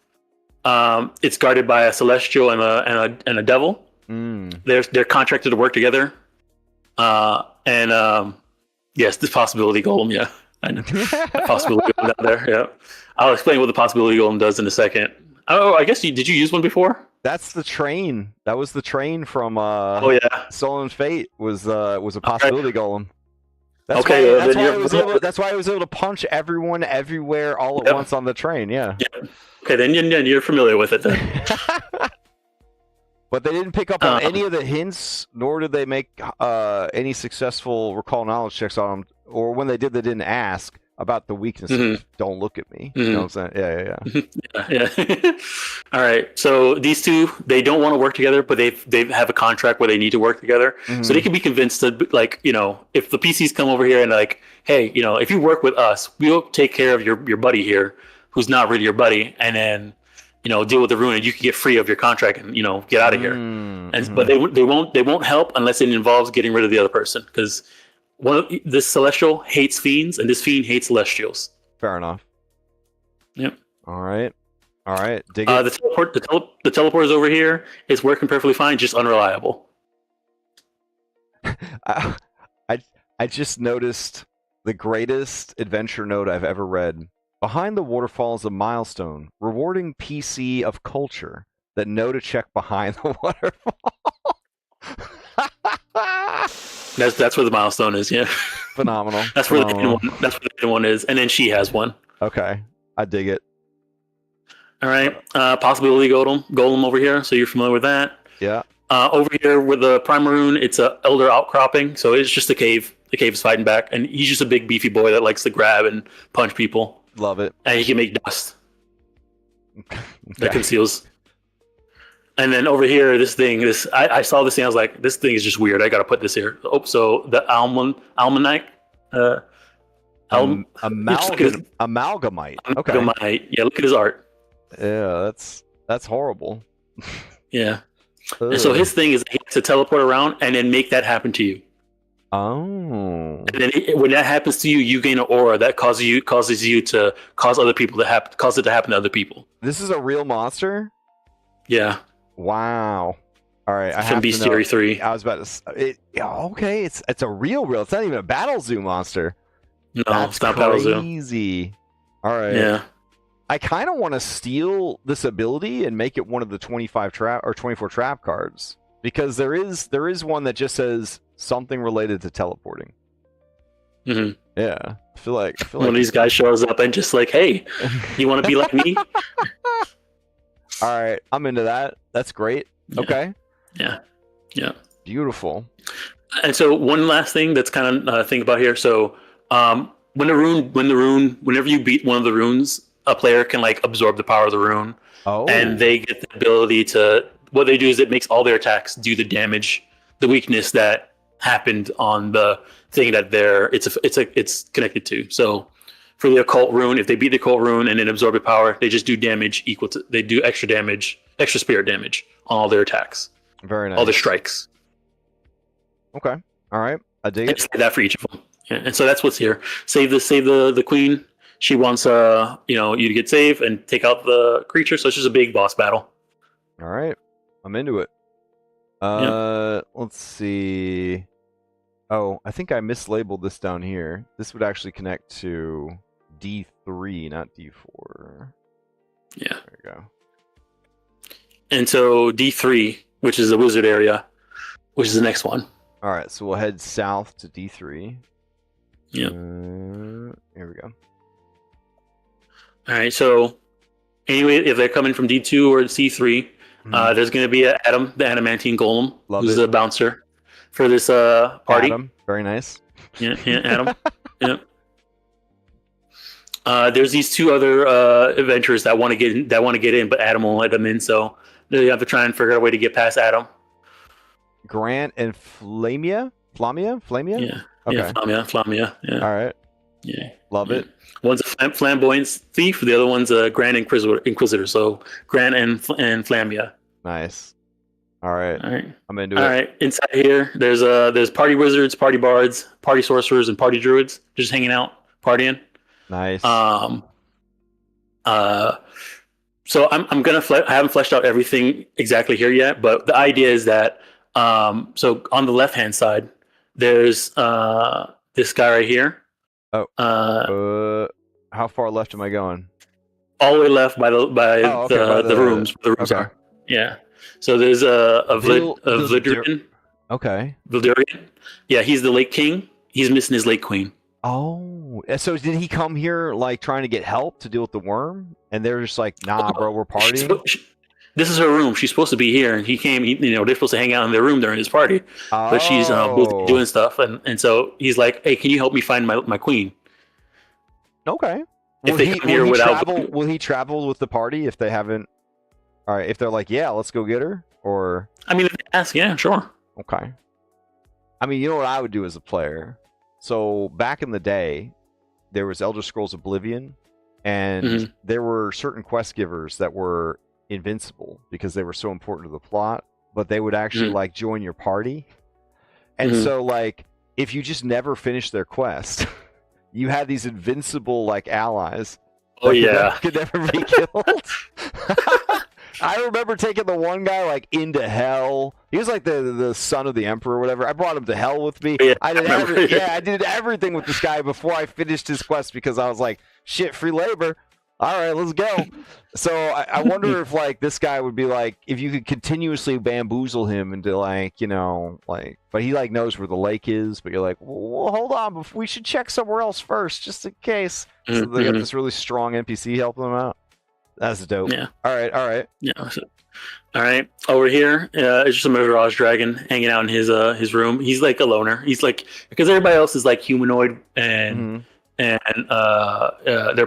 it's guarded by a celestial and a devil. They're contracted to work together. Yes, the possibility golem. Yeah, I know. The possibility golem down there. Yeah, I'll explain what the possibility golem does in a second. Oh, I guess did you use one before? That's the train. That was the train from Stolen Fate was a possibility golem. That's why I was able to punch everyone everywhere all at once on the train. Yeah. Okay, then you're familiar with it then. But they didn't pick up on any of the hints, nor did they make any successful recall knowledge checks on them. Or when they did, they didn't ask about the weaknesses. Don't look at me. You know what I'm saying? Yeah. All right. So these two, they don't want to work together, but they have a contract where they need to work together. So they can be convinced to, like, if the PCs come over here and like, hey, if you work with us, we'll take care of your buddy here, who's not really your buddy, and then deal with the rune, and you can get free of your contract and get out of here. But they won't help unless it involves getting rid of the other person, because this celestial hates fiends and this fiend hates celestials. Fair enough. Yep. All right. Dig it. The teleport is over here. It's working perfectly fine, just unreliable. I just noticed the greatest adventure note I've ever read. Behind the waterfall is a milestone, rewarding PC of culture. That know to check behind the waterfall. That's where the milestone is. Yeah. Phenomenal. That's where the hidden one is, and then she has one. Okay, I dig it. All right, possibility golem over here. So you're familiar with that? Yeah. Over here with the primal rune, it's a elder outcropping. So it's just a cave. The cave is fighting back, and he's just a big beefy boy that likes to grab and punch people. Love it. And he can make dust that conceals. And then over here, I saw this thing. I was like, this thing is just weird. I got to put this here. Oh, so the almanite. Amalgamite. Okay. Amalgamite. Yeah, look at his art. Yeah, that's horrible. Yeah. And so his thing is he has to teleport around and then make that happen to you. Oh. And then when that happens to you, you gain an aura that causes you to cause other people to cause it to happen to other people. This is a real monster? Yeah. Wow. All right. I have Bestiary 3. I was about to. Okay. It's a real. It's not even a Battle Zoo monster. No, that's it's not Battle Zoo. Crazy. All right. Yeah. I kind of want to steal this ability and make it one of the 24 trap cards, because there is one that just says something related to teleporting. Mm-hmm. Yeah. I feel like one of these guys shows up and just like, hey, you want to be like me? All right, I'm into that. That's great. Yeah. Okay. Yeah. Beautiful. And so one last thing that's kind of think about here. So whenever you beat one of the runes, a player can like absorb the power of the rune. Oh. And they get the ability to. What they do is it makes all their attacks do the damage, the weakness that happened on the thing that it's connected to. So for the occult rune, if they beat the occult rune and then absorb the power, they just do damage they do extra spirit damage on all their attacks. Very nice. All their strikes. Okay. All right. I dig it. That for each of them. Yeah. And so that's what's here. Save the queen. She wants you to get saved and take out the creature. So it's just a big boss battle. All right. I'm into it. Let's see. Oh, I think I mislabeled this down here. This would actually connect to D3, not D4. Yeah. There we go. And so D3, which is the wizard area, which is the next one. All right, so we'll head south to D3. Yeah. Here we go. All right, so anyway, if they're coming from D2 or C3, there's going to be Adam, the adamantine golem, who's the bouncer for this party. Adam, very nice. Yeah, Adam. Yeah. There's these two other adventurers that want to get in, but Adam won't let them in, so they have to try and figure out a way to get past Adam. Grant and Flamia? Yeah. Okay. Yeah, Flamia. Yeah. All right. Yeah. Love it. One's a flamboyant thief. The other one's a Grand Inquisitor. So Grant and Flamia. Nice. All right. I'm into it. All right. Inside here, there's party wizards, party bards, party sorcerers, and party druids just hanging out, partying. Nice. So I'm gonna I haven't fleshed out everything exactly here yet, but the idea is that so on the left hand side, there's this guy right here. How far left am I going? All the way left by the rooms. The rooms are. Yeah. So there's a Vildurian. Okay. Vildurian. Yeah, he's the Lake King. He's missing his Lake Queen. Oh, so did he come here like trying to get help to deal with the worm? And they're just like, nah, bro, we're partying. This is her room. She's supposed to be here, and he came. They're supposed to hang out in their room during his party, but she's doing stuff, and so he's like, "Hey, can you help me find my queen?" Okay. Will he travel with the party if they haven't? All right, if they're like, yeah, let's go get her, or I mean, if they ask, yeah, sure. Okay. I mean, you know what I would do as a player? So back in the day, there was Elder Scrolls Oblivion, and there were certain quest givers that were invincible because they were so important to the plot, but they would actually like join your party. And so like if you just never finished their quest, you had these invincible like allies could never be killed. I remember taking the one guy like into hell. He was like the son of the emperor or whatever. I brought him to hell with me. Yeah, I did everything with this guy before I finished his quest because I was like, shit, free labor. All right, let's go. So I wonder if like this guy would be like, if you could continuously bamboozle him into like, but he like knows where the lake is, but you're like, well, hold on, we should check somewhere else first, just in case. So they got this really strong NPC helping them out. That's dope. Yeah. All right. Yeah. All right. Over here, it's just a Mirage Dragon hanging out in his room. He's like a loner. He's like, because everybody else is like humanoid and they're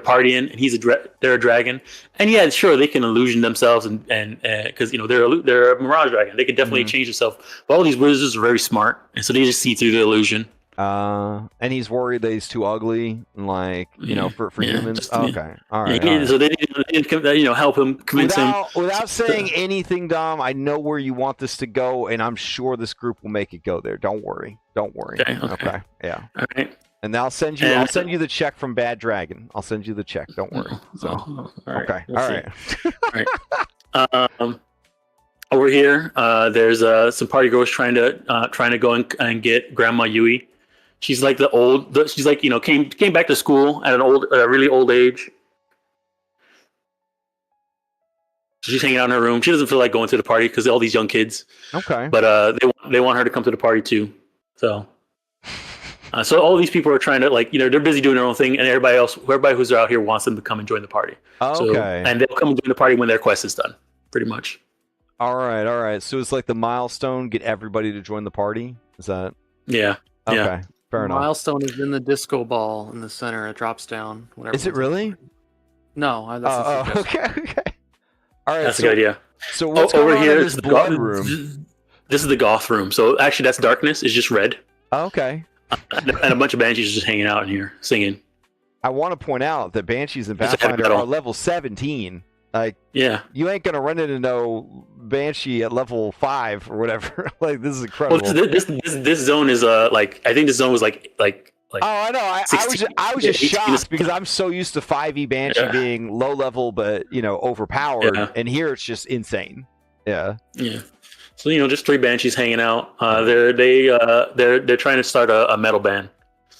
partying, and they're a dragon. And yeah, sure, they can illusion themselves and because they're a Mirage Dragon, they can definitely change themselves. But all these wizards are very smart, and so they just see through the illusion. And he's worried that he's too ugly, and like for humans. Okay, all right. So they need to help him convince him. Without saying anything, Dom, I know where you want this to go, and I'm sure this group will make it go there. Don't worry. Okay. Yeah. All right. And I'll send you the check from Bad Dragon. I'll send you the check. Don't worry. So all right. Okay. All right. Over here, there's some party girls trying to go and get Grandma Yui. She's like came back to school at a really old age. So she's hanging out in her room. She doesn't feel like going to the party because all these young kids. Okay. But they want her to come to the party too. So all these people are trying to they're busy doing their own thing, and everybody who's out here wants them to come and join the party. Okay. And they'll come and join the party when their quest is done, pretty much. All right. So it's like the milestone, get everybody to join the party. Is that? Yeah. Okay. Yeah. Fair enough. Milestone is in the disco ball in the center. It drops down. Is it really? No. That's okay. All right. That's a good idea. So what's over here? In this blood room. This is the goth room. So actually, that's darkness. It's just red. Okay. And a bunch of banshees just hanging out in here singing. I want to point out that banshees and Pathfinder are level 17. Like, yeah, you ain't gonna run into no banshee at level 5 or whatever. Like, this is incredible. Well, this zone is I think this zone was like. Oh, I know. I was just shocked because I'm so used to 5e banshee being low level but overpowered, and here it's just insane. Yeah. Yeah. So just 3 banshees hanging out. They're trying to start a metal band.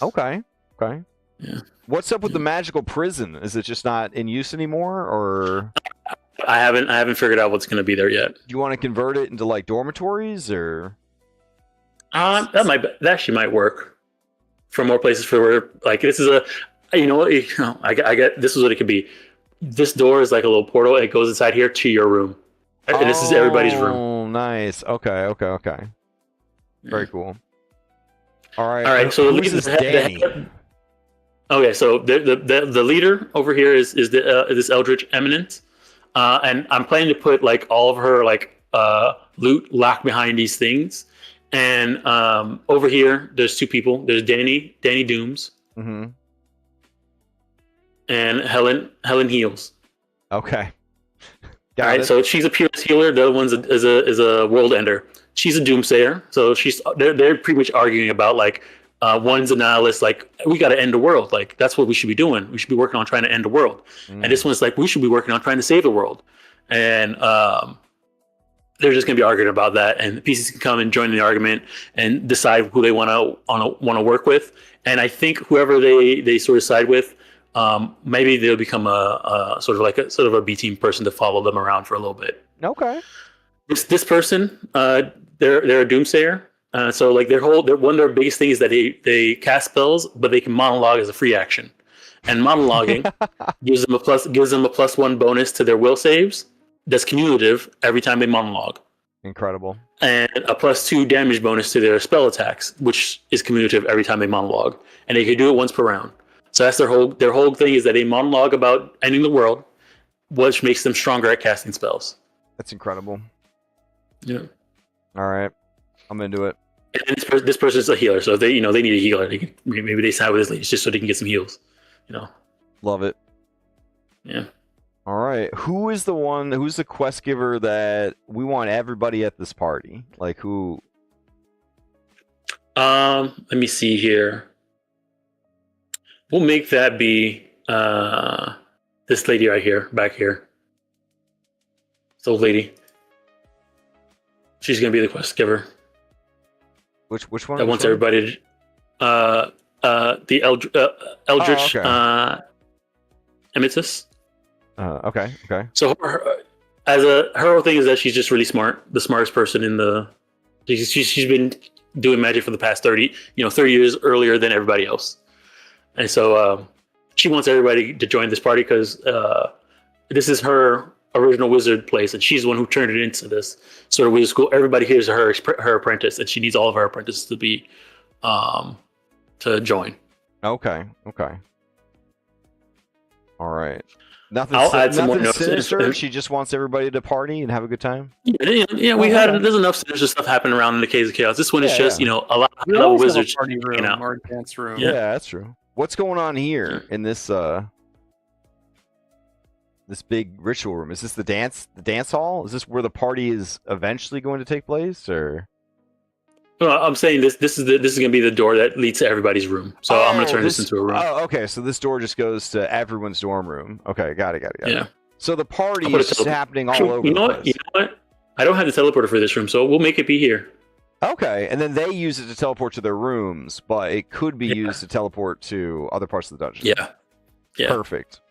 Okay. Yeah. What's up with the magical prison? Is it just not in use anymore, or? I haven't figured out what's going to be there yet. Do you want to convert it into like dormitories, or? That actually might work for more places for where like this is a I get this is what it could be. This door is like a little portal. And it goes inside here to your room, and this is everybody's room. Oh, nice. Okay. Very cool. All right. All right. So who's this Danny? Okay, so the leader over here is this Eldritch Eminence, and I'm planning to put like all of her like loot locked behind these things, and over here there's two people. There's Danny Dooms, and Helen Heals. Okay. All right, so she's a purest healer. The other one's is a world ender. She's a doomsayer. So they're pretty much arguing about like. One's a nihilist, like we got to end the world. Like that's what we should be doing. We should be working on trying to end the world. And this one's like we should be working on trying to save the world. And they're just gonna be arguing about that. And the pieces can come and join the argument and decide who they want to work with. And I think whoever they sort of side with, maybe they'll become a sort of a B team person to follow them around for a little bit. Okay. This person, they're a doomsayer. So like one of their biggest things is that they cast spells, but they can monologue as a free action, and monologuing gives them a +1 bonus to their will saves. That's cumulative every time they monologue. Incredible. And a +2 damage bonus to their spell attacks, which is cumulative every time they monologue, and they can do it once per round. So that's their whole thing is that they monologue about ending the world, which makes them stronger at casting spells. That's incredible. Yeah. All right. I'm into it. And this person's a healer, so if they they need a healer, maybe they side with this lady just so they can get some heals. Love it. Yeah. All right. Who's the quest giver that we want everybody at this party? Like who? Let me see here. We'll make that be this lady right here, back here. This old lady. She's gonna be the quest giver. Which one? That wants everybody to, the Eldritch Emetus. Okay. So her whole thing is that she's just really smart, the smartest person in the. She's been doing magic for the past 30 years earlier than everybody else, and so she wants everybody to join this party because this is her original wizard place, and she's the one who turned it into this sort of wizard school. Everybody here is her apprentice, and she needs all of her apprentices to be to join. Okay. All right. I'll add some more notes. Sinister. She just wants everybody to party and have a good time. Yeah, there's enough sinister stuff happening around in the Caves of Chaos. This one is just a lot of wizards party room or dance room. Yeah, that's true. What's going on here in this this big ritual room? Is this the dance hall? Is this where the party is eventually going to take place, or? Well, I'm saying this is going to be the door that leads to everybody's room. So I'm going to turn this into a room. Oh, okay. So this door just goes to everyone's dorm room. Okay, got it. Yeah. So the party is just happening all over. You know what? I don't have the teleporter for this room, so we'll make it be here. Okay, and then they use it to teleport to their rooms, but it could be used to teleport to other parts of the dungeon. Yeah.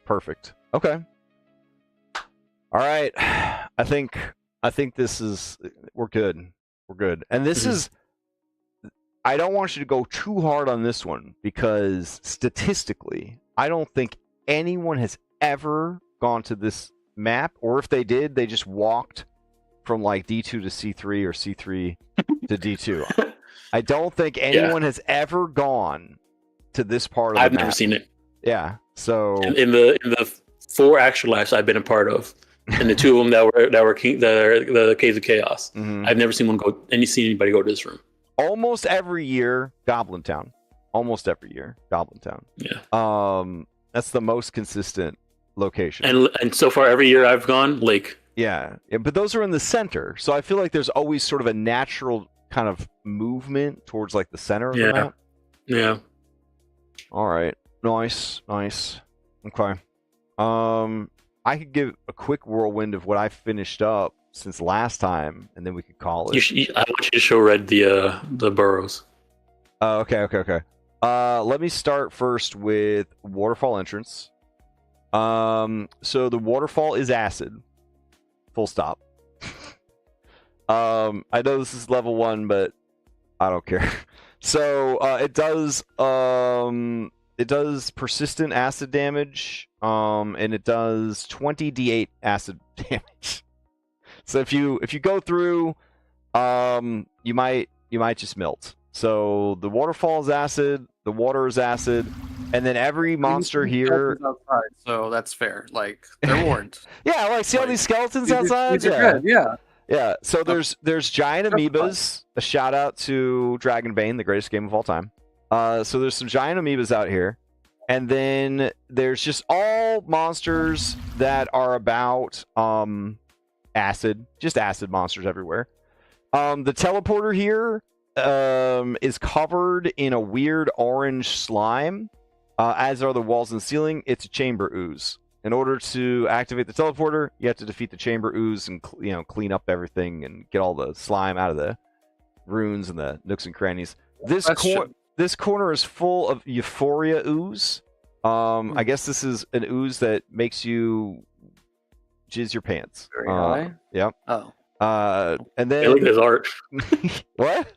Perfect. Okay. All right. I think we're good. And this is. I don't want you to go too hard on this one because statistically, I don't think anyone has ever gone to this map, or if they did, they just walked from like D2 to C3 or C3 to D2. I don't think anyone has ever gone to this part of the map. I've never seen it. Yeah. So in the 4 actual lives I've been a part of, and the 2 of them that were the Caves of Chaos, I've never seen anybody go to this room. Almost every year, Goblin Town. Yeah. That's the most consistent location. And so far, every year I've gone Lake. Yeah, but those are in the center, so I feel like there's always sort of a natural kind of movement towards like the center of the map. Yeah. All right. Nice. Okay. I could give a quick whirlwind of what I finished up since last time, and then we could call it. I want you to show Red the burrows. Okay. Let me start first with waterfall entrance. So the waterfall is acid. Full stop. I know this is level 1, but I don't care. So it does persistent acid damage, and it does 20d8 acid damage. So if you go through, you might just melt. So the waterfall is acid, the water is acid, and then every monster here. Outside, so that's fair. Like they're warned. Yeah, like see all these skeletons outside. These are good. Yeah. Yeah. So there's giant amoebas. A shout out to Dragonbane, the greatest game of all time. So there's some giant amoebas out here. And then there's just all monsters that are about acid, just acid monsters everywhere. The teleporter here is covered in a weird orange slime, as are the walls and ceiling. It's a chamber ooze. In order to activate the teleporter, you have to defeat the chamber ooze and clean up everything and get all the slime out of the runes and the nooks and crannies. This corner is full of Euphoria ooze. I guess this is an ooze that makes you jizz your pants. Very high. Yep. Oh. And then look at his art. What?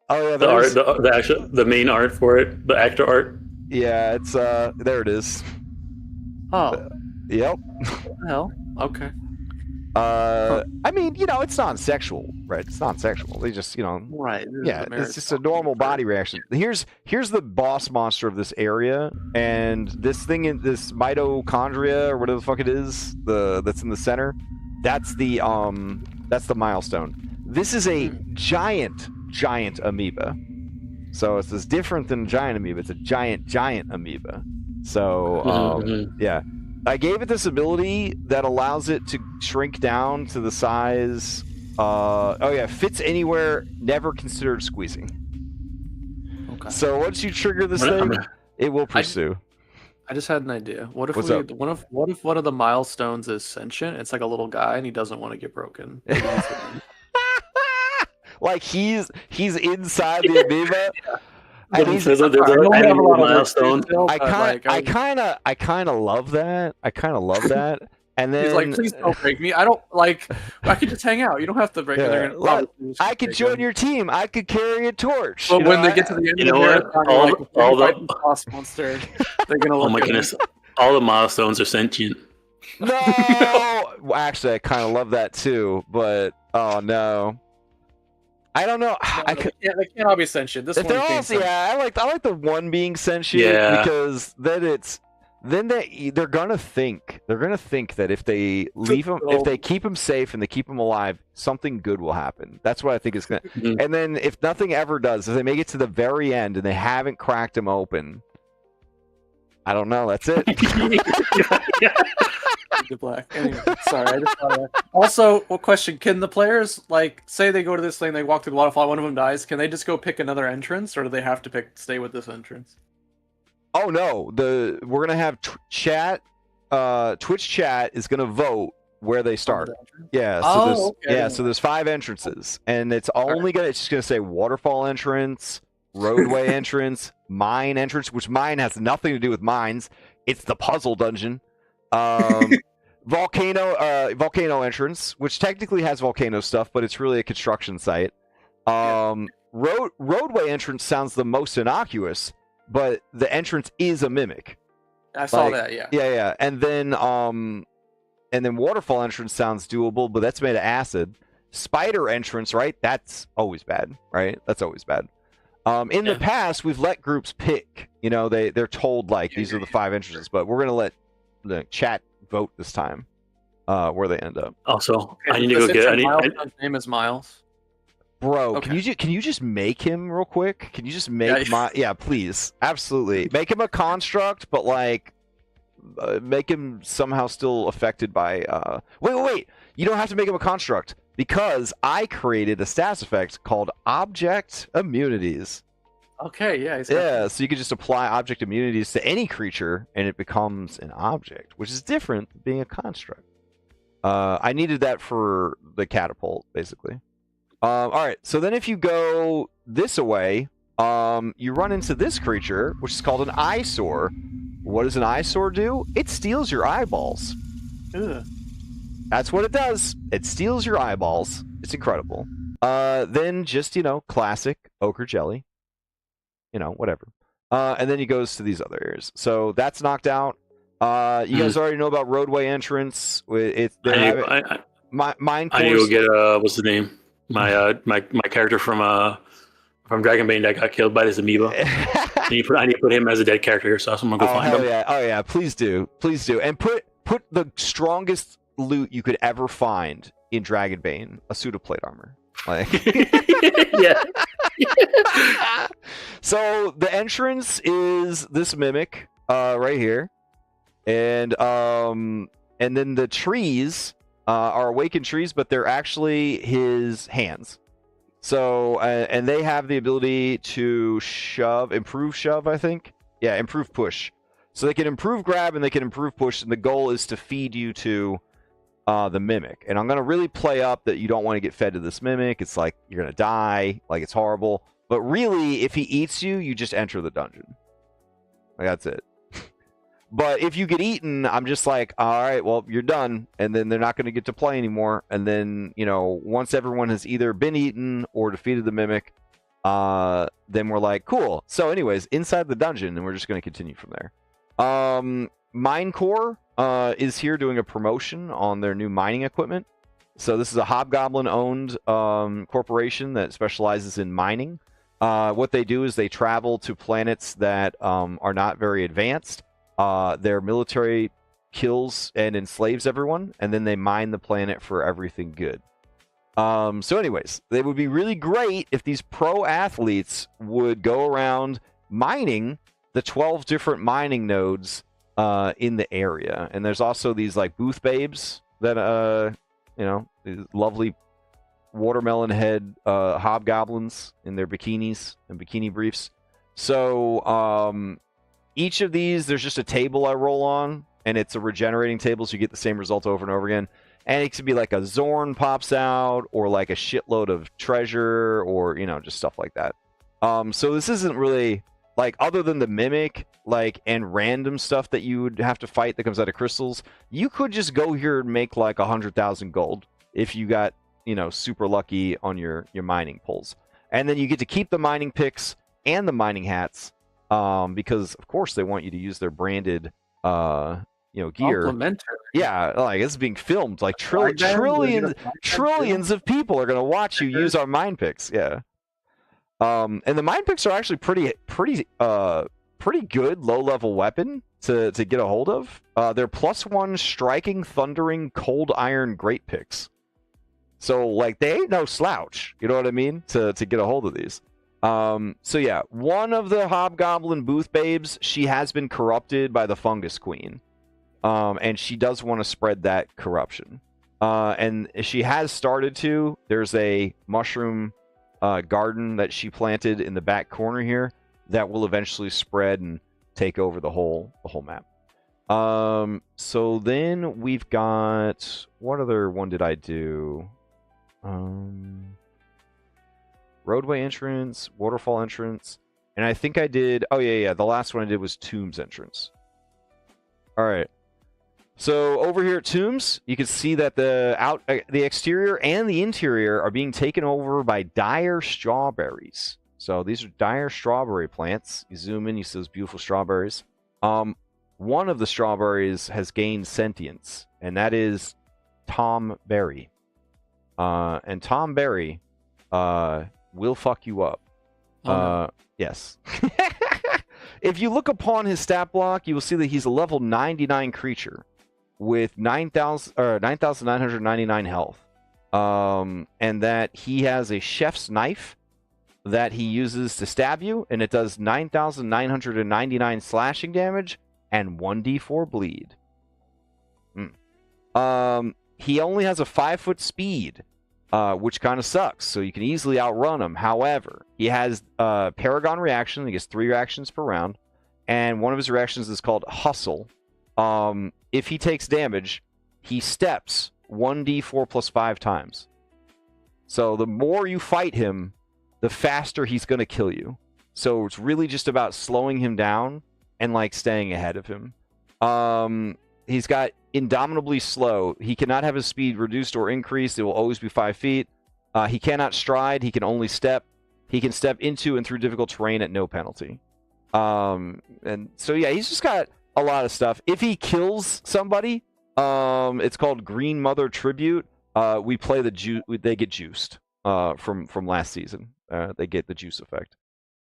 Oh yeah, the main art for it, the actor art. Yeah, it's there it is. Oh. Yep. Well, okay. I mean, it's non-sexual, right? It's non-sexual. They just, Right. Yeah, it's just a normal body reaction. Here's the boss monster of this area, and this thing in this mitochondria or whatever the fuck it is, that's in the center. That's the milestone. This is a giant amoeba. So it's different than a giant amoeba. It's a giant amoeba. So yeah. I gave it this ability that allows it to shrink down to the size. Fits anywhere, never considered squeezing. Okay. So once you trigger this thing, it will pursue. I just had an idea. What if What's up? one of the milestones is sentient? It's like a little guy, and he doesn't want to get broken. Like he's inside the amoeba. And there's a milestone. I kind of love that. And then he's like, please don't break me. I don't like. I could just hang out. You don't have to break me. I could join your team. I could carry a torch. But when they get to the end of the marathon, all the boss monster, they're gonna. Oh my goodness! All the milestones are sentient. No, well, actually, I kind of love that too. But oh no. I don't know. They can't all be sentient. This one I like the one being sentient because then they're gonna think that if they leave him, if they keep him safe and they keep him alive, something good will happen. That's what I think is gonna. Mm-hmm. And then if nothing ever does, if they make it to the very end and they haven't cracked him open, I don't know. That's it. Black. Anyway, sorry, I just thought of that. Also, what question? Can the players, say they go to this thing, they walk through the waterfall, one of them dies, can they just go pick another entrance, or do they have to stay with this entrance? Oh no, we're gonna have chat. Twitch chat is gonna vote where they start. Yeah. So so there's 5 entrances, and it's just gonna say waterfall entrance, roadway entrance, mine entrance, which mine has nothing to do with mines. It's the puzzle dungeon. Volcano entrance, which technically has volcano stuff, but it's really a construction site. Roadway entrance sounds the most innocuous, but the entrance is a mimic. I saw that, yeah. Yeah. And then waterfall entrance sounds doable, but that's made of acid. Spider entrance, right? That's always bad, right? That's always bad. In the past, we've let groups pick. They're told these are the 5 entrances, but we're gonna let the chat vote this time where they end up. Also, I need to go get. His name is Miles. Bro, can you just make him real quick? Can you just make please, absolutely, make him a construct, but make him somehow still affected by. Wait! You don't have to make him a construct because I created a stats effect called Object Immunities. Okay, yeah. Exactly. So you can just apply object immunities to any creature, and it becomes an object, which is different than being a construct. I needed that for the catapult, basically. All right, so then if you go this way, you run into this creature, which is called an eyesore. What does an eyesore do? It steals your eyeballs. Ugh. That's what it does. It steals your eyeballs. It's incredible. Then just, classic ochre jelly. Whatever. And then he goes to these other areas. So that's knocked out. You guys already know about roadway entrance. Mine I need to go get what's the name? My character from Dragonbane that got killed by this amoeba. I need to put him as a dead character here, so I'm gonna go find him. Yeah. Oh yeah, please do, and put the strongest loot you could ever find in Dragonbane, a suit of plate armor. Like, yeah. So the entrance is this mimic right here, and then the trees are awakened trees, but they're actually his hands. So and they have the ability to improve shove, I think. Yeah, improve push. So they can improve grab and they can improve push, and the goal is to feed you to the mimic. And I'm gonna really play up that you don't want to get fed to this mimic. It's like you're gonna die, like it's horrible. But really, if he eats you, you just enter the dungeon. Like, that's it. But if you get eaten, I'm just like, all right, well, you're done. And then they're not going to get to play anymore. And then, once everyone has either been eaten or defeated the mimic, then we're like, cool. So anyways, inside the dungeon, and we're just going to continue from there. Minecore is here doing a promotion on their new mining equipment. So this is a Hobgoblin-owned corporation that specializes in mining. What they do is they travel to planets that are not very advanced. Their military kills and enslaves everyone, and then they mine the planet for everything good. So anyways, it would be really great if these pro athletes would go around mining the 12 different mining nodes in the area. And there's also these like booth babes that these lovely watermelon head hobgoblins in their bikinis and bikini briefs. So each of these, there's just a table I roll on, and it's a regenerating table, so you get the same result over and over again. And it could be like a Zorn pops out, or like a shitload of treasure, or just stuff like that. So this isn't really like, other than the mimic, like, and random stuff that you would have to fight that comes out of crystals. You could just go here and make like 100,000 gold if you got super lucky on your mining pulls, and then you get to keep the mining picks and the mining hats. Because of course they want you to use their branded gear. Yeah, like it's being filmed. Like trillions of people are gonna watch you use our mine picks. Yeah. And the mine picks are actually pretty good low level weapon to get a hold of. They're +1 striking, thundering, cold iron great picks. So like they ain't no slouch. You know what I mean? To get a hold of these. So yeah, one of the Hobgoblin booth babes, she has been corrupted by the Fungus Queen. And she does want to spread that corruption. And she has started to. There's a mushroom garden that she planted in the back corner here that will eventually spread and take over the whole map. So then we've got, what other one did I do? Roadway entrance, waterfall entrance, and I think I did. Oh yeah. The last one I did was Tombs entrance. All right. So over here at Tombs, you can see that the exterior and the interior are being taken over by dire strawberries. So these are dire strawberry plants. You zoom in, you see those beautiful strawberries. One of the strawberries has gained sentience, and that is Tom Berry. And Tom Berry will fuck you up. No. Yes. If you look upon his stat block, you will see that he's a level 99 creature with 9,999 health. And that he has a chef's knife that he uses to stab you, and it does 9,999 slashing damage and 1d4 bleed. He only has a 5-foot speed, which kind of sucks, so you can easily outrun him. However, he has Paragon reaction. He gets 3 reactions per round, and one of his reactions is called Hustle. If he takes damage, he steps 1d4 plus 5 times. So the more you fight him, the faster he's going to kill you. So it's really just about slowing him down and like staying ahead of him. He's got Indomitably Slow. He cannot have his speed reduced or increased. It will always be 5 feet. He cannot stride. He can only step. He can step into and through difficult terrain at no penalty. And so yeah, he's just got a lot of stuff. If he kills somebody, it's called Green Mother Tribute. We play they get juiced from last season. They get the juice effect.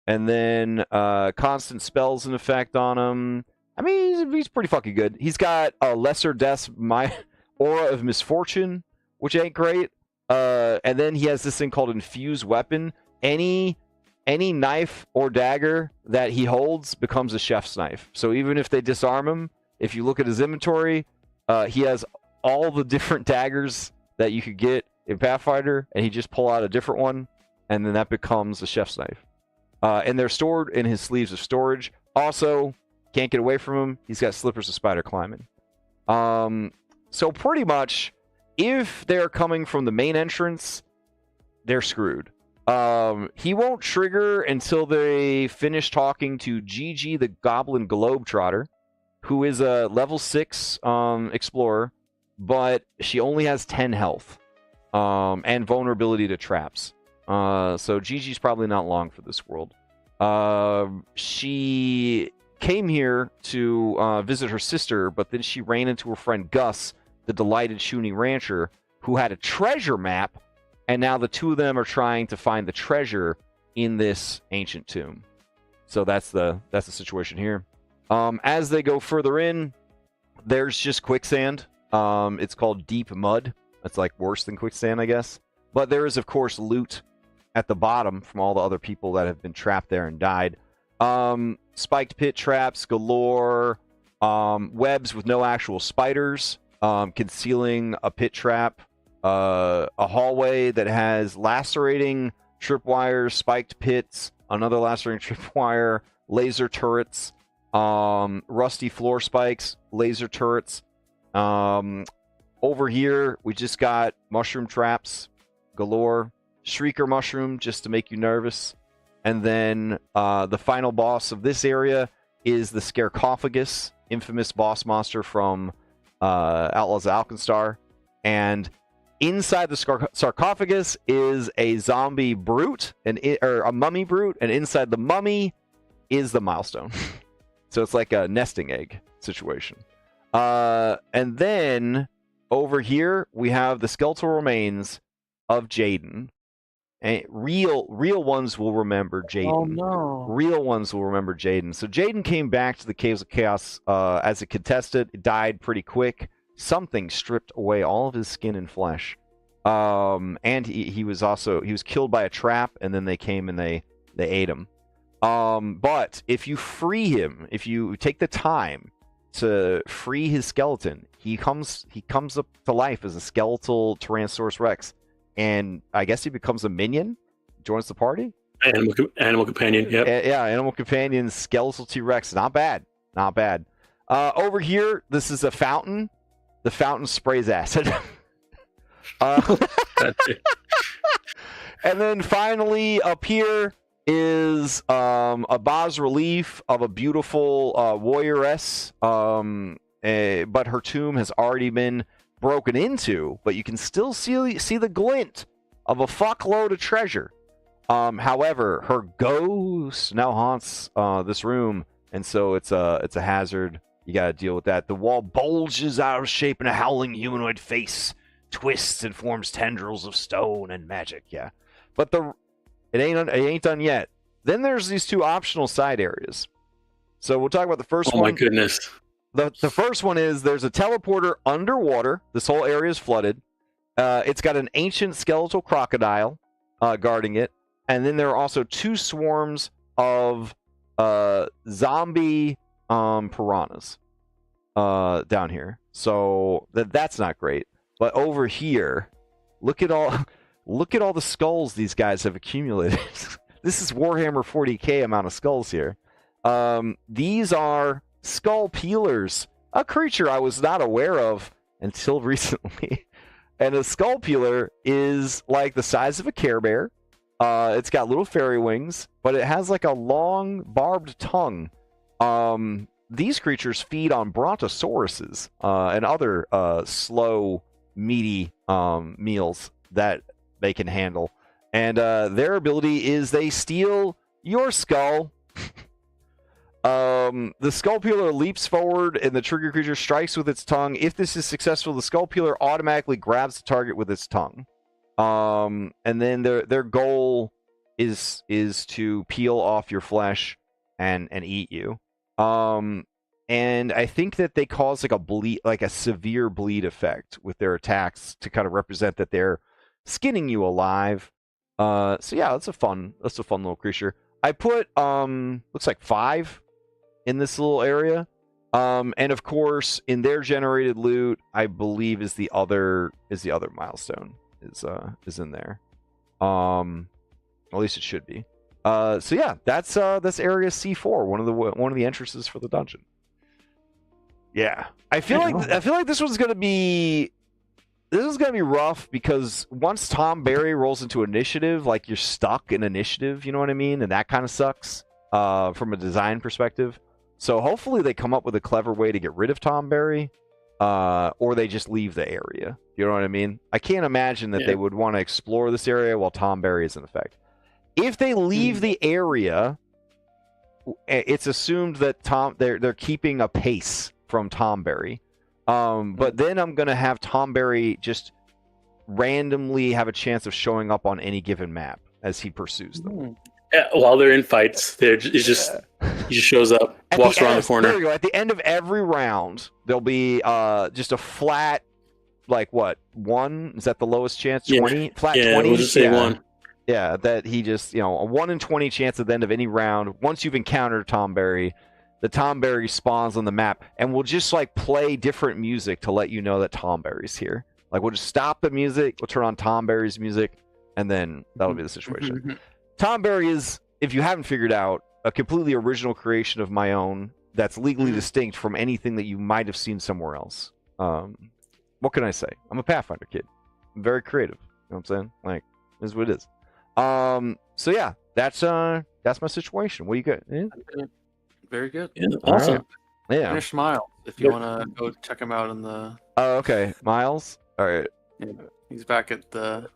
And then constant spells in effect on him. I mean, he's pretty fucking good. He's got a Lesser Death's Aura of Misfortune, which ain't great. And then he has this thing called Infuse Weapon. Any knife or dagger that he holds becomes a chef's knife. So even if they disarm him, if you look at his inventory, he has all the different daggers that you could get in Pathfinder, and he just pull out a different one, and then that becomes a chef's knife. And they're stored in his sleeves of storage. Also, can't get away from him. He's got Slippers of Spider Climbing. So pretty much, if they're coming from the main entrance, they're screwed. He won't trigger until they finish talking to Gigi the Goblin Globetrotter, who is a level 6 explorer, but she only has 10 health and vulnerability to traps. So Gigi's probably not long for this world. She came here to visit her sister, but then she ran into her friend Gus, the delighted Shuni rancher, who had a treasure map, and now the two of them are trying to find the treasure in this ancient tomb. So that's the situation here. As they go further in, there's just quicksand. It's called deep mud. That's like worse than quicksand, I guess. But there is, of course, loot at the bottom from all the other people that have been trapped there and died. Spiked pit traps galore. Webs with no actual spiders, concealing a pit trap. A hallway that has lacerating tripwires, spiked pits, another lacerating tripwire, laser turrets, rusty floor spikes, laser turrets. Over here, we just got mushroom traps galore. Shrieker mushroom, just to make you nervous. And then the final boss of this area is the Scarcophagus, infamous boss monster from Outlaws of Alkenstar. And inside the sarcophagus is a zombie brute, or a mummy brute, and inside the mummy is the milestone. So it's like a nesting egg situation. And then over here we have the skeletal remains of Jaden. And real ones will remember Jaden. Oh no! Real ones will remember Jaden. So Jaden came back to the Caves of Chaos as a contestant. It died pretty quick. Something stripped away all of his skin and flesh. And he was killed by a trap, and then they came and they ate him. But if you free him, if you take the time to free his skeleton, he comes up to life as a skeletal Tyrannosaurus Rex. And I guess he becomes a minion, joins the party. Animal companion, yep. Yeah, animal companion, skeletal T-Rex. Not bad. Over here, this is a fountain. The fountain sprays acid. And then finally, up here is a bas relief of a beautiful warrioress. But her tomb has already been broken into, but you can still see the glint of a fuckload of treasure. However, her ghost now haunts this room, and so it's a hazard. You gotta deal with that. The wall bulges out of shape in a howling humanoid face, twists and forms tendrils of stone and magic. Yeah, but it ain't done yet. Then there's these two optional side areas. So we'll talk about the first one. Oh my goodness. The first one is there's a teleporter underwater. This whole area is flooded. It's got an ancient skeletal crocodile guarding it. And then there are also two swarms of zombie piranhas down here. So that's not great. But over here, look at all the skulls these guys have accumulated. This is Warhammer 40k amount of skulls here. These are skull peelers, a creature I was not aware of until recently. And a skull peeler is like the size of a Care Bear. It's got little fairy wings, but it has like a long barbed tongue. These creatures feed on brontosauruses and other slow, meaty meals that they can handle. And their ability is they steal your skull. The skull peeler leaps forward and the trigger creature strikes with its tongue. If this is successful, the skull peeler automatically grabs the target with its tongue. And then their goal is to peel off your flesh and eat you. And I think that they cause like a bleed, like a severe bleed effect with their attacks to kind of represent that they're skinning you alive. So yeah, that's a fun little creature. I put looks like 5 in this little area. And of course, in their generated loot, I believe is the other milestone is in there. At least it should be. So yeah, that's area C4, one of the entrances for the dungeon. Yeah, I feel like this one's gonna be rough because once Tom Berry rolls into initiative, like you're stuck in initiative, you know what I mean, and that kind of sucks from a design perspective. So hopefully they come up with a clever way to get rid of Tom Berry, or they just leave the area. You know what I mean? I can't imagine that they would want to explore this area while Tom Berry is in effect. If they leave the area, it's assumed that they're keeping a pace from Tom Berry. But then I'm going to have Tom Berry just randomly have a chance of showing up on any given map as he pursues them. While they're in fights, he just shows up, walks around the corner. There you go. At the end of every round, there'll be just a flat, like what, 1? Is that the lowest chance? 20? Flat 20? We'll just say 1. Yeah, that he just, a 1 in 20 chance at the end of any round. Once you've encountered Tom Berry, the Tom Berry spawns on the map, and we'll just like play different music to let you know that Tom Berry's here. Like we'll just stop the music, we'll turn on Tom Berry's music, and then that'll be the situation. Tom Berry is, if you haven't figured out, a completely original creation of my own that's legally distinct from anything that you might have seen somewhere else. What can I say? I'm a Pathfinder kid. I'm very creative. You know what I'm saying? Like, this is what it is. So yeah, that's my situation. What do you got? Yeah? Very good. Yeah, awesome. Right. Yeah. Finish Miles if you want to go check him out in the. Oh, okay. Miles. All right. Yeah, he's back at the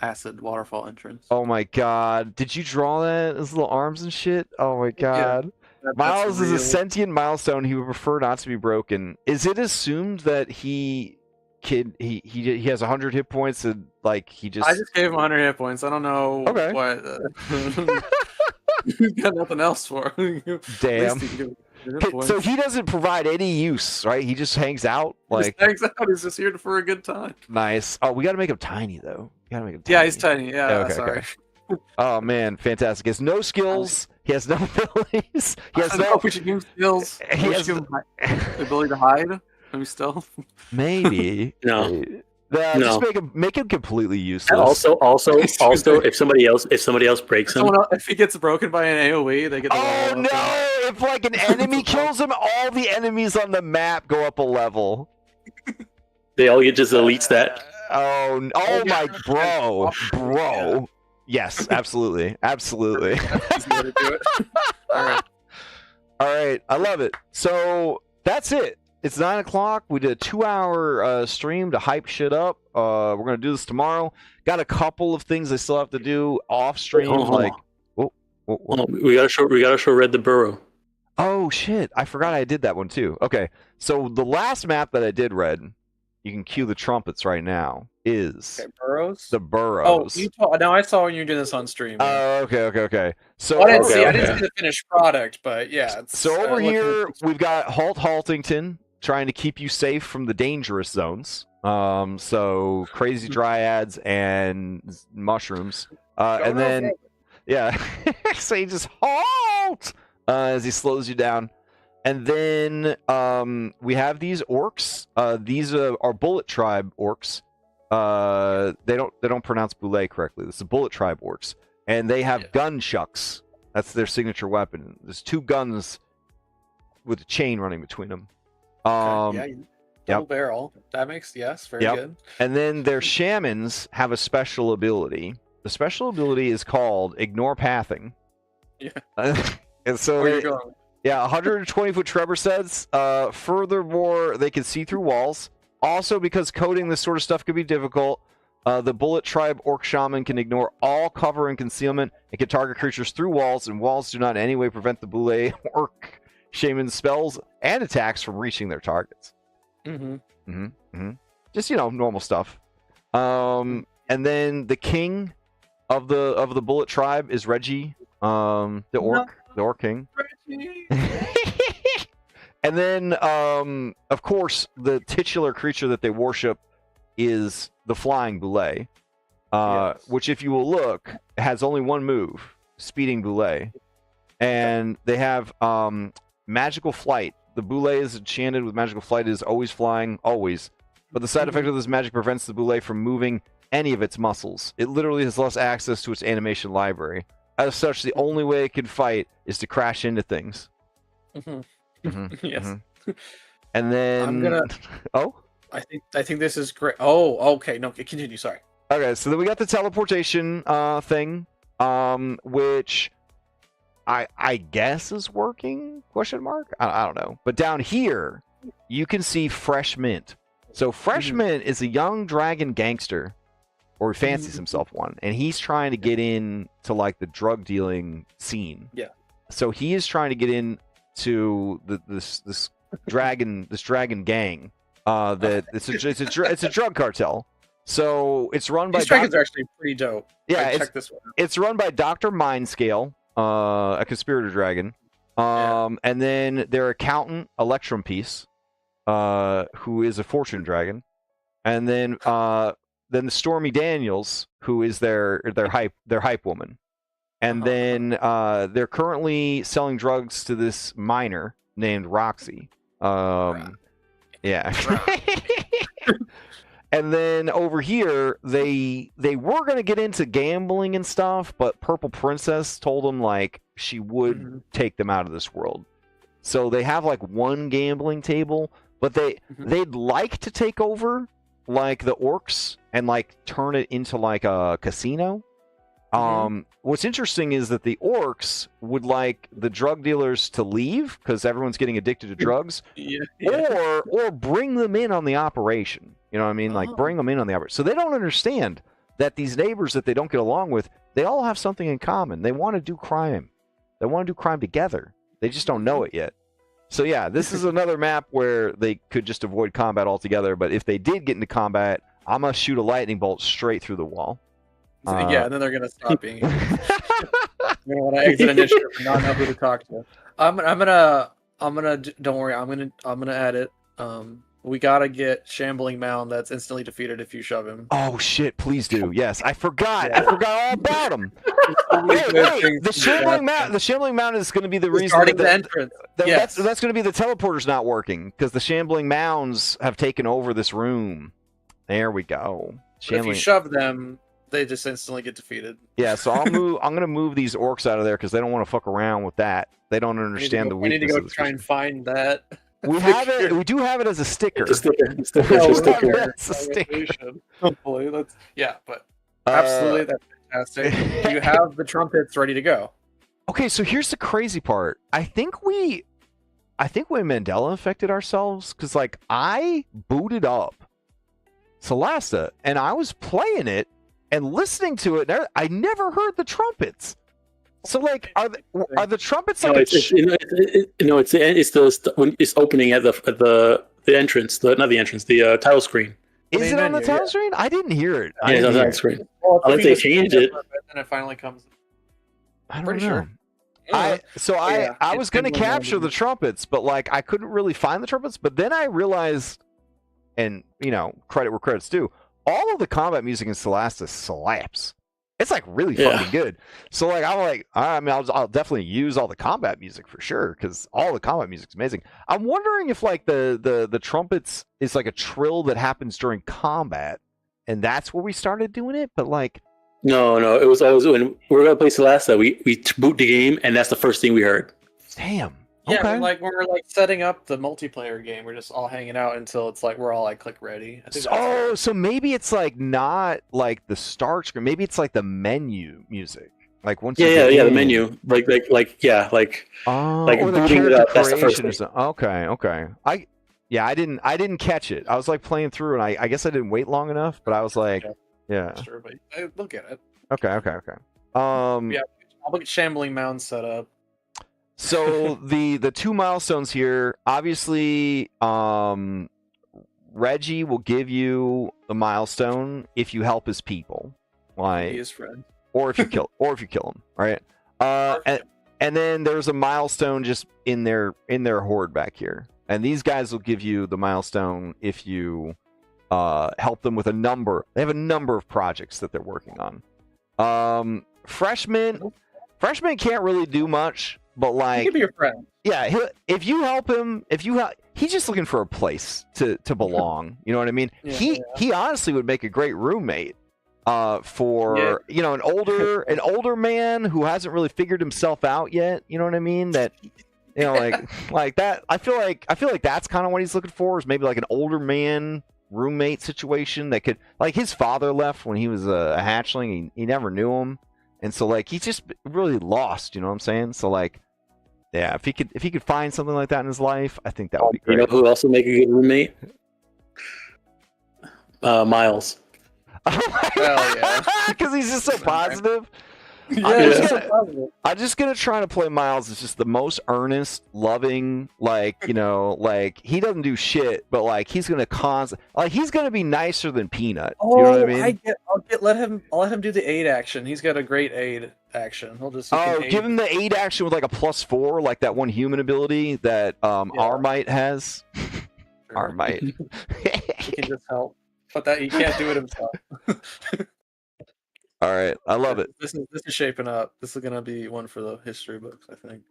acid waterfall entrance. Oh my God! Did you draw that? His little arms and shit. Oh my God! Yeah, Miles is a sentient milestone. He would prefer not to be broken. Is it assumed that he has 100 hit points and like he just? I just gave him 100 hit points. I don't know what. He's got nothing else for him. Damn. So he doesn't provide any use, right? He just hangs out. Like hangs out. He's just here for a good time. Nice. Oh, we got to make him tiny though. Yeah, he's tiny. Yeah, okay, sorry. Okay. Oh man, fantastic. He has no skills. He has no abilities. He has no. We should give him skills. He has the ability to hide. Maybe stealth. Maybe. No. Just make him completely useless. And also, if somebody else breaks him, if he gets broken by an AOE, they get. Oh no! If like an enemy kills him, all the enemies on the map go up a level. They all get just elite stat. Oh my bro. Yes, absolutely. All right. I love it. So that's it. It's 9 o'clock. We did a 2-hour stream to hype shit up. We're gonna do this tomorrow. Got a couple of things I still have to do off stream. We gotta show Red the Burrow. Oh shit! I forgot I did that one too. Okay, so the last map that I did, Red, you can cue the trumpets right now. Is burrows? The burrows. Oh, now I saw when you were doing this on stream. Oh, okay. So I didn't see the finished product, but yeah. So over here we've got Haltington trying to keep you safe from the dangerous zones. So crazy dryads and mushrooms. And then so you just halt as he slows you down. And then we have these orcs. These are Bullet Tribe orcs. They don't pronounce Boule correctly. This is Bullet Tribe orcs, and they have gun chucks. That's their signature weapon. There's 2 guns with a chain running between them. Double barrel. That makes very good. And then their shamans have a special ability. The special ability is called Ignore Pathing. Yeah. And so 120-foot Trevor says. Furthermore, they can see through walls. Also, because coding this sort of stuff can be difficult, The Bullet Tribe Orc Shaman can ignore all cover and concealment and can target creatures through walls, and walls do not in any way prevent the Bullet Orc Shaman's spells and attacks from reaching their targets. Just, normal stuff. And then the king of the Bullet Tribe is Reggie, the Orc King. And then, of course, the titular creature that they worship is the Flying Boule, which, if you will look, has only one move, Speeding Boule. And they have Magical Flight. The Boule is enchanted with Magical Flight. It is always flying, always. But the side effect of this magic prevents the Boule from moving any of its muscles. It literally has less access to its animation library. As such, the only way it can fight is to crash into things. Yes. And then... I'm gonna... Oh? I think this is great. Oh, okay. No, continue. Sorry. Okay, so then we got the teleportation thing, which I guess is working? Question mark? I don't know. But down here, you can see Fresh Mint. So Fresh Mint is a young dragon gangster, or he fancies himself one, and he's trying to get in to like the drug dealing scene. Yeah. So he is trying to get in to this dragon gang. That it's a drug cartel. So it's run by... These dragons are actually pretty dope. Yeah, check this one out. It's run by Dr. Mindscale, a conspirator dragon. And then their accountant, Electrum Piece, who is a fortune dragon. And then the Stormy Daniels, who is their hype woman. And then they're currently selling drugs to this miner named Roxy. Yeah. And then over here, they were going to get into gambling and stuff, but Purple Princess told them like she would take them out of this world. So they have like one gambling table, but they'd like to take over like the orcs and like turn it into like a casino. What's interesting is that the orcs would like the drug dealers to leave because everyone's getting addicted to drugs, or bring them in on the operation. You know what I mean? Like bring them in on the operation. So they don't understand that these neighbors that they don't get along with, they all have something in common. They want to do crime. They want to do crime together. They just don't know it yet. So yeah, this is another map where they could just avoid combat altogether. But if they did get into combat, I'm gonna shoot a lightning bolt straight through the wall. Yeah, and then they're gonna stop being. They're gonna want to exit initiative and not know who to talk to. I'm gonna. Don't worry. I'm gonna add it. We gotta get Shambling Mound that's instantly defeated if you shove him. Oh shit! Please do. Yes, I forgot. I forgot all about him. Wait, the Shambling Mound is going to be the reason. Starting the entrance. That's going to be the teleporter's not working because the Shambling Mounds have taken over this room. There we go. If you shove them, they just instantly get defeated. Yeah, so I'm going to move these orcs out of there because they don't want to fuck around with that. They don't understand the weakness. We need to go try and find that. We have it. We do have it as a sticker. It's a sticker. It's a sticker. Hopefully, but absolutely, that's fantastic. Do you have the trumpets ready to go? Okay, so here's the crazy part. I think we Mandela affected ourselves because like I booted up Celasta and I was playing it and listening to it. And I never heard the trumpets. So like, are the trumpets like? It's opening at the entrance, not the entrance, the title screen. Is it on the title screen? I didn't hear it. Yeah, it's on the title screen. Well, unless they changed it, and it finally comes. I don't know. I was going to capture the trumpets, but like I couldn't really find the trumpets. But then I realized, and credit where credit's due, all of the combat music in Celasta slaps. It's like really fucking good. So like I'm like, I'll definitely use all the combat music for sure because all the combat music's amazing. I'm wondering if like the trumpets is like a trill that happens during combat, and that's where we started doing it. But like, no, it was always when we were gonna play Celasta. We boot the game, and that's the first thing we heard. Damn. Yeah, okay. we're setting up the multiplayer game. We're just all hanging out until it's like we're all like click ready. So maybe it's like not like the start screen. Maybe it's like the menu music. Like once. Yeah, the menu. Like or the booting it up. That's the first thing. Okay. I didn't catch it. I was like playing through, and I guess I didn't wait long enough. But I was like, Yeah. Sure, but they'll get it. Okay. Yeah, I'll get Shambling Mound set up. So the 2 milestones here, obviously, Reggie will give you the milestone if you help his people, like, Be his friend. or if you kill him, right? And then there's a milestone just in their horde back here, and these guys will give you the milestone if you help them with a number. They have a number of projects that they're working on. Freshmen can't really do much, but like, He can be your friend. yeah, if you help him, he's just looking for a place to belong. You know what I mean? Yeah, He honestly would make a great roommate for an older man who hasn't really figured himself out yet. You know what I mean? That like that. I feel like that's kind of what he's looking for, is maybe like an older man roommate situation that could, like, his father left when he was a hatchling. He never knew him, and so like he's just really lost. You know what I'm saying? So like, yeah, if he could find something like that in his life, I think that would be great. You know who else would make a good roommate? Miles. Hell yeah. Because he's just so positive. I'm just gonna try to play Miles as just the most earnest, loving, like, like, he doesn't do shit, but like he's gonna he's gonna be nicer than Peanut. Oh, you know what I mean? I'll let him do the aid action. He's got a great aid action. He can give him the aid action with like a +4, like that one human ability that Armite has. Sure. Armite. He can just help, but he can't do it himself. All right, I love it. This is shaping up. This is gonna be one for the history books, I think.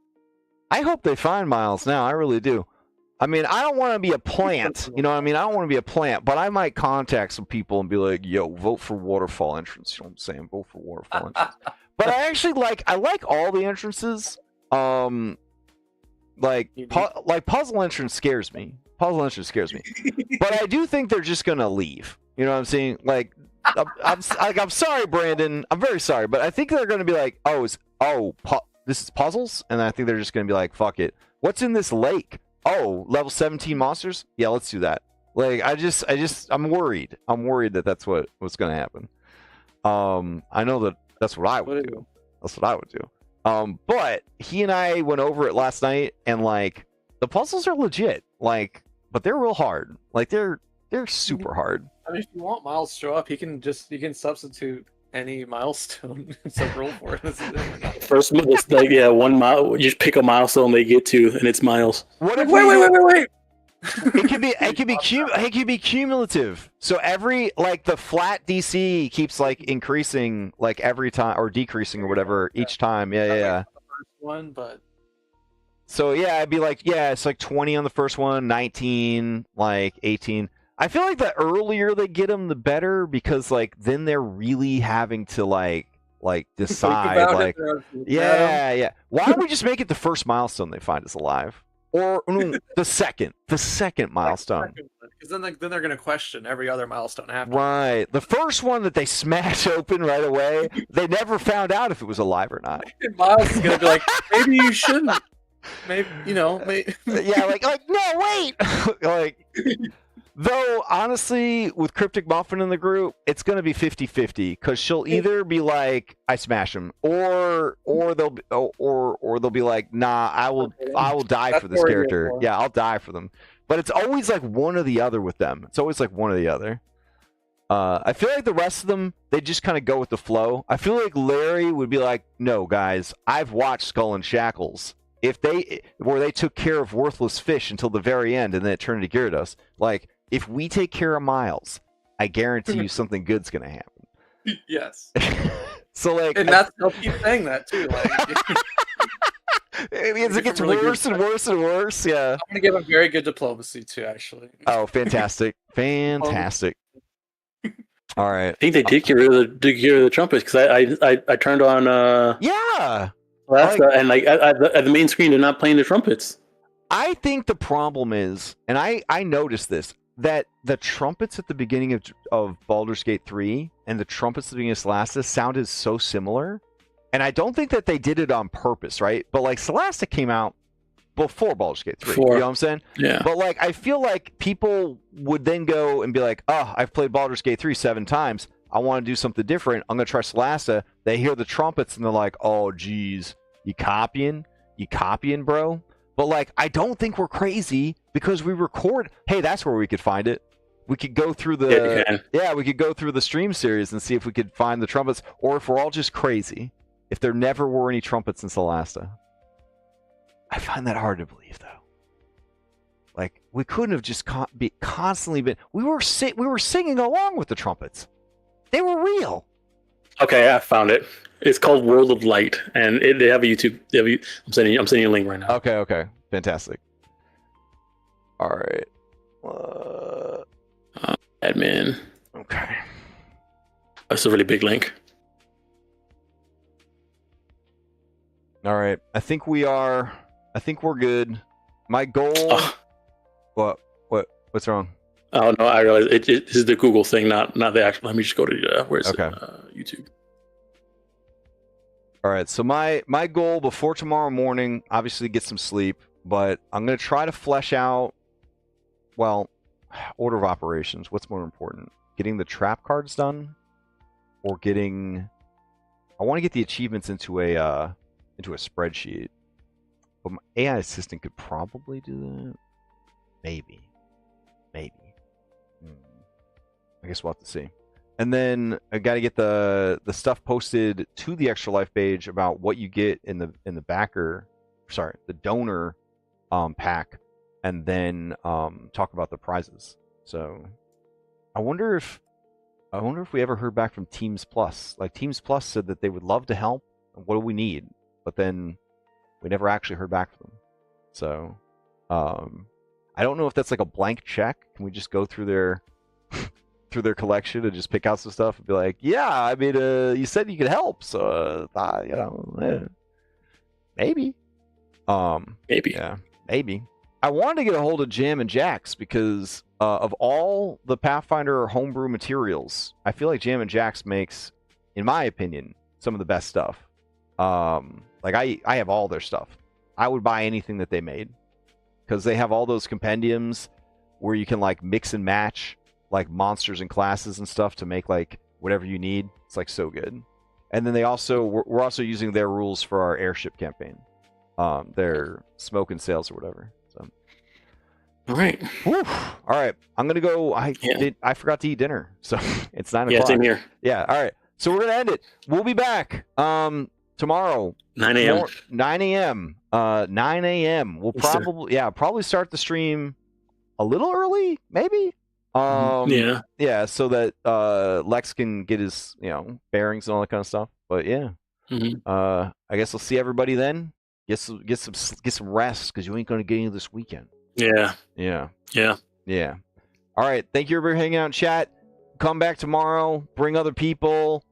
I hope they find Miles now. I really do. I mean, I don't want to be a plant. You know what I mean? I don't want to be a plant, but I might contact some people and be like, "Yo, vote for Waterfall entrance." You know what I'm saying? Vote for Waterfall entrance. But I actually like all the entrances. Like puzzle entrance scares me. But I do think they're just gonna leave. You know what I'm saying? Like, I'm sorry, Brandon. I'm very sorry, but I think they're gonna be like, this is puzzles, and I think they're just gonna be like, fuck it. What's in this lake? Oh, level 17 monsters? Yeah, let's do that. Like, I'm worried. I'm worried that that's what's gonna happen. I know that's what I would do. That's what I would do. But he and I went over it last night, and like, the puzzles are legit. Like, but they're real hard. Like, they're super hard. I mean, if you want Miles to show up, you can substitute any milestone. It's a roll for it. First, it's like 1 mile. You just pick a milestone they get to, and it's Miles. What if wait. It could be cumulative. So every, like, the flat DC keeps like increasing like every time, or decreasing or whatever each time. Yeah. The first one, but so yeah, it'd be like, it's like 20 on the first one, 19, like 18. I feel like the earlier they get them, the better, because like then they're really having to like decide, like, yeah. Why don't we just make it the first milestone they find us alive, or the second milestone? Because then they're gonna question every other milestone after. Right, the first one that they smash open right away, they never found out if it was alive or not. Miles is gonna be like, maybe you shouldn't. Maybe Yeah, like no, wait, like. Though, honestly, with Cryptic Muffin in the group, it's going to be 50-50, because she'll either be like, I smash him, or they'll be like, nah, I will die for this character. Yeah, I'll die for them. But it's always like one or the other with them. It's always like one or the other. I feel like the rest of them, they just kind of go with the flow. I feel like Larry would be like, no, guys, I've watched Skull and Shackles. Where they took care of worthless fish until the very end, and then it turned to Gyarados. Like, if we take care of Miles, I guarantee you something good's gonna happen. Yes. So like, and they'll keep saying that too. Like, it gets really worse and worse and worse. Yeah. I'm gonna give him very good diplomacy too, actually. Oh, fantastic! All right. I think they did get rid of the trumpets, because I turned on yeah. And like at the main screen, they're not playing the trumpets. I think the problem is, and I noticed this, that the trumpets at the beginning of Baldur's Gate 3 and the trumpets at the beginning of Celestis sounded so similar. And I don't think that they did it on purpose, right? But like, Celestia came out before Baldur's Gate 3. You know what I'm saying? Yeah. But like, I feel like people would then go and be like, oh, I've played Baldur's Gate 3 7 times. I want to do something different. I'm going to try Solasta. They hear the trumpets and they're like, oh, geez, you copying, bro? But like, I don't think we're crazy because we record. Hey, that's where we could find it. We could go through we could go through the stream series and see if we could find the trumpets, or if we're all just crazy. If there never were any trumpets in Solasta. I find that hard to believe, though. Like, we couldn't have just constantly been. We were singing along with the trumpets. They were real. Okay, I found it. It's called World of Light, and they have a YouTube. I'm sending you a link right now. Okay, fantastic. All right. Admin. Okay. That's a really big link. All right. I think we're good. My goal. Oh. What's wrong? Oh no, I realize this is the Google thing, not the actual. Let me just go to where's it? YouTube. All right. So my goal before tomorrow morning, obviously get some sleep, but I'm gonna try to flesh out. Well, order of operations. What's more important? Getting the trap cards done, or getting? I want to get the achievements into a spreadsheet, but my AI assistant could probably do that. Maybe. I guess we'll have to see. And then I got to get the stuff posted to the Extra Life page about what you get in the donor pack, and then talk about the prizes. So I wonder if we ever heard back from Teams Plus. Like, Teams Plus said that they would love to help. What do we need? But then we never actually heard back from them. So I don't know if that's like a blank check. Can we just go through their collection and just pick out some stuff and be like, yeah, I mean, you said you could help, so maybe. Maybe. Yeah, maybe. I wanted to get a hold of Jam and Jax because of all the Pathfinder homebrew materials, I feel like Jam and Jax makes, in my opinion, some of the best stuff. Like I have all their stuff. I would buy anything that they made because they have all those compendiums where you can like mix and match like monsters and classes and stuff to make like whatever you need. It's like so good. And then we're also using their rules for our airship campaign, their smoke and sails or whatever. So, all right. Whew. All right, I'm gonna go. I forgot to eat dinner, so it's 9 o'clock. Yeah, same here. Yeah. All right. So we're gonna end it. We'll be back tomorrow. 9 a.m. 9 a.m. 9 a.m. We'll probably start the stream a little early, maybe. Yeah, so that Lex can get his bearings and all that kind of stuff. But yeah, I guess we'll see everybody then. Get some rest because you ain't gonna get any this weekend. Yeah. All right, thank you for hanging out in chat. Come back tomorrow. Bring other people.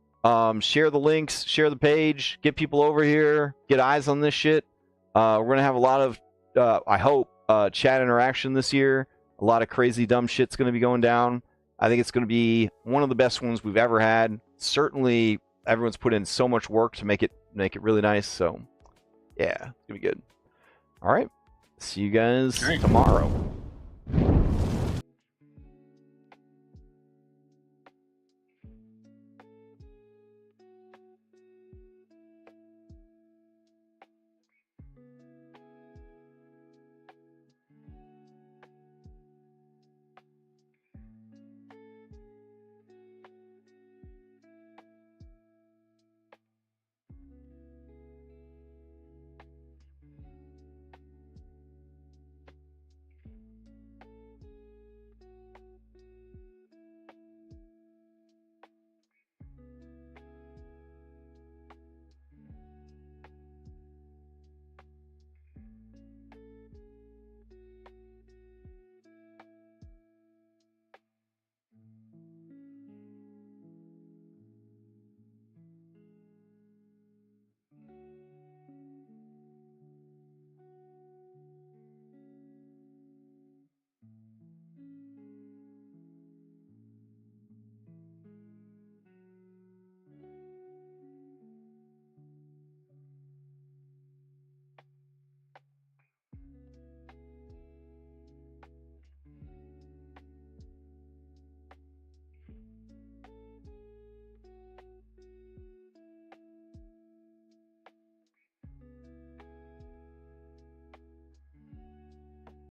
Share the links. Share the page. Get people over here. Get eyes on this shit. We're gonna have a lot of, I hope, chat interaction this year. A lot of crazy dumb shit's going to be going down. I think it's going to be one of the best ones we've ever had. Certainly, everyone's put in so much work to make it really nice. So, yeah, it's going to be good. All right. See you guys tomorrow.